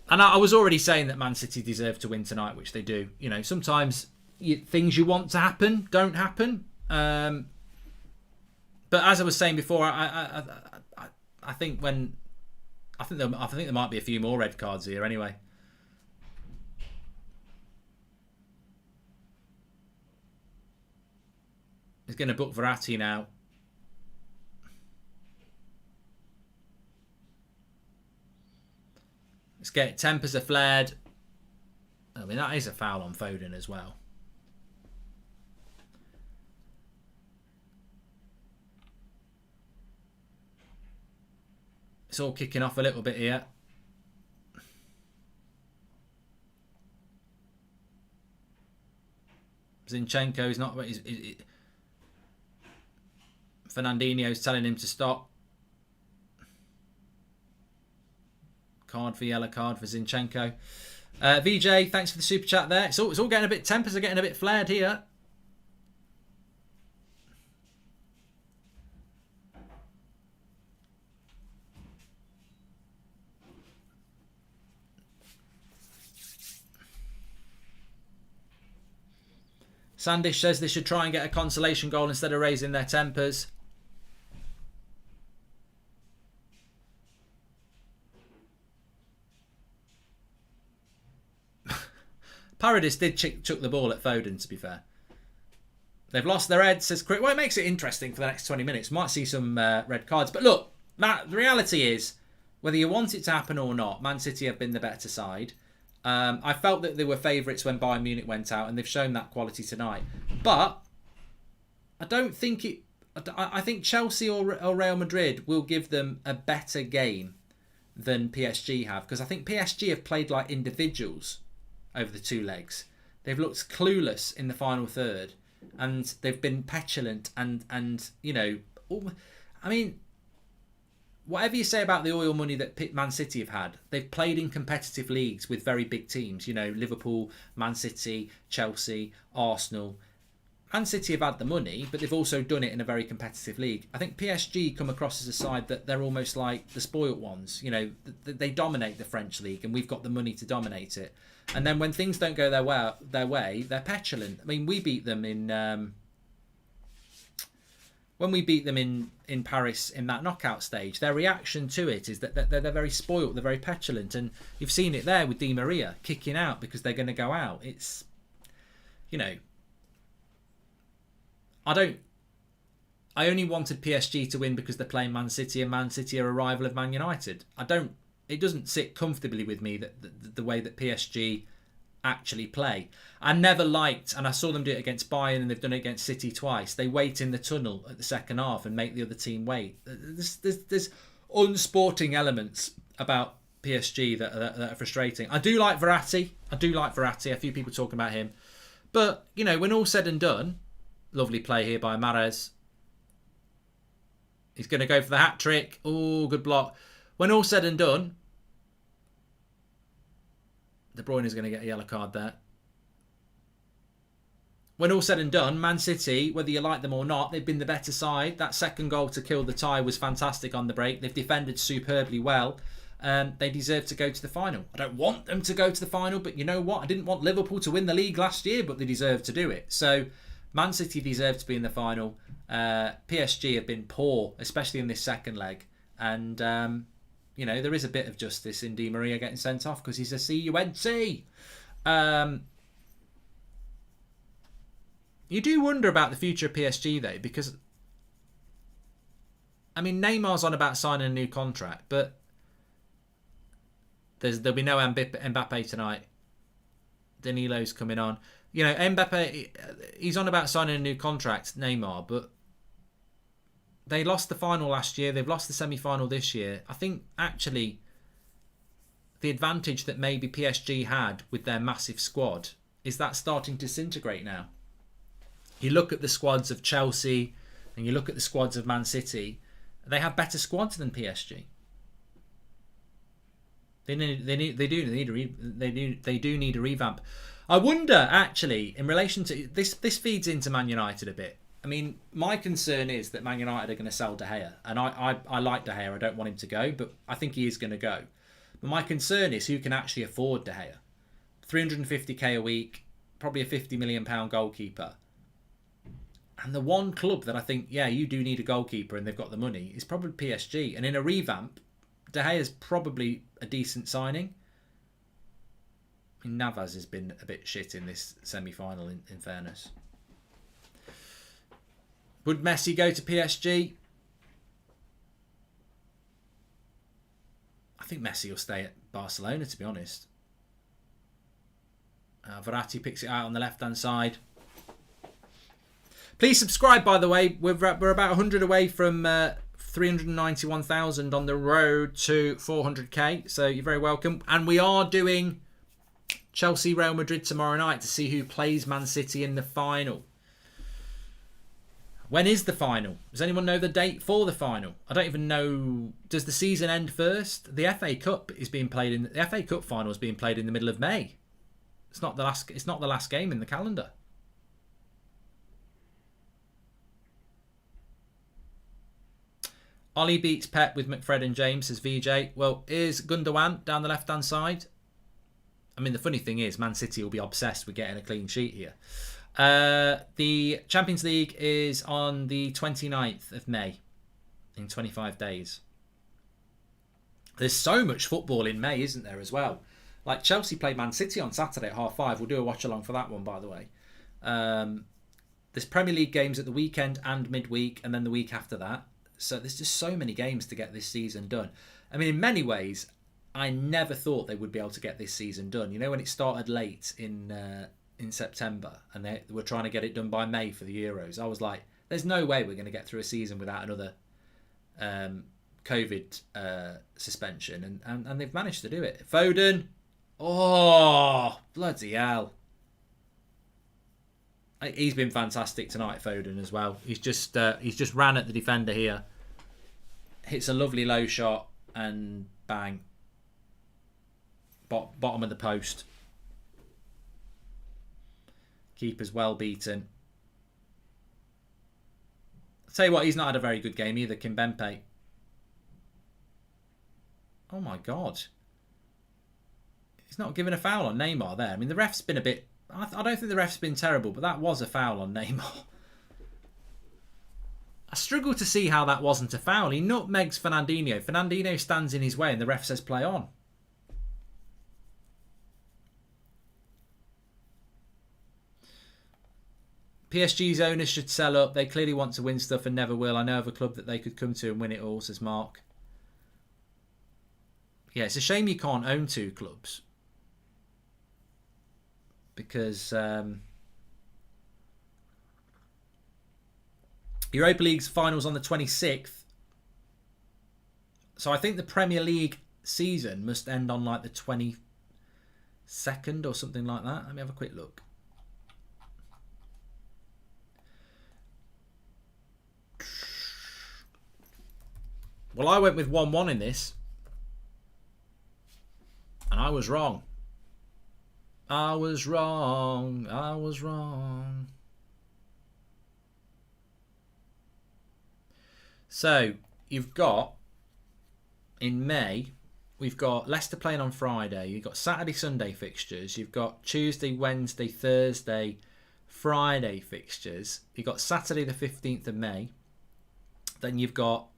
And I was already saying that Man City deserve to win tonight, which they do. You know, sometimes things you want to happen don't happen. But as I was saying before, I think there might be a few more red cards here anyway. He's going to book Verratti now. Let's get it. Tempers are flared. I mean, that is a foul on Foden as well. It's all kicking off a little bit here. Zinchenko's not... Fernandinho's telling him to stop. Card for yellow card for Zinchenko. VJ, thanks for the super chat there. It's all getting a bit... Tempers are getting a bit flared here. Sandish says they should try and get a consolation goal instead of raising their tempers. Paradis did chuck the ball at Foden, to be fair. They've lost their heads, says Chris. Well, it makes it interesting for the next 20 minutes. Might see some red cards. But look, Matt, the reality is, whether you want it to happen or not, Man City have been the better side. I felt that they were favourites when Bayern Munich went out, and they've shown that quality tonight. But I don't think it... I think Chelsea or Real Madrid will give them a better game than PSG have. Because I think PSG have played like individuals over the two legs. They've looked clueless in the final third. And they've been petulant and you know... I mean... Whatever you say about the oil money that Man City have had, they've played in competitive leagues with very big teams. You know, Liverpool, Man City, Chelsea, Arsenal. Man City have had the money, but they've also done it in a very competitive league. I think PSG come across as a side that they're almost like the spoilt ones. You know, they dominate the French league, and we've got the money to dominate it. And then when things don't go their way, they're petulant. I mean, we beat them in... When we beat them in Paris in that knockout stage, their reaction to it is that they're very spoilt, they're very petulant, and you've seen it there with Di Maria kicking out because they're going to go out. It's, you know, I only wanted PSG to win because they're playing Man City, and Man City are a rival of Man United. It doesn't sit comfortably with me that the way that PSG actually play. I never liked, and I saw them do it against Bayern, and they've done it against City twice. They wait in the tunnel at the second half and make the other team wait. There's unsporting elements about PSG that are frustrating. I do like Verratti. A few people talking about him. But, you know, when all said and done, lovely play here by Mahrez. He's going to go for the hat-trick. Oh, good block. When all said and done, De Bruyne is going to get a yellow card there. When all said and done, Man City, whether you like them or not, they've been the better side. That second goal to kill the tie was fantastic on the break. They've defended superbly well. They deserve to go to the final. I don't want them to go to the final, but you know what? I didn't want Liverpool to win the league last year, but they deserve to do it. So Man City deserve to be in the final. PSG have been poor, especially in this second leg. And... you know, there is a bit of justice in Di Maria getting sent off because he's a CUNC. You do wonder about the future of PSG, though, because, I mean, Neymar's on about signing a new contract, but there'll be no Mbappe tonight. Danilo's coming on. You know, Mbappe, he's on about signing a new contract, Neymar, but they lost the final last year. They've lost the semi-final this year. I think, actually, the advantage that maybe PSG had with their massive squad is that starting to disintegrate now. You look at the squads of Chelsea and you look at the squads of Man City, they have better squads than PSG. They do need a revamp. I wonder, actually, in relation to this feeds into Man United a bit. I mean, my concern is that Man United are going to sell De Gea. And I like De Gea. I don't want him to go, but I think he is going to go. But my concern is who can actually afford De Gea. 350k a week, probably a £50 million goalkeeper. And the one club that I think, yeah, you do need a goalkeeper and they've got the money, is probably PSG. And in a revamp, De Gea is probably a decent signing. I mean, Navas has been a bit shit in this semi-final, in fairness. Would Messi go to PSG? I think Messi will stay at Barcelona, to be honest. Verratti picks it out on the left-hand side. Please subscribe, by the way. We're about 100 away from 391,000 on the road to 400k. So you're very welcome. And we are doing Chelsea Real Madrid tomorrow night to see who plays Man City in the final. When is the final? Does anyone know the date for the final? I don't even know. Does the season end first? The FA Cup is being played in the FA Cup final is being played in the middle of May. It's not the last game in the calendar. Ollie beats Pep with McFred and James, says VJ. Well, here's Gundogan down the left-hand side. I mean, the funny thing is, Man City will be obsessed with getting a clean sheet here. The Champions League is on the 29th of May, in 25 days. There's so much football in May, isn't there, as well? Like, Chelsea play Man City on Saturday at 5:30. We'll do a watch-along for that one, by the way. There's Premier League games at the weekend and midweek, and then the week after that. So there's just so many games to get this season done. I mean, in many ways, I never thought they would be able to get this season done. You know, when it started late in September and they were trying to get it done by May for the Euros, I was like, there's no way we're going to get through a season without another COVID suspension. And they've managed to do it. Foden, oh, bloody hell. He's been fantastic tonight, Foden, as well. He's just ran at the defender here. Hits a lovely low shot and bang. Bottom of the post. Keeper's well beaten. I'll tell you what, he's not had a very good game either, Kimpembe. Oh my God. He's not given a foul on Neymar there. I mean, the ref's been a bit... I don't think the ref's been terrible, but that was a foul on Neymar. I struggle to see how that wasn't a foul. He nutmegs Fernandinho. Fernandinho stands in his way and the ref says play on. PSG's owners should sell up. They clearly want to win stuff and never will. I know of a club that they could come to and win it all, says Mark. Yeah, it's a shame you can't own two clubs. Because Europa League's finals on the 26th. So I think the Premier League season must end on like the 22nd or something like that. Let me have a quick look. Well, I went with 1-1 in this. And I was wrong. I was wrong. I was wrong. So, you've got, in May, we've got Leicester playing on Friday. You've got Saturday, Sunday fixtures. You've got Tuesday, Wednesday, Thursday, Friday fixtures. You've got Saturday the 15th of May. Then you've got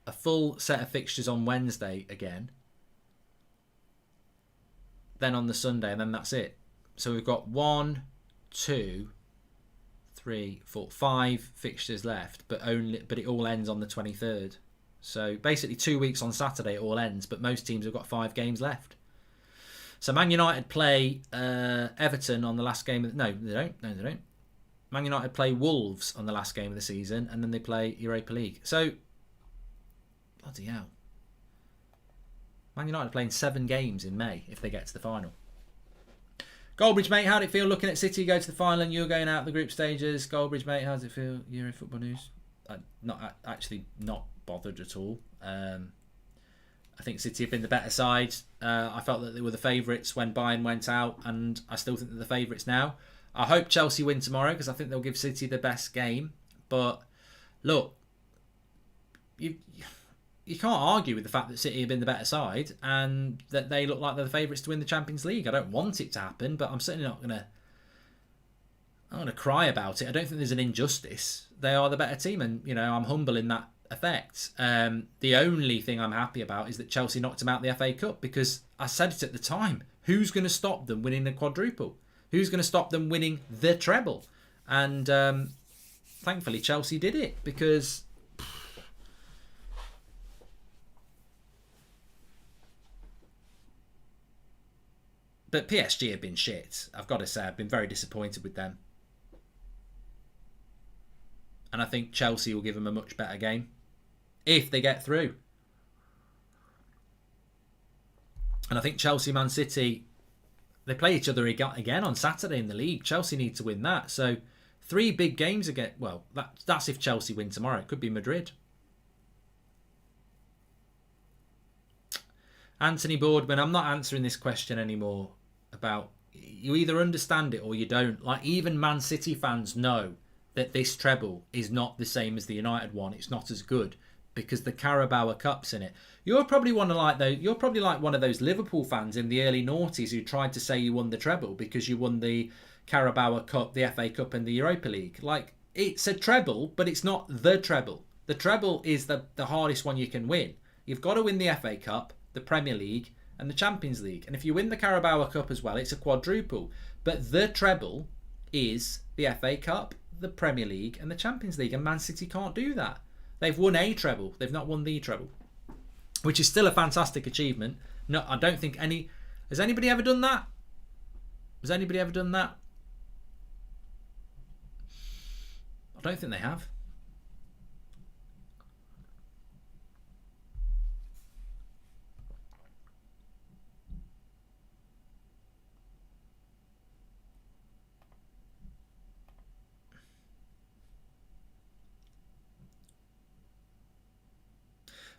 a full set of fixtures on Wednesday again. Then on the Sunday, and then that's it. So we've got 1, 2, 3, 4, 5 fixtures left, but it all ends on the 23rd. So basically 2 weeks on Saturday it all ends, but most teams have got 5 games left. So Man United play Everton on the last game of no, they don't. No, they don't. Man United play Wolves on the last game of the season, and then they play Europa League. So bloody hell. Man United are playing 7 games in May if they get to the final. Goldbridge, mate, how did it feel looking at City go to the final and you're going out the group stages? Goldbridge, mate, how does it feel? Euro Football News? Not bothered at all. I think City have been the better side. I felt that they were the favourites when Bayern went out, and I still think they're the favourites now. I hope Chelsea win tomorrow because I think they'll give City the best game. But look, you can't argue with the fact that City have been the better side and that they look like they're the favourites to win the Champions League. I don't want it to happen, but I'm certainly not going to cry about it. I don't think there's an injustice. They are the better team, and I'm humble in that effect. The only thing I'm happy about is that Chelsea knocked them out the FA Cup, because I said it at the time. Who's going to stop them winning the quadruple? Who's going to stop them winning the treble? And thankfully Chelsea did it, because but PSG have been shit. I've got to say, I've been very disappointed with them. And I think Chelsea will give them a much better game if they get through. And I think Chelsea, Man City, they play each other again on Saturday in the league. Chelsea need to win that. So 3 big games again. Well, that's if Chelsea win tomorrow. It could be Madrid. Anthony Boardman, I'm not answering this question anymore about, you either understand it or you don't. Like, even Man City fans know that this treble is not the same as the United one. It's not as good because the Carabao Cup's in it. You're probably one of those Liverpool fans in the early noughties who tried to say you won the treble because you won the Carabao Cup, the FA Cup and the Europa League. Like, it's a treble, but it's not the treble. The treble is the hardest one you can win. You've got to win the FA Cup, the Premier League and the Champions League. And if you win the Carabao Cup as well, it's a quadruple. But the treble is the FA Cup, the Premier League and the Champions League, and Man City can't do that. They've won a treble. They've not won the treble, which is still a fantastic achievement. No, I don't think any... Has anybody ever done that? Has anybody ever done that? I don't think they have.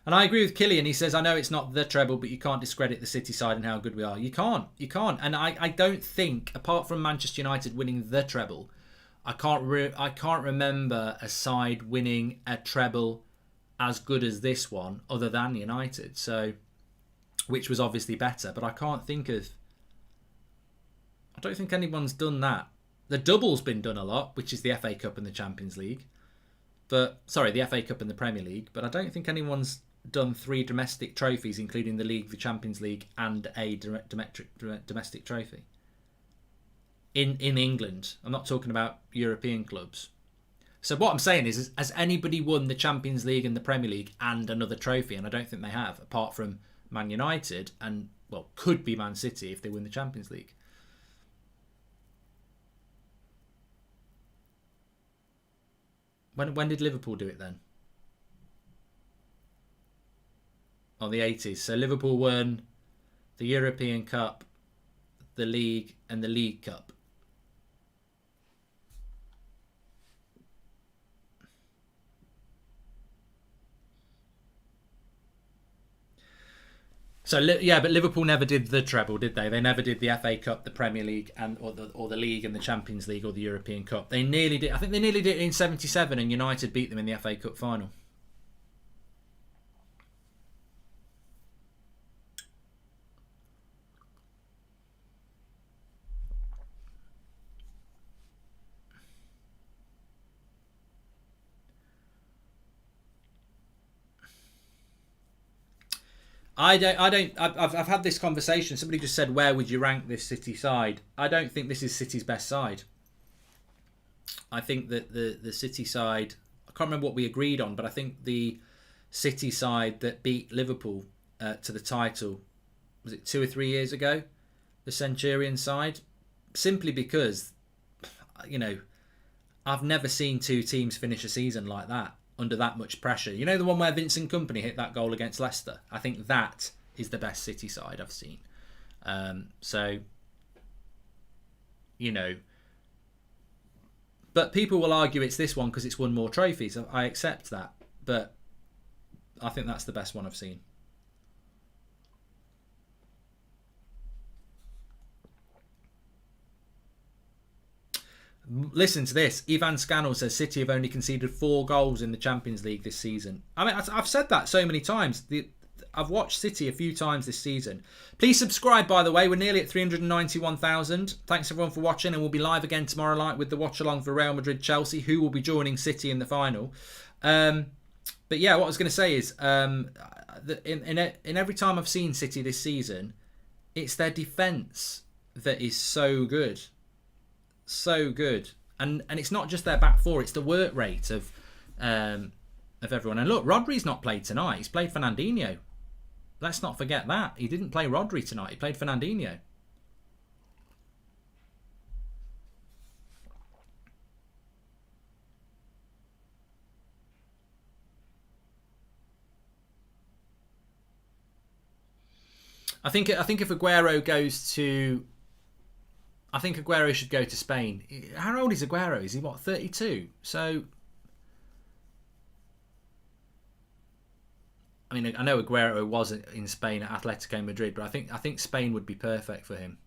And I agree with Killian. He says, I know it's not the treble, but you can't discredit the City side and how good we are. You can't. You can't. And I don't think, apart from Manchester United winning the treble, I can't remember a side winning a treble as good as this one, other than United. So, which was obviously better. But I can't think of... I don't think anyone's done that. The double's been done a lot, which is the FA Cup and the Champions League. But, sorry, the FA Cup and the Premier League. But I don't think anyone's done 3 domestic trophies, including the League, the Champions League, and a domestic trophy. In England. I'm not talking about European clubs. So what I'm saying is, has anybody won the Champions League and the Premier League and another trophy? And I don't think they have, apart from Man United and, well, could be Man City if they win the Champions League. When did Liverpool do it then? On the 80s. So Liverpool won the European Cup, the League, and the League Cup. So yeah, but Liverpool never did the treble, did they? They never did the FA Cup, the Premier League, and or the League and the Champions League or the European Cup. They nearly did. I think they nearly did it in '77, and United beat them in the FA Cup final. I've had this conversation. Somebody just said, where would you rank this City side? I don't think this is City's best side. I think that the City side, I can't remember what we agreed on, but I think the City side that beat Liverpool to the title, was it 2 or 3 years ago? The Centurion side? Simply because, you know, I've never seen 2 teams finish a season like that, under that much pressure. You know the one where Vincent Kompany hit that goal against Leicester? I think that is the best City side I've seen. So, you know... But people will argue it's this one because it's won more trophies. I accept that. But I think that's the best one I've seen. Listen to this. Ivan Scannell says City have only conceded 4 goals in the Champions League this season. I mean, I've said that so many times. I've watched City a few times this season. Please subscribe, by the way. We're nearly at 391,000. Thanks, everyone, for watching. And we'll be live again tomorrow night with the watch-along for Real Madrid-Chelsea, who will be joining City in the final. But yeah, what I was going to say is, in every time I've seen City this season, it's their defence that is so good. So good. And it's not just their back four, it's the work rate of everyone. And look, Rodri's not played tonight. He's played Fernandinho. Let's not forget that. He didn't play Rodri tonight. He played Fernandinho. I think if Aguero goes to... I think Aguero should go to Spain. How old is Aguero? Is he, what, 32? So... I mean, I know Aguero was in Spain at Atletico Madrid, but I think Spain would be perfect for him.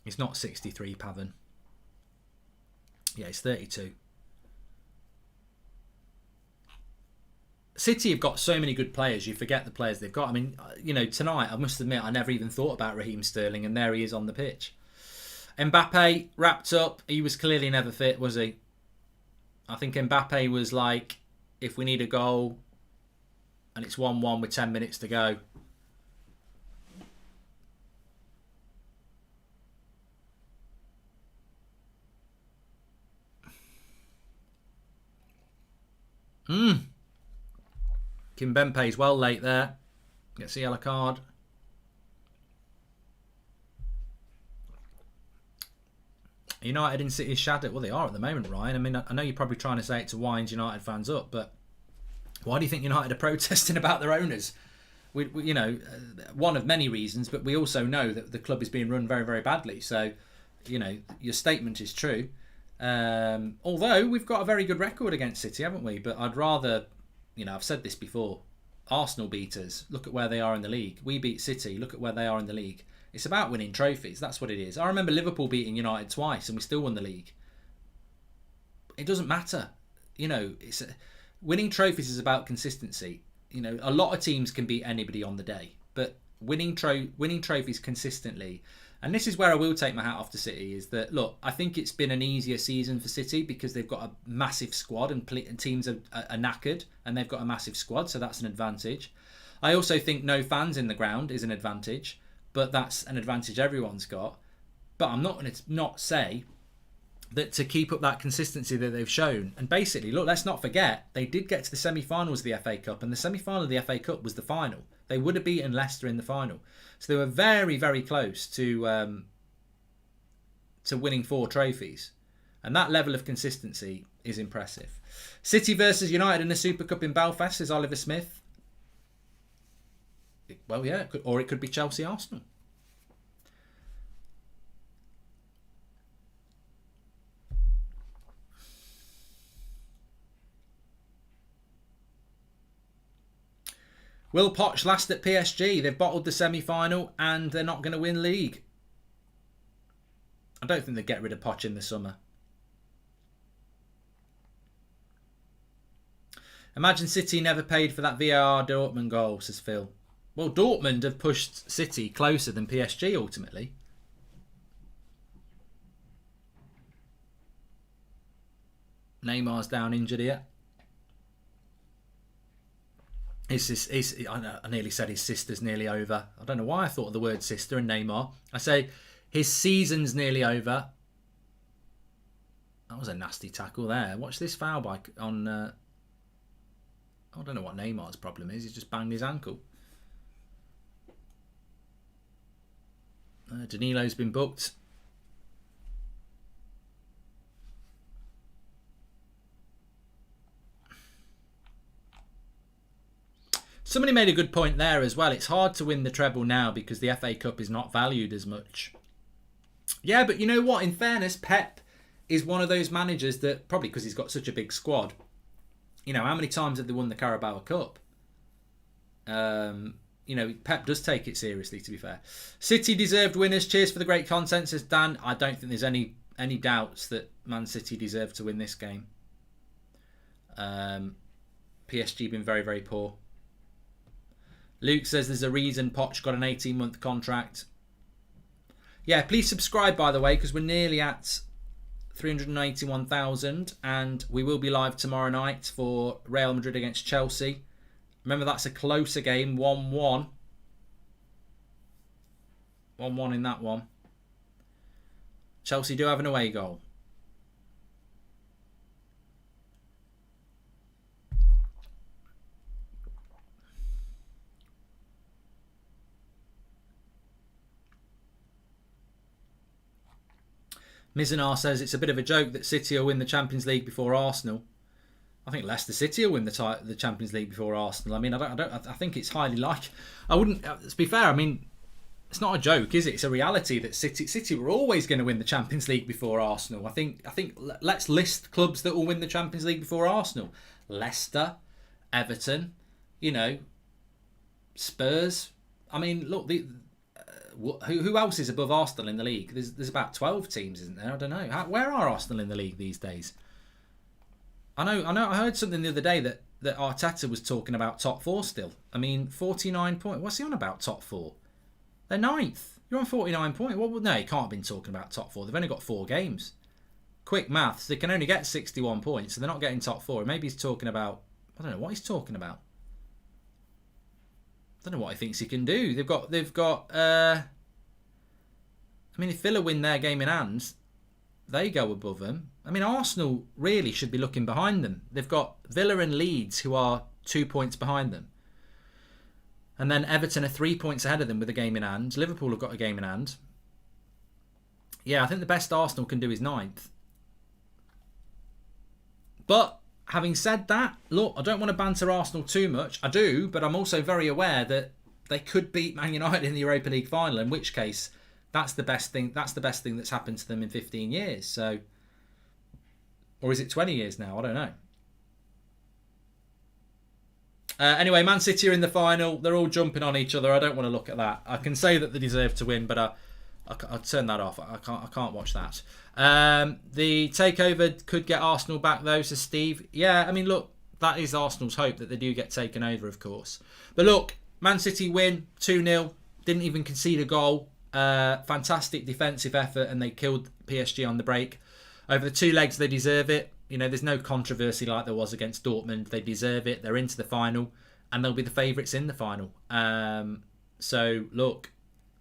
He's not 63, Pavan. Yeah, he's 32. City have got so many good players, you forget the players they've got. I mean, you know, tonight, I must admit, I never even thought about Raheem Sterling, and there he is on the pitch. Mbappe wrapped up. He was clearly never fit, was he? I think Mbappe was like, if we need a goal and it's 1-1 with 10 minutes to go, Kimpembe's well late there. Gets a yellow card. United in City's shadow. Well, they are at the moment, Ryan. I mean, I know you're probably trying to say it to wind United fans up, but why do you think United are protesting about their owners? We one of many reasons, but we also know that the club is being run very, very badly. So, your statement is true. Although we've got a very good record against City, haven't we? But I'd rather, I've said this before. Arsenal beat us. Look at where they are in the league. We beat City. Look at where they are in the league. It's about winning trophies. That's what it is. I remember Liverpool beating United twice and we still won the league. It doesn't matter. Winning trophies is about consistency. A lot of teams can beat anybody on the day, but winning trophies consistently. And this is where I will take my hat off to City, is that, look, I think it's been an easier season for City because they've got a massive squad and teams are knackered and they've got a massive squad, so that's an advantage. I also think no fans in the ground is an advantage, but that's an advantage everyone's got. But I'm not going to not say that to keep up that consistency that they've shown. And basically, look, let's not forget, they did get to the semi-finals of the FA Cup, and the semi-final of the FA Cup was the final. They would have beaten Leicester in the final. So they were very, very close to winning 4 trophies. And that level of consistency is impressive. City versus United in the Super Cup in Belfast, says Oliver Smith. Well, yeah, or it could be Chelsea-Arsenal. Will Poch last at PSG? They've bottled the semi-final and they're not going to win league. I don't think they'd get rid of Poch in the summer. Imagine City never paid for that VAR Dortmund goal, says Phil. Well, Dortmund have pushed City closer than PSG ultimately. Neymar's down injured here. I nearly said his sister's nearly over. I don't know why I thought of the word sister and Neymar. I say his season's nearly over. That was a nasty tackle there. Watch this foul by on... I don't know what Neymar's problem is. He's just banged his ankle. Danilo's been booked. Somebody made a good point there as well. It's hard to win the treble now because the FA Cup is not valued as much. Yeah, but you know what? In fairness, Pep is one of those managers that, probably because he's got such a big squad, how many times have they won the Carabao Cup? Pep does take it seriously, to be fair. City deserved winners. Cheers for the great content, says Dan. I don't think there's any doubts that Man City deserve to win this game. PSG been very, very poor. Luke says there's a reason Poch got an 18-month contract. Yeah, please subscribe, by the way, because we're nearly at 381,000 and we will be live tomorrow night for Real Madrid against Chelsea. Remember, that's a closer game, 1-1. 1-1 in that one. Chelsea do have an away goal. Mizanar says it's a bit of a joke that City will win the Champions League before Arsenal. I think Leicester City will win the Champions League before Arsenal. I mean, I think it's highly likely. I wouldn't. To be fair, I mean, it's not a joke, is it? It's a reality that City were always going to win the Champions League before Arsenal. I think let's list clubs that will win the Champions League before Arsenal: Leicester, Everton, Spurs. I mean, look, who else is above Arsenal in the league? There's about 12 teams, isn't there? I don't know. Where are Arsenal in the league these days? I know. I heard something the other day that Arteta was talking about top 4 still. I mean, 49 points. What's he on about top 4? They're 9th. You're on 49 points. Well, no, he can't have been talking about top 4. They've only got 4 games. Quick maths. They can only get 61 points, so they're not getting top 4. Maybe he's talking about... I don't know what he's talking about. I don't know what he thinks he can do. They've got. I mean, if Villa win their game in hand, they go above them. I mean, Arsenal really should be looking behind them. They've got Villa and Leeds, who are 2 points behind them. And then Everton are 3 points ahead of them with a game in hand. Liverpool have got a game in hand. Yeah, I think the best Arsenal can do is 9th. But having said that, look, I don't want to banter Arsenal too much. I do, but I'm also very aware that they could beat Man United in the Europa League final, in which case that's the best thing. That's the best thing that's happened to them in 15 years. So, or is it 20 years now? I don't know. Anyway, Man City are in the final. They're all jumping on each other. I don't want to look at that. I can say that they deserve to win, but I'll turn that off. I can't watch that. The takeover could get Arsenal back though, says Steve. Yeah, I mean, look, that is Arsenal's hope that they do get taken over, of course. But look, Man City win 2-0. Didn't even concede a goal. Fantastic defensive effort, and they killed PSG on the break. Over the 2 legs, they deserve it. You know, there's no controversy like there was against Dortmund. They deserve it. They're into the final, and they'll be the favourites in the final. So, look,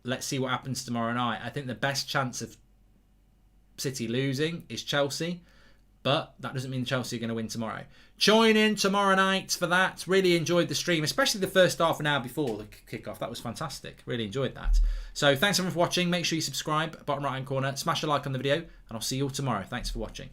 let's see what happens tomorrow night. I think the best chance of City losing is Chelsea, but that doesn't mean Chelsea are going to win tomorrow. Join in tomorrow night for that. Really enjoyed the stream, especially the first half an hour before the kickoff. That was fantastic. Really enjoyed that. So thanks everyone for watching. Make sure you subscribe, bottom right hand corner. Smash a like on the video, and I'll see you all tomorrow. Thanks for watching.